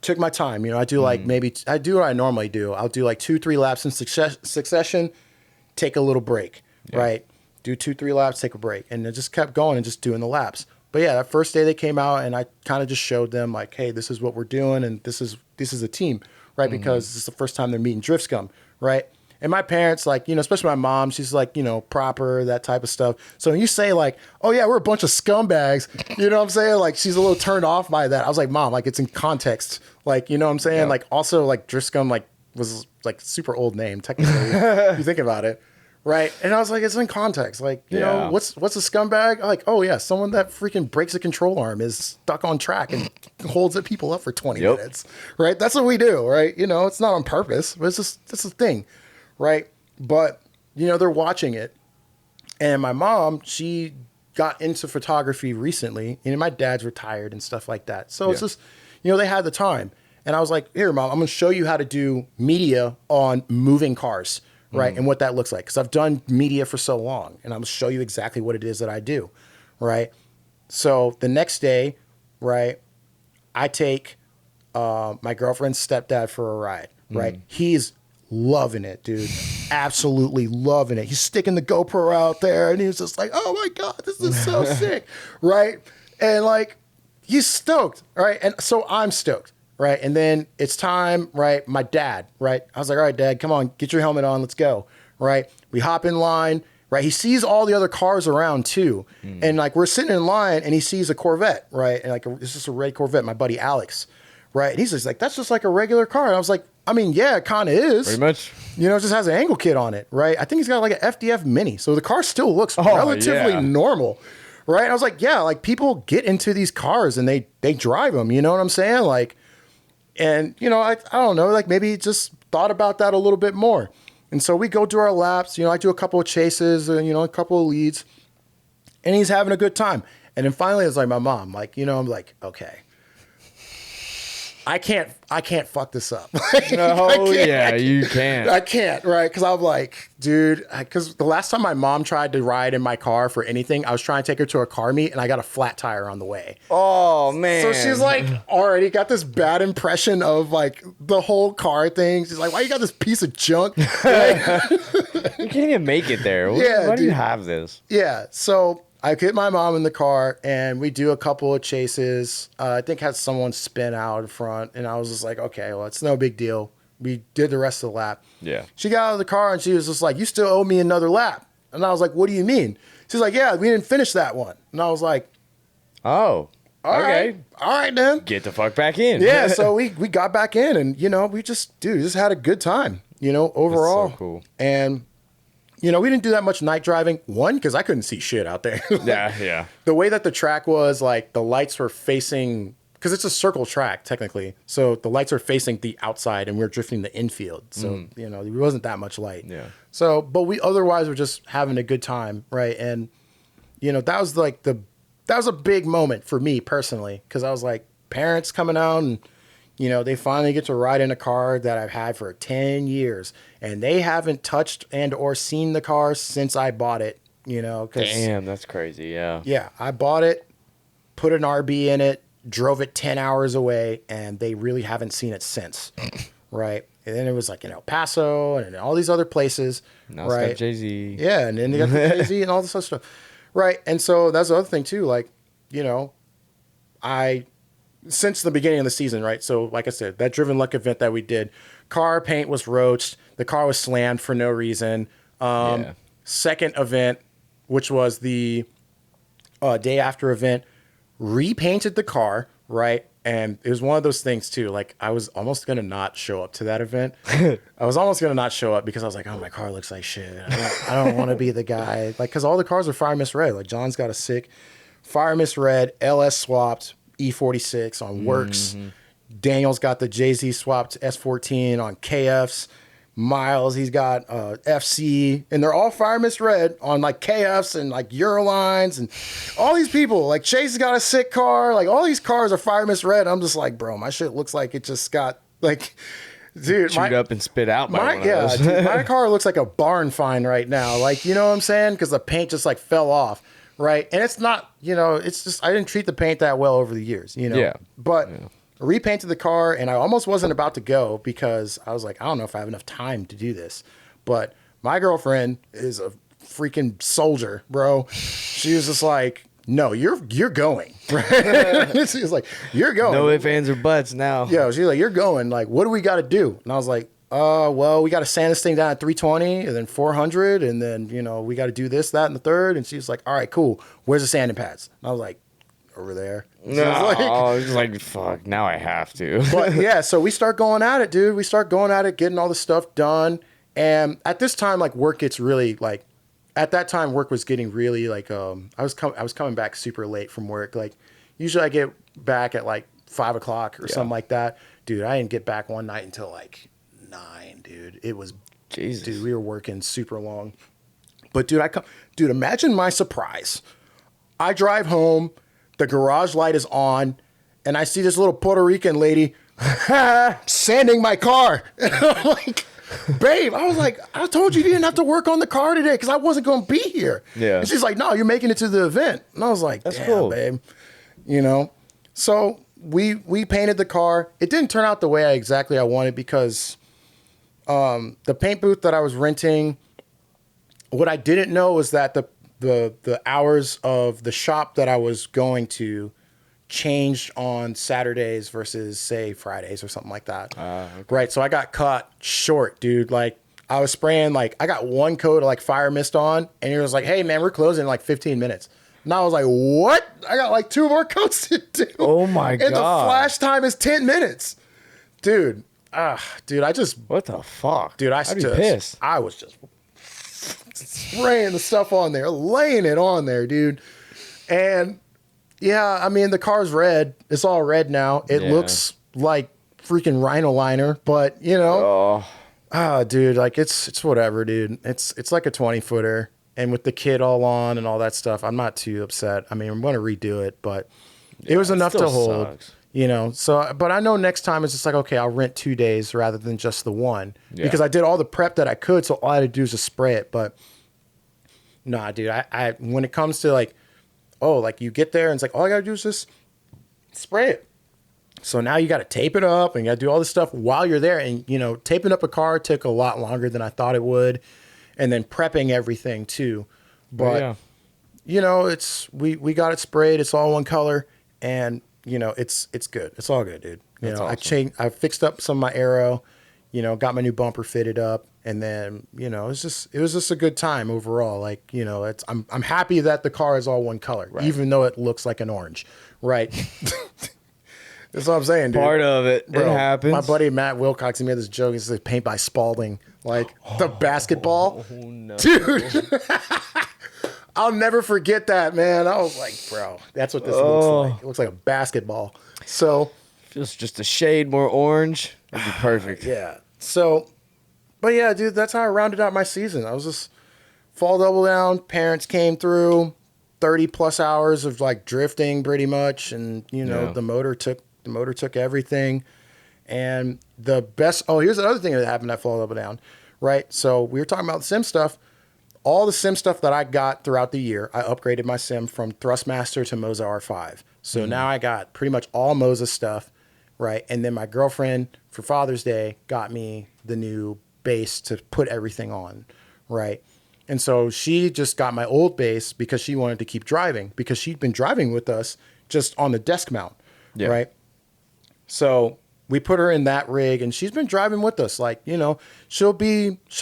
took my time. You know, I do like I do what I normally do. I'll do like 2-3 laps in succession, take a little break. Yeah. Right. Do 2-3 laps, take a break. And it just kept going and just doing the laps. But yeah, that first day they came out and I kind of just showed them like, hey, this is what we're doing. And this is a team, right? Because this is the first time they're meeting drift scum. Right. And my parents, like, you know, especially my mom, she's like, you know, proper, that type of stuff. So when you say like, oh yeah, we're a bunch of scumbags, you know what I'm saying? Like she's a little turned off by that. I was like, Mom, like it's in context. Like, you know what I'm saying? Yeah. Like also like drift scum like was like super old name technically if you think about it. Right. And I was like, it's in context. Like, you know, what's a scumbag? Like, oh, yeah, someone that freaking breaks a control arm is stuck on track and holds the people up for 20 minutes. Right. That's what we do. Right. You know, it's not on purpose, but it's just that's a thing. Right. But, you know, they're watching it. And my mom, she got into photography recently. And my dad's retired and stuff like that. So it's just, you know, they had the time. And I was like, here, Mom, I'm going to show you how to do media on moving cars. Right. And what that looks like. Because I've done media for so long. And I'm going to show you exactly what it is that I do. Right. So the next day, right, I take my girlfriend's stepdad for a ride. Right. He's loving it, dude. Absolutely loving it. He's sticking the GoPro out there. And he's just like, oh, my God, this is so sick. Right. And like, he's stoked. Right. And so I'm stoked. Right. And then it's time, right? My dad, right? I was like, all right, Dad, come on, get your helmet on. Let's go. Right. We hop in line, right? He sees all the other cars around too. And like, we're sitting in line and he sees a Corvette, right? And like, it's just a red Corvette, my buddy Alex, right? And he's just like, that's just like a regular car. And I was like, I mean, yeah, it kind of is. Pretty much. You know, it just has an angle kit on it, right? I think he's got like an FDF Mini. So the car still looks relatively normal. Right. And I was like, yeah, like people get into these cars and they drive them. You know what I'm saying? Like, and, you know, I don't know, like maybe just thought about that a little bit more. And so we go do our laps, you know, I do a couple of chases and, you know, a couple of leads and he's having a good time. And then finally it's like my mom, like, you know, I'm like, okay, I can't fuck this up. Oh yeah, you can. I can't, right? Because I'm like, dude, because the last time my mom tried to ride in my car for anything, I was trying to take her to a car meet and I got a flat tire on the way. Oh man. So she's like already got this bad impression of like the whole car thing. She's like, why you got this piece of junk? Like, you can't even make it there. Why do you have this? Yeah. So I get my mom in the car and we do a couple of chases. I think had someone spin out in front and I was just like, okay, well, it's no big deal. We did the rest of the lap. Yeah. She got out of the car and she was just like, you still owe me another lap. And I was like, what do you mean? She's like, yeah, we didn't finish that one. And I was like, oh, okay. All right, then. Get the fuck back in. Yeah. So we got back in and, we just had a good time, overall. That's so cool. And, we didn't do that much night driving. One, because I couldn't see shit out there. Yeah. The way that the track was, like, the lights were facing, because it's a circle track, technically. So the lights are facing the outside and we're drifting the infield. So, there wasn't that much light. Yeah. So, but we otherwise were just having a good time, right? And, that was like that was a big moment for me personally, because I was like, parents coming out and, they finally get to ride in a car that I've had for 10 years and they haven't touched and or seen the car since I bought it, 'cause, damn, that's crazy. Yeah. Yeah. I bought it, put an RB in it, drove it 10 hours away and they really haven't seen it since. Right. And then it was like in El Paso and in all these other places. Now right. it's got Jay-Z. Yeah. And then they got the Jay-Z and all this other stuff. Right. And so that's the other thing too. Like, since the beginning of the season, right? So like I said, that Driven Luck event that we did, car paint was roached. The car was slammed for no reason. Second event, which was the day after event, repainted the car, right? And it was one of those things too. Like I was almost going to not show up to that event. I was almost going to not show up because I was like, oh, my car looks like shit. I don't want to be the guy. Like, cause all the cars are Fire Mist Red. Like John's got a sick Fire Mist Red, LS swapped, E46 on Works. Daniel's got the Jay-Z swapped S14 on KFs. Miles, he's got FC, and they're all Fire Mist Red on like KFs and like Eurolines and all these people. Like Chase has got a sick car. Like all these cars are Fire Mist Red. I'm just like, bro, my shit looks like it just got like, dude, chewed up and spit out. Dude, my car looks like a barn find right now. Like, you know what I'm saying? Because the paint just like fell off. Right. And it's not, it's just, I didn't treat the paint that well over the years, Yeah. But I repainted the car and I almost wasn't about to go because I was like, I don't know if I have enough time to do this. But my girlfriend is a freaking soldier, bro. She was just like, no, you're going. Right? She was like, you're going. No ifs, ands, or buts now. Yeah. She's like, you're going. Like, what do we got to do? And I was like, well, we got to sand this thing down at 320 and then 400. And then, we got to do this, that, and the third. And she was like, all right, cool. Where's the sanding pads? And I was like, over there. No, I was like, fuck, now I have to. But yeah, so we start going at it, dude. We start going at it, getting all the stuff done. And at this time, like work gets really like, at that time, work was getting really like, I was coming back super late from work. Like usually I get back at like 5 o'clock or something like that. Dude, I didn't get back one night until like 9, dude. It was, Jesus. Dude, we were working super long. But dude, imagine my surprise. I drive home, the garage light is on, and I see this little Puerto Rican lady sanding my car. And I'm like, babe, I was like, I told you didn't have to work on the car today because I wasn't going to be here. Yeah. And she's like, no, you're making it to the event. And I was like, that's cool, babe. So we painted the car. It didn't turn out the way I wanted because the paint booth that I was renting, what I didn't know was that the hours of the shop that I was going to changed on Saturdays versus say Fridays or something like that. Okay. Right. So I got caught short, dude. Like I was spraying, like I got one coat of like fire mist on and he was like, hey man, we're closing in like 15 minutes. And I was like, what? I got like 2 more coats to do. Oh my God. And the flash time is 10 minutes. Dude, I just... What the fuck? Dude, I'd be pissed. I was just spraying the stuff on there, laying it on there, dude. And yeah, I mean, the car's red. It's all red now. It looks like freaking Rhino liner, but dude, like it's whatever, dude. It's like a 20-footer. And with the kit all on and all that stuff, I'm not too upset. I mean, I'm going to redo it, but it was enough to hold. Sucks. You know, so, but I know next time it's just like, okay, I'll rent 2 days rather than just the one because I did all the prep that I could. So all I had to do is just spray it. But nah, dude, I when it comes to like, oh, like you get there and it's like, all I got to do is just spray it. So now you got to tape it up and you got to do all this stuff while you're there. And, you know, taping up a car took a lot longer than I thought it would. And then prepping everything too. But, you know, we got it sprayed. It's all one color. And, you know, it's good. It's all good, dude. You know, awesome. I fixed up some of my aero, you know, got my new bumper fitted up, and then, you know, it was just a good time overall. Like, you know, I'm happy that the car is all one color, even though it looks like an orange, right? That's what I'm saying, dude. Part of it. Bro, it happens. My buddy Matt Wilcox, he made this joke. He said paint by Spalding, like the basketball. Oh no, dude. I'll never forget that, man. I was like, bro, that's what this looks like. It looks like a basketball. So feels just a shade more orange. That'd be perfect. Yeah. So, but yeah, dude, that's how I rounded out my season. I was just fall double down. Parents came through, 30 plus hours of like drifting pretty much. And, you know, the motor took everything. And the best, here's another thing that happened at fall double down, right? So we were talking about the sim stuff. All the sim stuff that I got throughout the year, I upgraded my sim from Thrustmaster to MOZA R5. So now I got pretty much all MOZA stuff, right? And then my girlfriend, for Father's Day, got me the new base to put everything on, right? And so she just got my old base because she wanted to keep driving, because she'd been driving with us just on the desk mount, right? So we put her in that rig, and she's been driving with us. Like, you know, she'll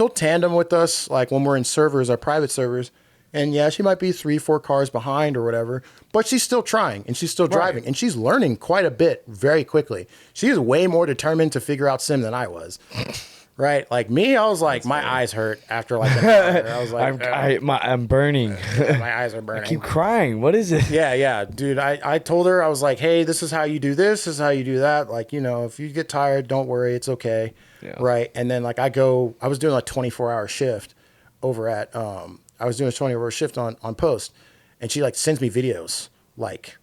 tandem with us, like when we're in servers, our private servers. And yeah, she might be 3-4 cars behind or whatever, but she's still trying and she's still driving and she's learning quite a bit very quickly. She is way more determined to figure out sim than I was. Right? Like me, I was like, my eyes hurt after like an hour. I was like, I'm burning. My eyes are burning. I keep crying. What is it? Yeah. Dude, I told her, I was like, hey, this is how you do this is how you do that. Like, you know, if you get tired, don't worry. It's okay. Yeah. Right. And then like I was doing like 24-hour shift over at, I was doing a 24-hour shift on post, and she like sends me videos like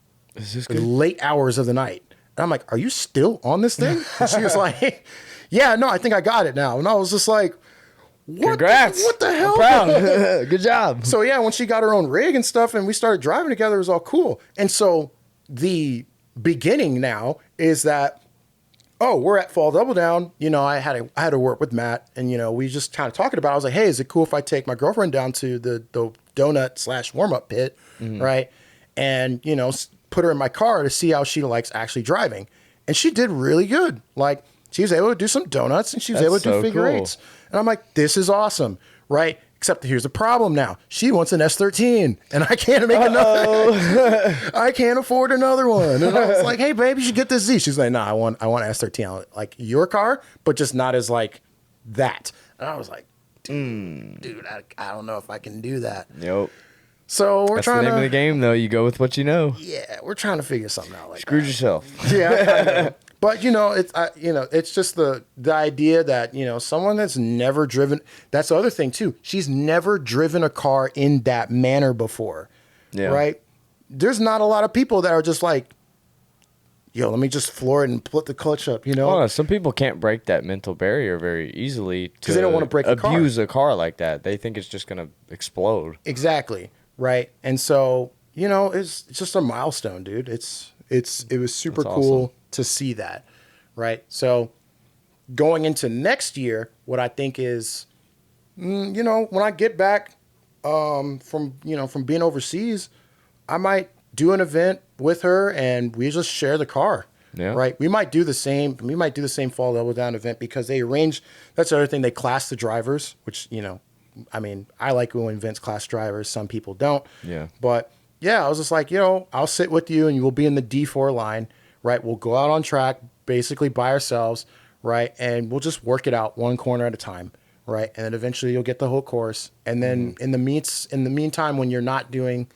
late hours of the night. And I'm like, are you still on this thing? And she was like, yeah, no, I think I got it now. And I was just like, congrats. What the hell? I'm proud. Good job. So yeah, when she got her own rig and stuff and we started driving together, it was all cool. And so the beginning now is that, we're at fall double down. You know, I had to work with Matt, and, you know, we just kind of talking about it. I was like, hey, is it cool if I take my girlfriend down to the donut / warm-up pit, right? And, you know, put her in my car to see how she likes actually driving. And she did really good. Like, she was able to do some donuts, and she was able to do figure eights. And I'm like, this is awesome, right? Except here's the problem now. She wants an S13, and I can't make another. I can't afford another one. And I was like, hey, babe, you should get this Z. She's like, nah, I want S13. I want, like, your car, but just not as, like, that. And I was like, dude, I don't know if I can do that. Yep. So That's the name of the game, though. You go with what you know. Yeah, we're trying to figure something out like Screwed yourself. Yeah, I know. But, you know, it's just the idea that, you know, someone that's never driven, that's the other thing too. She's never driven a car in that manner before, right? There's not a lot of people that are just like, yo, let me just floor it and put the clutch up, you know? Oh, some people can't break that mental barrier very easily because they don't want to break abuse a car like that. They think it's just going to explode. Exactly, right? And so, you know, it's just a milestone, dude. It was super cool to see that, right? So going into next year, what I think is, you know, when I get back from being overseas, I might do an event with her and we just share the car, right? We might do the same fall double down event because they arrange, that's the other thing, they class the drivers, which, you know, I mean, I like when events class drivers, some people don't. Yeah. But yeah, I was just like, you know, I'll sit with you and you will be in the D4 line. Right, we'll go out on track basically by ourselves, right, and we'll just work it out one corner at a time, right, and then eventually you'll get the whole course. And then in the meantime, when you're not doing,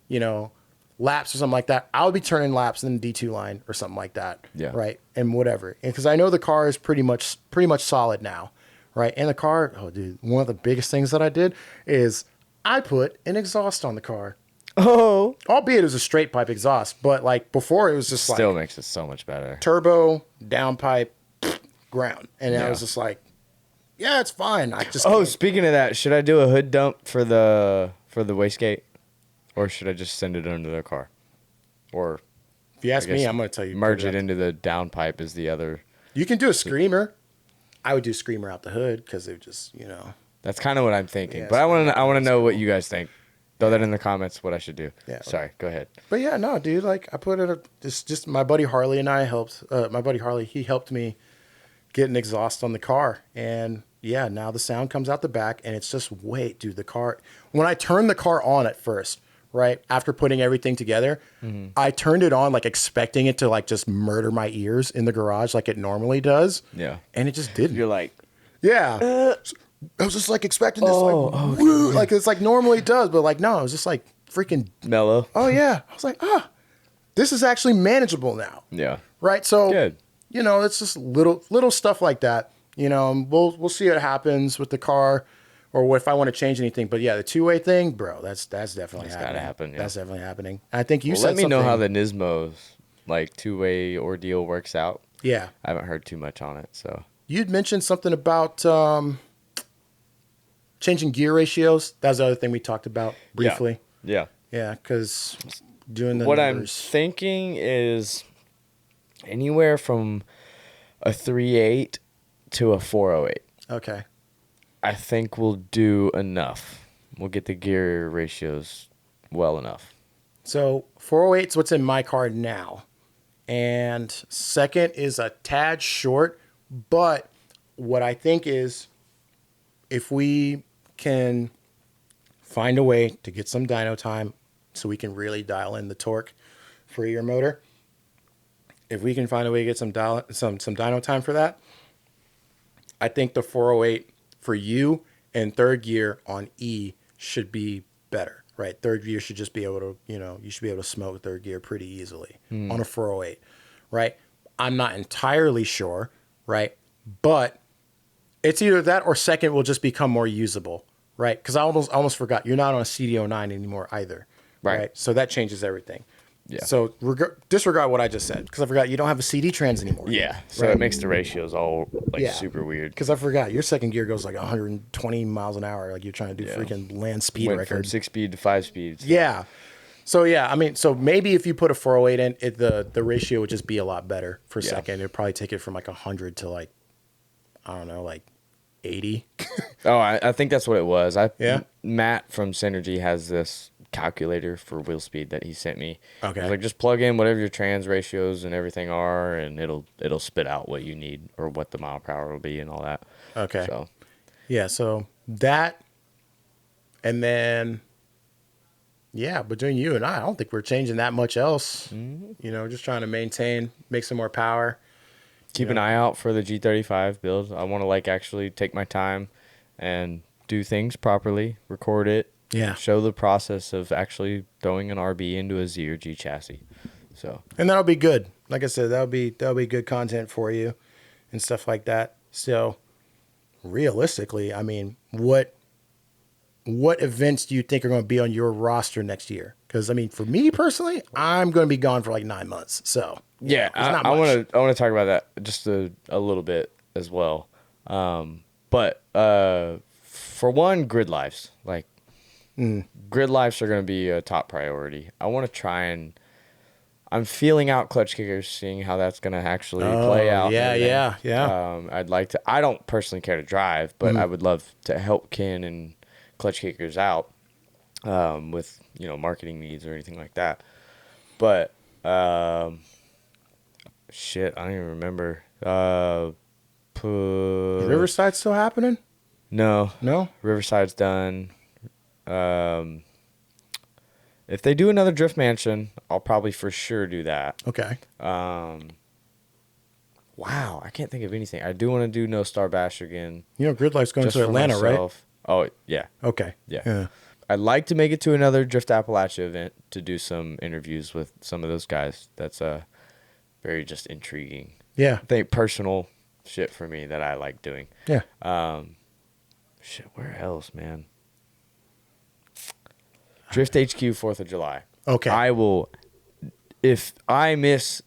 you know, laps or something like that, I'll be turning laps in the D2 line or something like that, right, and whatever. And because I know the car is pretty much solid now, right, and the car, oh dude, one of the biggest things that I did is I put an exhaust on the car. albeit it was a straight pipe exhaust, but like before it was just Still like makes it so much better. turbo, downpipe, ground. And I Yeah. was just like, yeah, it's fine. I just Oh, can't. speaking of that, should I do a hood dump for the wastegate, or should I just send it under the car, or If you ask I me, guess I'm going to tell you. merge put it up. into the downpipe is the other? You can do a screamer. I would do screamer out the hood because it just, That's kind of what I'm thinking. Yeah, but I want to that's know what you guys think. Throw that in the comments. What I should do. Yeah. Sorry. Go ahead. But yeah, no, dude, like I put it, just my buddy Harley and I helped, my buddy Harley, he helped me get an exhaust on the car. And yeah, now the sound comes out the back and it's just, wait, dude, the car, when I turned the car on at first, right, after putting everything together, I turned it on like expecting it to like just murder my ears in the garage like it normally does. Yeah. And it just didn't. You're like, Yeah. I was just like expecting this, woo, like it's like normally it does, but like, no, it was just like freaking, mellow. oh yeah. I was like, this is actually manageable now. Yeah. Right. So, Good. It's just little stuff like that. We'll see what happens with the car or if I want to change anything. But yeah, the two-way thing, bro, that's definitely happening. gotta happen, yeah. That's definitely happening. I think you Well, said let me know how something- the Nismo's like two-way ordeal works out. Yeah. I haven't heard too much on it, so. You'd mentioned something about changing gear ratios. That was the other thing we talked about briefly. Yeah. Yeah, because doing the What numbers. I'm thinking is anywhere from a 3.8 to a 4.08. Okay. I think we'll do enough. We'll get the gear ratios well enough. So 408 is what's in my car now. And second is a tad short. But what I think is if we can find a way to get some dyno time so we can really dial in the torque for your motor. If we can find a way to get some dyno time for that, I think the 408 for you and third gear on E should be better, right? Third gear should just be able to, you should be able to smoke third gear pretty easily on a 408, right? I'm not entirely sure, right? But it's either that or second will just become more usable, right? Because I almost forgot, you're not on a CD09 anymore either, right? So that changes everything. Yeah. So disregard what I just said because I forgot you don't have a CD trans anymore. Yeah. So it makes the ratios all super weird. Because I forgot your second gear goes like 120 miles an hour, like you're trying to do freaking land speed Went record. from 6-speed to 5-speed. So. Yeah. So yeah, I mean, so maybe if you put a 408 in, the ratio would just be a lot better for second. It'd probably take it from like 100 to like, I don't know, like 80. Oh, I think that's what it was. Yeah? Matt from Synergy has this calculator for wheel speed that he sent me. Okay. He's like, just plug in whatever your trans ratios and everything are, and it'll spit out what you need or what the mile per hour will be and all that. Okay. So Yeah, so that, and then, yeah, between you and I don't think we're changing that much else. Just trying to maintain, make some more power. keep an eye out for the G35 build. I want to actually take my time and do things properly, record it. Yeah. Show the process of actually throwing an RB into a Z or G chassis. So And that'll be good. Like I said, that'll be good content for you and stuff like that. So realistically, I mean, what events do you think are going to be on your roster next year? Because I mean, for me personally, I'm going to be gone for like 9 months. So yeah, there's not I much. want to talk about that just a little bit as well. But for one, grid lives, grid lives are going to be a top priority. I want to try and I'm feeling out clutch kickers, seeing how that's going to actually play out. Yeah. I'd like to. I don't personally care to drive, but I would love to help Ken and clutch kickers out with marketing needs or anything like that. But shit, I don't even remember. Is Riverside still happening? No, Riverside's done. If they do another Drift Mansion, I'll probably for sure do that. Okay. Wow, I can't think of anything. I do want to do No Star Bash again. Grid Life's going just to for Atlanta, myself. Oh, yeah. right? Okay. Yeah. I'd like to make it to another Drift Appalachia event to do some interviews with some of those guys. That's very just intriguing. Yeah. I think personal shit for me that I like doing. Yeah. Shit, where else, man? Drift HQ 4th of July. Okay. I will, if I miss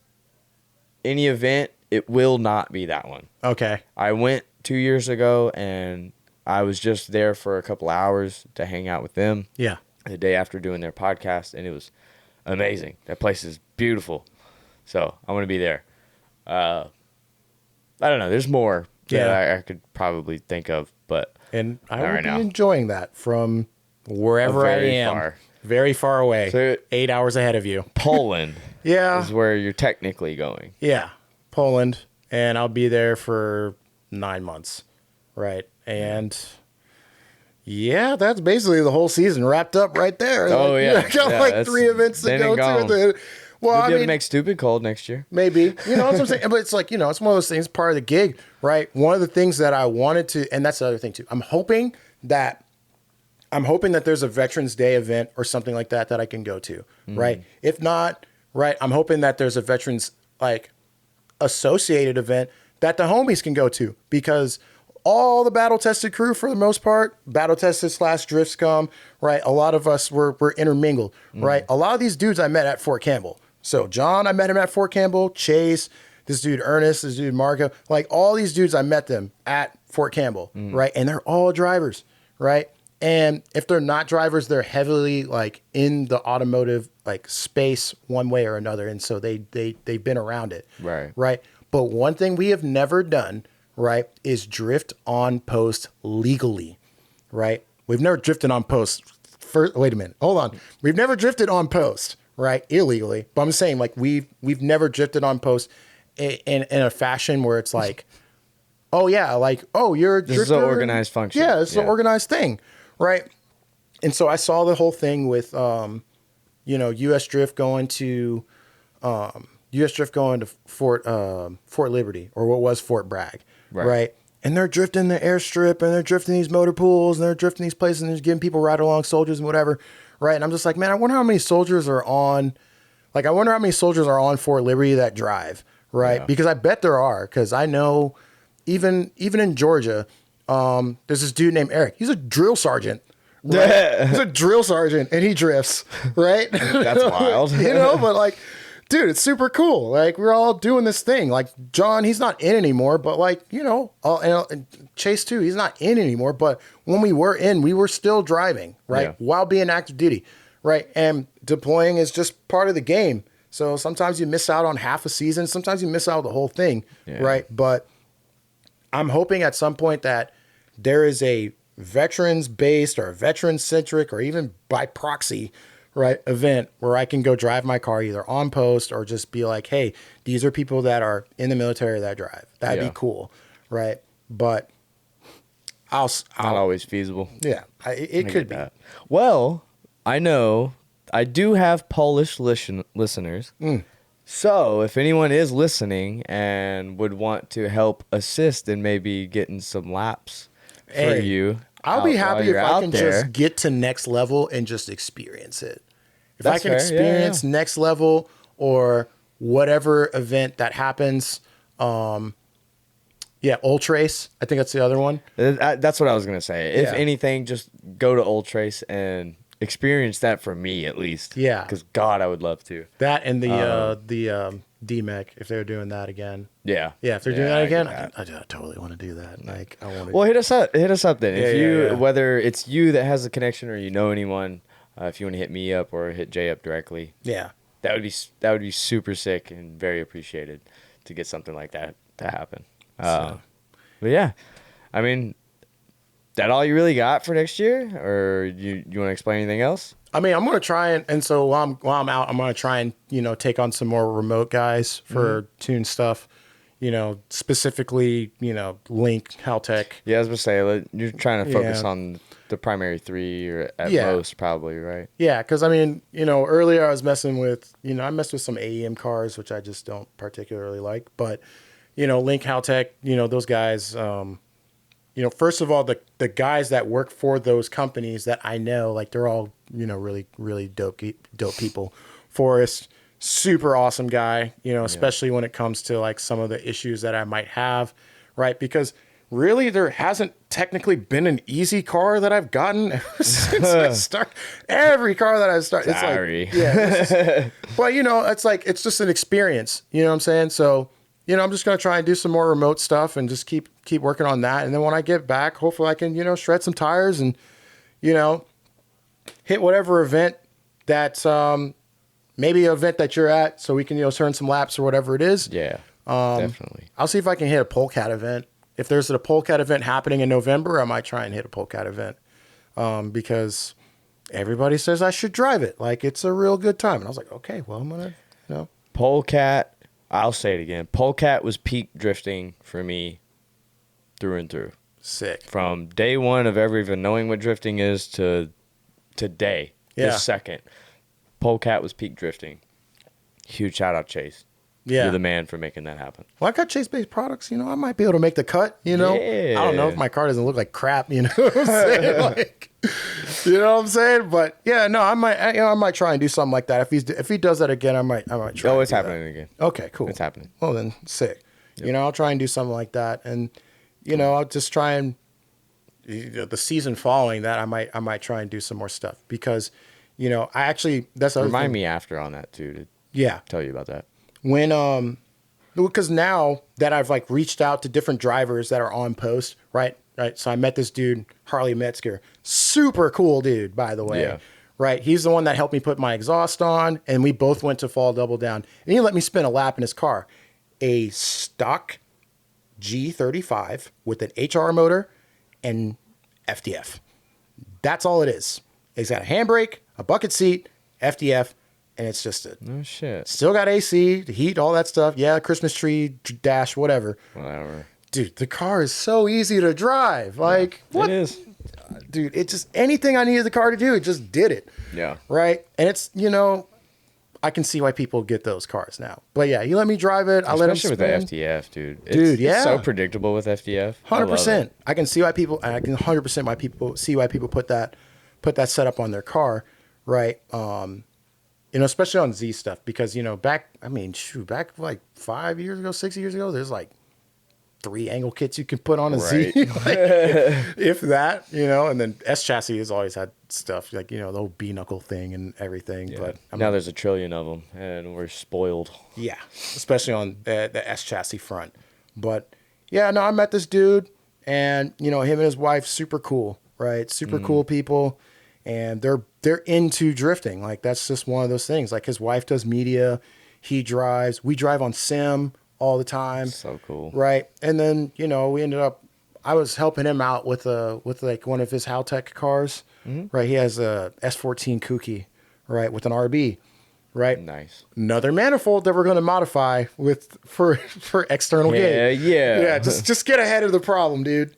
any event, it will not be that one. Okay. I went 2 years ago, and I was just there for a couple hours to hang out with them. Yeah. The day after doing their podcast, and it was amazing. That place is beautiful. So I want to be there. I don't know. There's more that I could probably think of, but And I not will right be now. enjoying that from wherever I Very am. far. Very far away. So- 8 hours ahead of you. Poland Yeah. is where you're technically going. Yeah. Poland. And I'll be there for 9 months. Right. And yeah, that's basically the whole season wrapped up right there. Oh, Like, yeah. I got Yeah, like that's 3 events to been go and gone. to. Well, You'll I be able mean, to make stupid cold next year. maybe, you know what I'm saying? But it's like, you know, it's one of those things, part of the gig, right? One of the things that I wanted to, and that's the other thing too. I'm hoping that there's a Veterans Day event or something like that I can go to, right? If not, right, I'm hoping that there's a Veterans like associated event that the homies can go to, because all the battle tested crew, for the most part, battle tested / drift scum, right? A lot of us were intermingled, right? A lot of these dudes I met at Fort Campbell. So John, I met him at Fort Campbell. Chase, this dude Ernest, this dude Marco, like all these dudes, I met them at Fort Campbell, right? And they're all drivers, right? And if they're not drivers, they're heavily like in the automotive like space one way or another, and so they've been around it, Right. Right. But one thing we have never done, right, is drift on post legally, right? We've never drifted on post. Wait a minute, hold on. We've never drifted on post, right, illegally. But I'm saying like we've never drifted on post in a fashion where it's like, oh yeah, like oh you're a This drifter. is an organized function. Yeah, it's an organized thing, right? And so I saw the whole thing with US Drift going to Fort Liberty, or what was Fort Bragg, right? And they're drifting the airstrip, and they're drifting these motor pools, and they're drifting these places, and they're giving people ride along, soldiers and whatever, right? And I'm just like, man, I wonder how many soldiers are on Fort Liberty that drive, right? Yeah. Because I bet there are, because I know even in Georgia, there's this dude named Eric. He's a drill sergeant. Right? He's a drill sergeant, and he drifts, right? That's wild. You know, but like, dude, it's super cool. Like, we're all doing this thing. Like, John, he's not in anymore, but like, you know, and Chase too, he's not in anymore. But when we were in, we were still driving, right? Yeah. While being active duty, right? And deploying is just part of the game. So sometimes you miss out on half a season. Sometimes you miss out on the whole thing, right? But I'm hoping at some point that there is a veterans-based or veteran-centric or even by proxy, right, event where I can go drive my car either on post or just be like, hey, these are people that are in the military that drive. That'd be cool, right? But Not always feasible. yeah, it could be. That. Well, I know I do have Polish listeners. So if anyone is listening and would want to help assist in maybe getting some laps for Hey, you, I'll be while happy if you're I out can there. just get to next level and just experience it. If That's I can fair. experience Yeah. next level or whatever event that happens, Ultrace, I think that's the other one. That's what I was gonna say. If Yeah. anything, just go to Ultrace and experience that for me at least. Yeah. Because God, I would love to. That and the DMEC, if they're doing that again. Yeah. Yeah, if they're doing that I again, get that. I totally want to do that. Like, I want to. Well, hit us up. Hit us up then. If Yeah, you yeah. whether it's you that has the connection or you know anyone, if you want to hit me up or hit Jay up directly, Yeah. that would be super sick and very appreciated to get something like that to happen. But yeah, I mean, that all you really got for next year, or you want to explain anything else? I mean, I'm going to try and so while I'm out, I'm going to try and, take on some more remote guys for tune stuff, specifically, Link, Haltech. Yeah, I was gonna say you're trying to focus Yeah. on the primary three or at Yeah. most, probably, right? Yeah, because I mean, earlier I was messing with, I messed with some AEM cars, which I just don't particularly like. But, Link, Haltech, those guys, first of all, the guys that work for those companies that I know, like they're all, really, really dope people. Forrest, super awesome guy, especially when it comes to like some of the issues that I might have, right? Because really there hasn't technically been an easy car that I've gotten ever since I started. Every car that I started, it's Sorry. like, yeah. But you know, it's like, it's just an experience. You know what I'm saying? So, you know, I'm just gonna try and do some more remote stuff and just keep working on that. And then when I get back, hopefully I can, you know, shred some tires and, you know, hit whatever event that's maybe an event that you're at, so we can, you know, turn some laps or whatever it is. Yeah, definitely. I'll see if I can hit a polecat event. If there's a polecat event happening in November, I might try and hit a polecat event because everybody says I should drive it. Like, it's a real good time. And I was like, okay, well, I'm going to, you know. Polecat, I'll say it again. Polecat was peak drifting for me through and through. Sick. From day one of ever even knowing what drifting is to today, this second. Polecat was peak drifting. Huge shout out, Chase. Yeah. You're the man for making that happen. Well, I got Chase-based products, you know, I might be able to make the cut, you know. Yeah. I don't know if my car doesn't look like crap, you know what I'm saying? Like, you know what I'm saying? But yeah, no, I might try and do something like that. If he does that again, I might try. Oh, it's happening again. Okay, cool. It's happening. Well, then sick. Yep. You know, I'll try and do something like that, and you know, I'll just try and the season following that, I might try and do some more stuff because, you know, I actually remind me after on that too. Yeah, tell you about that. When because now that I've like reached out to different drivers that are on post, right? So I met this dude, Harley Metzger, super cool dude, by the way. Yeah. Right. He's the one that helped me put my exhaust on, and we both went to Fall Double Down, and he let me spin a lap in his car, a stock G35 with an HR motor and FDF. That's all it is. It's got a handbrake, a bucket seat, FDF. And it's just no shit. Still got AC, the heat, all that stuff. Yeah, Christmas tree, dash, whatever. Dude, the car is so easy to drive. Like, what? It is. Dude, it just, anything I needed the car to do, it just did it. Yeah. Right? And it's, you know, I can see why people get those cars now. But yeah, you let me drive it. I let him spin. Especially with the FDF, dude. It's so predictable with FDF. 100%. I can see why people, I can 100% see why people put that setup on their car. Right? You know, especially on Z stuff, because, you know, back like 5 years ago, 6 years ago, there's like 3 angle kits you can put on a Z, like, if that, you know, and then S chassis has always had stuff like, you know, the old B knuckle thing and everything. Yeah. But now there's a trillion of them and we're spoiled. Yeah. Especially on the S chassis front. But yeah, no, I met this dude and, you know, him and his wife, super cool, right? Super cool people. And they're into drifting. Like, that's just one of those things. Like, his wife does media, he drives. We drive on sim all the time. So cool, right? And then, you know, I was helping him out with like one of his Haltech cars, right? He has a S14 Kooky, right, with an RB, right? Nice. Another manifold that we're going to modify for external gate. Yeah. Just get ahead of the problem, dude.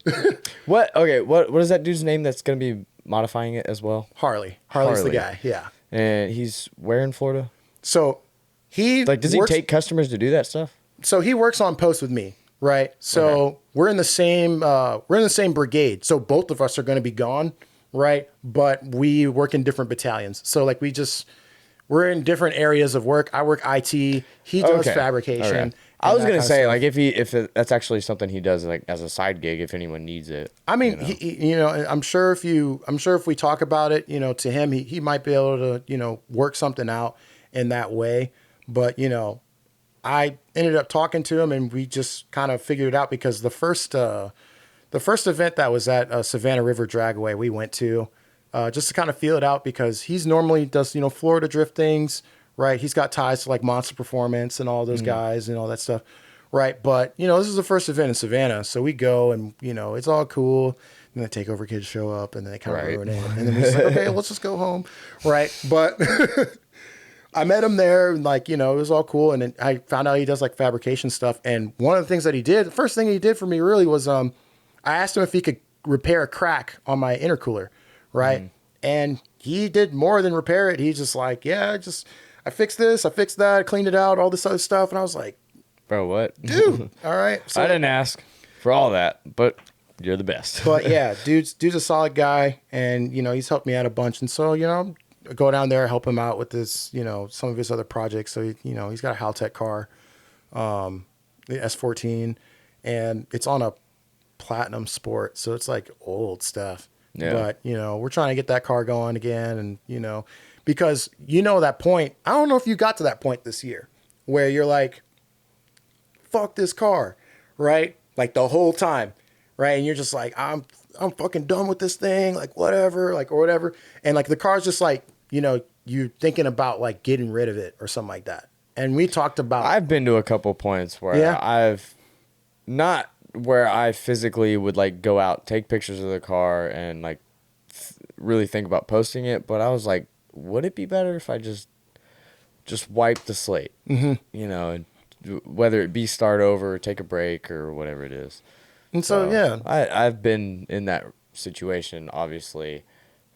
What is that dude's name that's going to be modifying it as well? Harley's the guy. Yeah. And he's where in Florida? So does he take customers to do that stuff? So he works on post with me, right? So we're in the same brigade. So both of us are going to be gone, right? But we work in different battalions. So like we're in different areas of work. I work IT. He does fabrication. Okay. I was gonna say, like, if that's actually something he does, like, as a side gig, if anyone needs it. I mean, you know, I'm sure if we talk about it, you know, to him, he might be able to, you know, work something out in that way. But, you know, I ended up talking to him and we just kind of figured it out because the first event that was at Savannah River Dragway we went to, just to kind of feel it out because he's normally does, you know, Florida drift things. Right. He's got ties to like Monster Performance and all those guys and all that stuff. Right. But, you know, this is the first event in Savannah. So we go and, you know, it's all cool. And the takeover kids show up and then they kind of ruin it. And then we're like, okay, let's just go home. Right. But I met him there and, like, you know, it was all cool. And then I found out he does like fabrication stuff. And one of the things that he did, the first thing he did for me really was I asked him if he could repair a crack on my intercooler. Right. And he did more than repair it. He's just like, yeah, I fixed this, I fixed that, I cleaned it out, all this other stuff. And I was like, bro, what? Dude, all right. So, I didn't ask for all that, but you're the best. But yeah, dude's a solid guy. And, you know, he's helped me out a bunch. And so, you know, go down there, help him out with this, you know, some of his other projects. So, you know, he's got a Haltech car, the S14, and it's on a Platinum Sport, so it's like old stuff. Yeah. But, you know, we're trying to get that car going again. And, you know, because, you know, that point, I don't know if you got to that point this year where you're like, fuck this car, right? Like the whole time, right? And you're just like, I'm fucking done with this thing, like whatever, like or whatever. And like the car's just like, you know, you're thinking about like getting rid of it or something like that. And we talked about. I've been to a couple points where I've not where I physically would like go out, take pictures of the car and like really think about posting it. But I was like, would it be better if I just wipe the slate, you know, and whether it be start over, take a break or whatever it is. And so yeah, I've been in that situation, obviously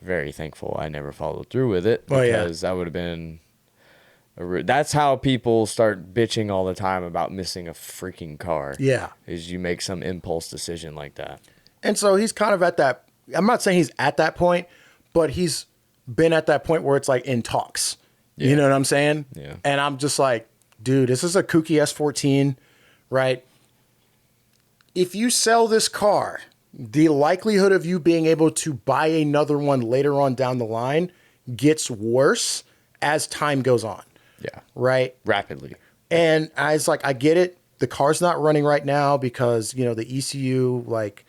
very thankful I never followed through with it because that would have been that's how people start bitching all the time about missing a freaking car. Yeah. Is you make some impulse decision like that. And so he's kind of at that, I'm not saying he's at that point, but he's been at that point where it's like in talks. Yeah. You know what I'm saying? Yeah. And I'm just like, dude, this is a kooky S14, right? If you sell this car, the likelihood of you being able to buy another one later on down the line gets worse as time goes on. Yeah. Right? Rapidly. And I was like, I get it. The car's not running right now because, you know, the ECU, like,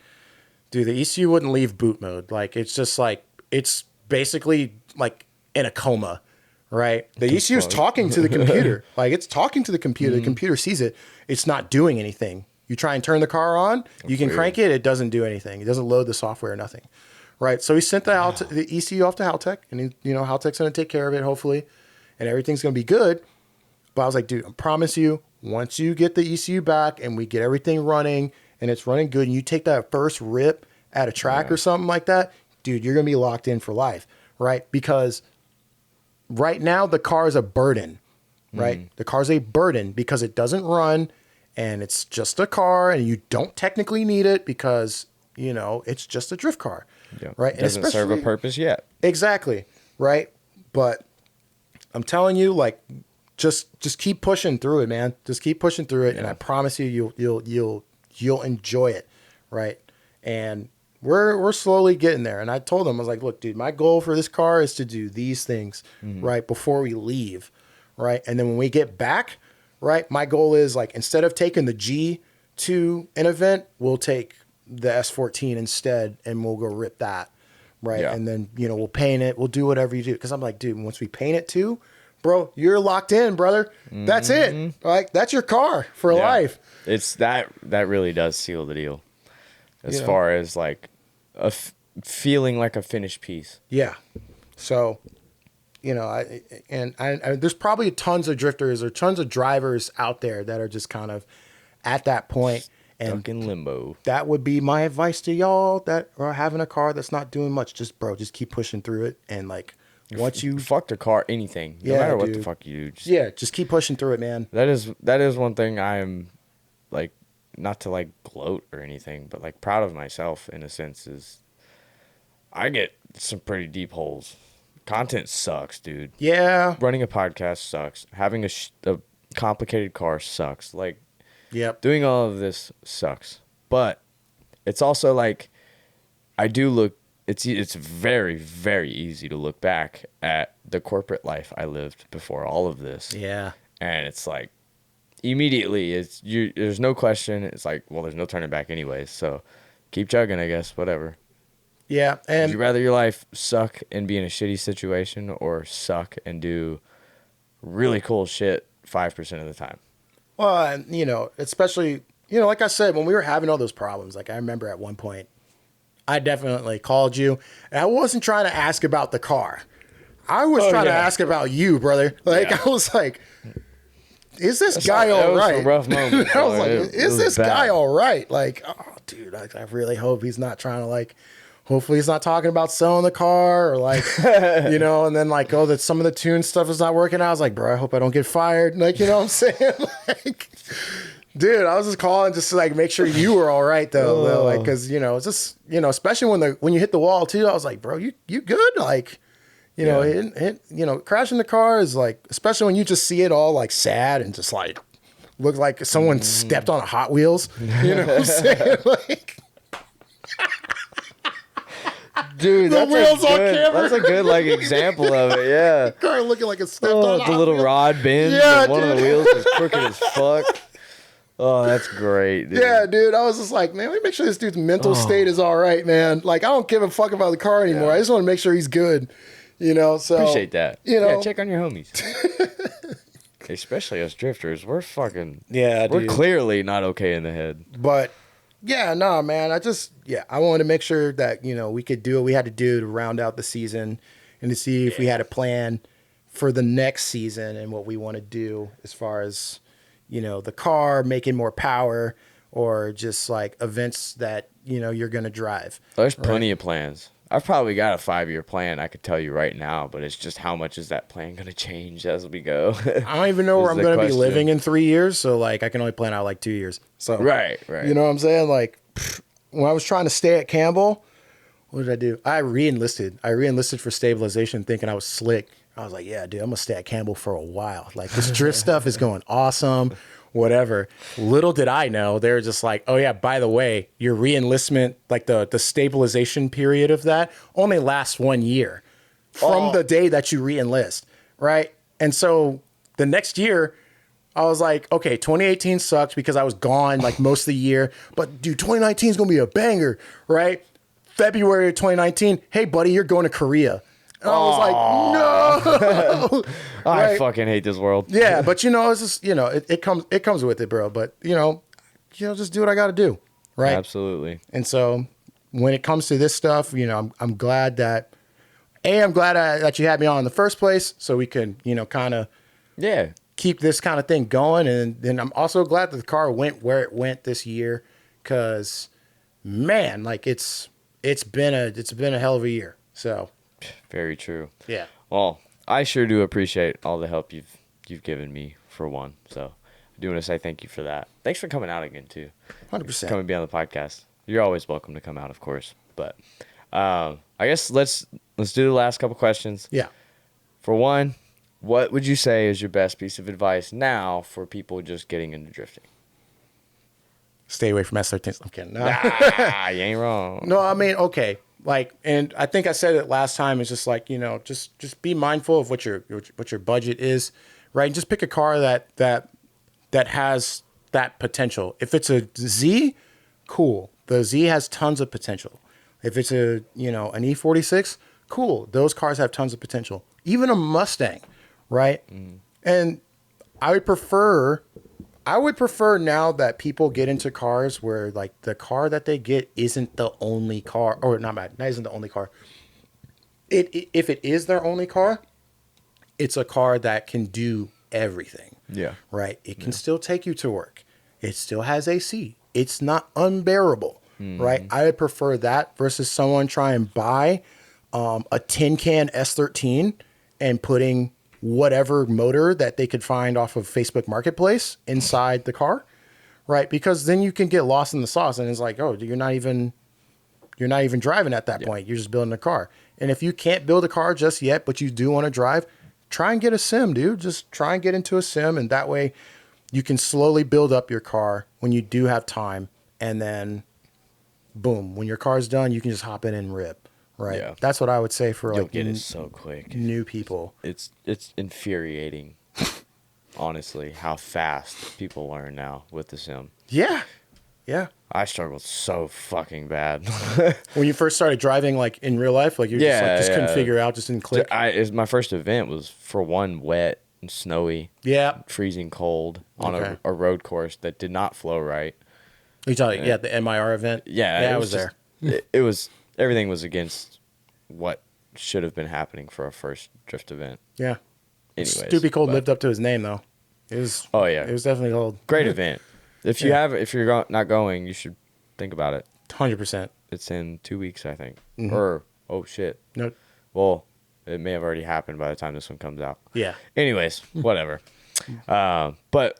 dude, the ECU wouldn't leave boot mode. Like, it's just like, it's basically like in a coma, right? The ECU is talking to the computer. Like, it's talking to the computer. The computer sees it. It's not doing anything. You try and turn the car on, you can crank it. It doesn't do anything. It doesn't load the software or nothing, right? So he sent the ECU off to Haltech, and you know, Haltech's going to take care of it, hopefully, and everything's going to be good. But I was like, dude, I promise you, once you get the ECU back and we get everything running and it's running good, and you take that first rip at a track or something like that, dude, you're going to be locked in for life, right? Because right now the car is a burden, right? The car's a burden because it doesn't run. And it's just a car, and you don't technically need it because, you know, it's just a drift car, right? It doesn't serve a purpose yet. Exactly, right? But I'm telling you, like, just keep pushing through it, man. Just keep pushing through it, and I promise you, you'll enjoy it, right? And we're slowly getting there. And I told him, I was like, look, dude, my goal for this car is to do these things, right, before we leave, right? And then when we get back, right, my goal is, like, instead of taking the G to an event, we'll take the S14 instead, and we'll go rip that, right? Yeah. And then, you know, we'll paint it. We'll do whatever you do. Because I'm like, dude, once we paint it too, bro, you're locked in, brother. That's it. Like, that's your car for life. It's that really does seal the deal as far as, like, feeling like a finished piece. Yeah. So, you know, I there's probably tons of drifters or tons of drivers out there that are just kind of at that point. And Stuck in limbo. that would be my advice to y'all that are having a car that's not doing much. Just keep pushing through it. And, like, once you fuck the car, anything, no matter what the fuck you do, just keep pushing through it, man. that is one thing I'm, like, not to, like, gloat or anything, but, like, proud of myself in a sense is I get some pretty deep holes. Content sucks, dude. Yeah. Running a podcast sucks. Having a complicated car sucks. Like, Doing all of this sucks. But it's also like, I do look. It's very, very easy to look back at the corporate life I lived before all of this. Yeah. And it's like, immediately, there's no question. It's like, well, there's no turning back anyways. So keep chugging, I guess. Whatever. Yeah. And Would you rather your life suck and be in a shitty situation or suck and do really cool shit 5% of the time? Well, and, you know, especially, you know, like I said, when we were having all those problems, like I remember at one point, I definitely called you, and I wasn't trying to ask about the car. I was trying to ask about you, brother. Like, I was like, is this guy all right? It was a rough moment. I was like, It is was this bad. guy all right? Like, oh, dude, I really hope he's not trying to, like, hopefully he's not talking about selling the car or, like, you know, and then, like, that some of the tune stuff is not working out. I was like, bro, I hope I don't get fired. Like, you know what I'm saying? Like, dude, I was just calling just to, like, make sure you were all right, though. Like, because, you know, it's just, you know, especially when you hit the wall, too, I was like, bro, you good? Like, you know, you know, crashing the car is, like, especially when you just see it all, like, sad and just, like, look like someone stepped on a Hot Wheels. You know what I'm saying? Like, Dude, The that's wheels a on good, camera. that's a good like example of it. Yeah. Car looking like a stepped Oh, on the little rod bends Yeah, and one of the dude. wheels is crooked as fuck. Oh, that's great, dude. Yeah, dude. I was just like, man, let me make sure this dude's mental state is all right, man. Like, I don't give a fuck about the car anymore. I just want to make sure he's good. You know, so Appreciate that. You know, yeah, check on your homies. Especially us drifters. We're fucking Yeah, we're dude. clearly not okay in the head. But yeah, no, man. I wanted to make sure that, you know, we could do what we had to do to round out the season and to see if we had a plan for the next season and what we want to do as far as, you know, the car making more power or just like events that, you know, you're going to drive. There's plenty of plans. I've probably got a 5-year plan I could tell you right now, but it's just how much is that plan going to change as we go? I don't even know where Is I'm the going to be question. living in 3 years. So like, I can only plan out like 2 years. So, Right. you know what I'm saying? Like when I was trying to stay at Campbell, what did I do? I re-enlisted for stabilization thinking I was slick. I was like, yeah, dude, I'm going to stay at Campbell for a while. Like this drift stuff is going awesome, whatever. Little did I know, they were just like, oh yeah, by the way, your re-enlistment, like the stabilization period of that only lasts 1 year from the day that you re-enlist, right? And so the next year, I was like, okay, 2018 sucked because I was gone like most of the year, but dude, 2019 is going to be a banger, right? February of 2019, hey buddy, you're going to Korea. And I was like, no. I Right? fucking hate this world. Yeah, but you know, it's just, you know, it comes with it, bro. But you know, just do what I got to do, right? Absolutely. And so when it comes to this stuff, you know, I'm glad that that you had me on in the first place, so we can, you know, kind of Yeah. keep this kind of thing going. And then I'm also glad that the car went where it went this year, because man, like it's been a hell of a year. So Very true. yeah. Well, I sure do appreciate all the help you've given me for one. So I do want to say thank you for that. Thanks for coming out again too. 100%. Coming be on the podcast. You're always welcome to come out, of course. But I guess let's do the last couple questions. Yeah. For one, what would you say is your best piece of advice now for people just getting into drifting? Stay away from S13s. I'm kidding. No. You ain't wrong. No, I mean, okay. Like, and I think I said it last time. It's just like, you know, just be mindful of what your budget is, right? And just pick a car that has that potential. If it's a Z, cool. The Z has tons of potential. If it's an E46, cool. Those cars have tons of potential. Even a Mustang, right? And I would prefer now that people get into cars where like the car that they get isn't the only car, or not isn't the only car. If it is their only car, it's a car that can do everything. Yeah. Right. It can still take you to work. It still has AC. It's not unbearable. Right. I would prefer that versus someone try and buy a tin can S13 and putting whatever motor that they could find off of Facebook Marketplace inside the car, right? Because then you can get lost in the sauce, and it's like, oh, you're not even driving at that point. You're just building a car. And if you can't build a car just yet, but you do want to drive, try and get a sim, dude. Just try and get into a sim, and that way you can slowly build up your car when you do have time, and then boom, when your car's done, you can just hop in and rip. Right. Yeah. That's what I would say for You'll like get it so quick. new people. It's infuriating, honestly, how fast people learn now with the sim. Yeah. Yeah. I struggled so fucking bad. When you first started driving, like in real life, like you just couldn't figure out, just didn't click. My first event was for one wet and snowy, Yeah. freezing cold on Okay. a road course that did not flow right. You talking? Yeah, the MIR event. Yeah, I was there. It was everything was against what should have been happening for a first drift event. Yeah. Anyways, Stupid Cold but- lived up to his name though. It was. Oh yeah, It was definitely cold. great event. If you if you're not going, you should think about it. 100%. It's in 2 weeks, I think. Mhm. Or oh shit. No. Well, it may have already happened by the time this one comes out. Yeah. Anyways, whatever. But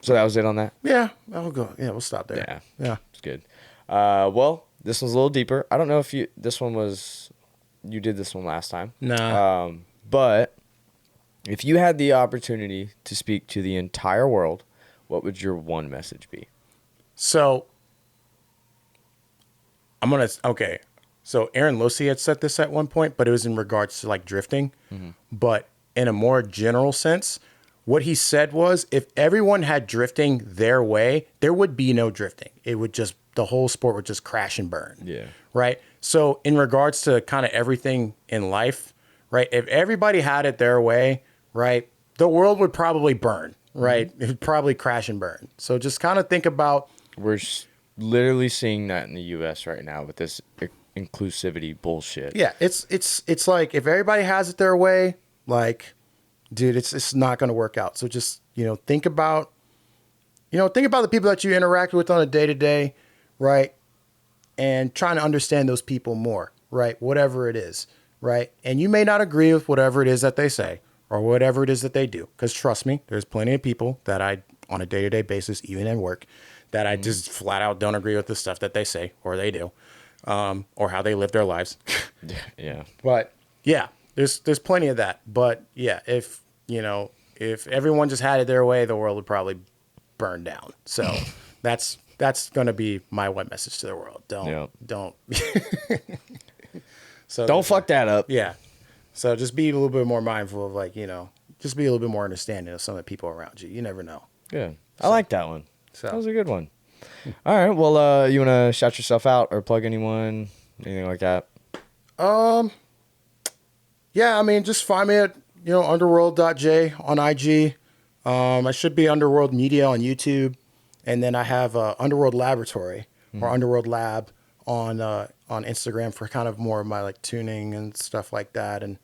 so that was it on that. Yeah. I'll go. Yeah, we'll stop there. Yeah, Yeah. it's good. Well, this one's a little deeper. I don't know if you did this one last time. Nah. But if you had the opportunity to speak to the entire world, what would your one message be? So I'm gonna. Okay. So Aaron Losey had said this at one point, but it was in regards to like drifting. But in a more general sense, what he said was if everyone had drifting their way, there would be no drifting. It would just, the whole sport would just crash and burn. Yeah. Right. So in regards to kind of everything in life, right, if everybody had it their way, right, the world would probably burn, right? It would probably crash and burn. So just kind of think about. We're literally seeing that in the U.S. right now with this inclusivity bullshit. Yeah, it's like if everybody has it their way, like, dude, it's not going to work out. So just, think about the people that you interact with on a day-to-day, right? And trying to understand those people more, right? Whatever it is, right? And you may not agree with whatever it is that they say or whatever it is that they do. Because trust me, there's plenty of people that I, on a day-to-day basis, even in work, that I just flat out don't agree with the stuff that they say or they do, or how they live their lives. Yeah. But yeah, there's plenty of that. But yeah, if everyone just had it their way, the world would probably burn down. So that's going to be my one message to the world. Don't. So Don't fuck that up. Yeah. So just be a little bit more mindful of just be a little bit more understanding of some of the people around you. You never know. Yeah. I like that one. So That was a good one. All right. Well, you want to shout yourself out or plug anyone, anything like that? Yeah, I mean, just find me at, underworld.j on IG. I should be Underworld Media on YouTube. And then I have Underworld Laboratory or Underworld Lab on Instagram for kind of more of my like tuning and stuff like that. And,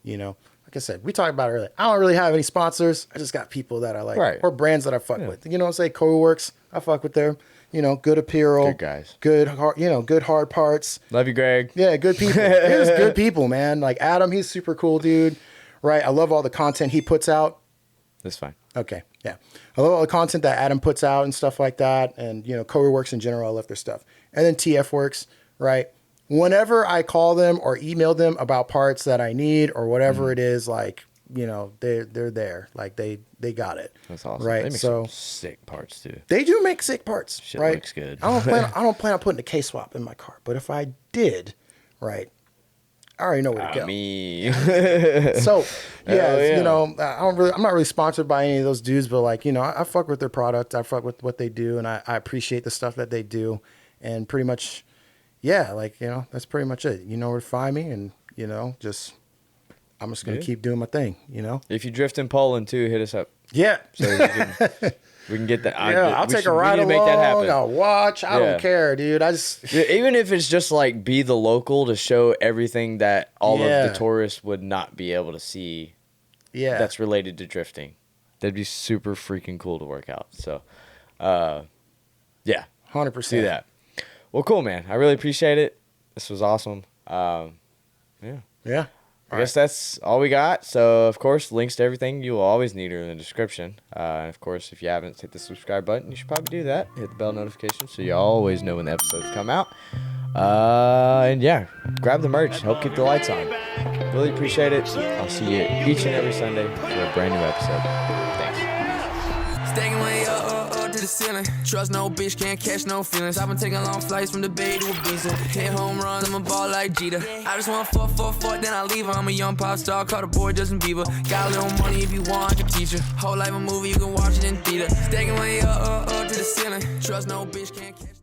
like I said, we talked about it earlier. I don't really have any sponsors. I just got people that I like or brands that I fuck with. Say CoWorks, I fuck with them. Good apparel. Good guys. Good hard parts. Love you, Greg. Yeah, good people. There's good people, man. Like Adam, he's super cool, dude. Right? I love all the content he puts out. That's fine. Okay, yeah. I love all the content that Adam puts out and stuff like that. And, CoWorks in general, I love their stuff. And then TF Works, right? Whenever I call them or email them about parts that I need or whatever it is, like, they're there. Like they got it. That's awesome. Right. They make so some sick parts too. They do make sick parts. Shit right. looks good. I don't plan on putting a K swap in my car, but if I did, right, I already know where to go. Me. So yeah, yeah. I'm not really sponsored by any of those dudes, but like, I fuck with their product. I fuck with what they do, and I appreciate the stuff that they do, and pretty much, yeah, like, that's pretty much it. You know where to find me, and just. I'm just going to keep doing my thing, If you drift in Poland too, hit us up. Yeah. So we can get that. I'll take a ride along. Make that happen. I'll watch. I don't care, dude. Even if it's just like be the local to show everything that all of the tourists would not be able to see. Yeah. That's related to drifting. That'd be super freaking cool to work out. So, yeah. 100%. Do that. Well, cool, man. I really appreciate it. This was awesome. Yeah. Yeah. I guess that's all we got. So, of course, links to everything you will always need are in the description. And, of course, if you haven't hit the subscribe button, you should probably do that. Hit the bell notification so you always know when the episodes come out. And, yeah, grab the merch. Help keep the lights on. Really appreciate it. I'll see you each and every Sunday for a brand new episode. Thanks. Stacking way up to the ceiling. Trust no bitch, can't catch no feelings. I've been taking long flights from the Bay to Ibiza. 10 home runs, I'm a ball like Jeter. I just want fuck, then I leave her. I'm a young pop star, call the boy Justin Bieber. Got a little money if you want, I can teach you. Whole life a movie, you can watch it in theater. Stacking way up to the ceiling. Trust no bitch, can't catch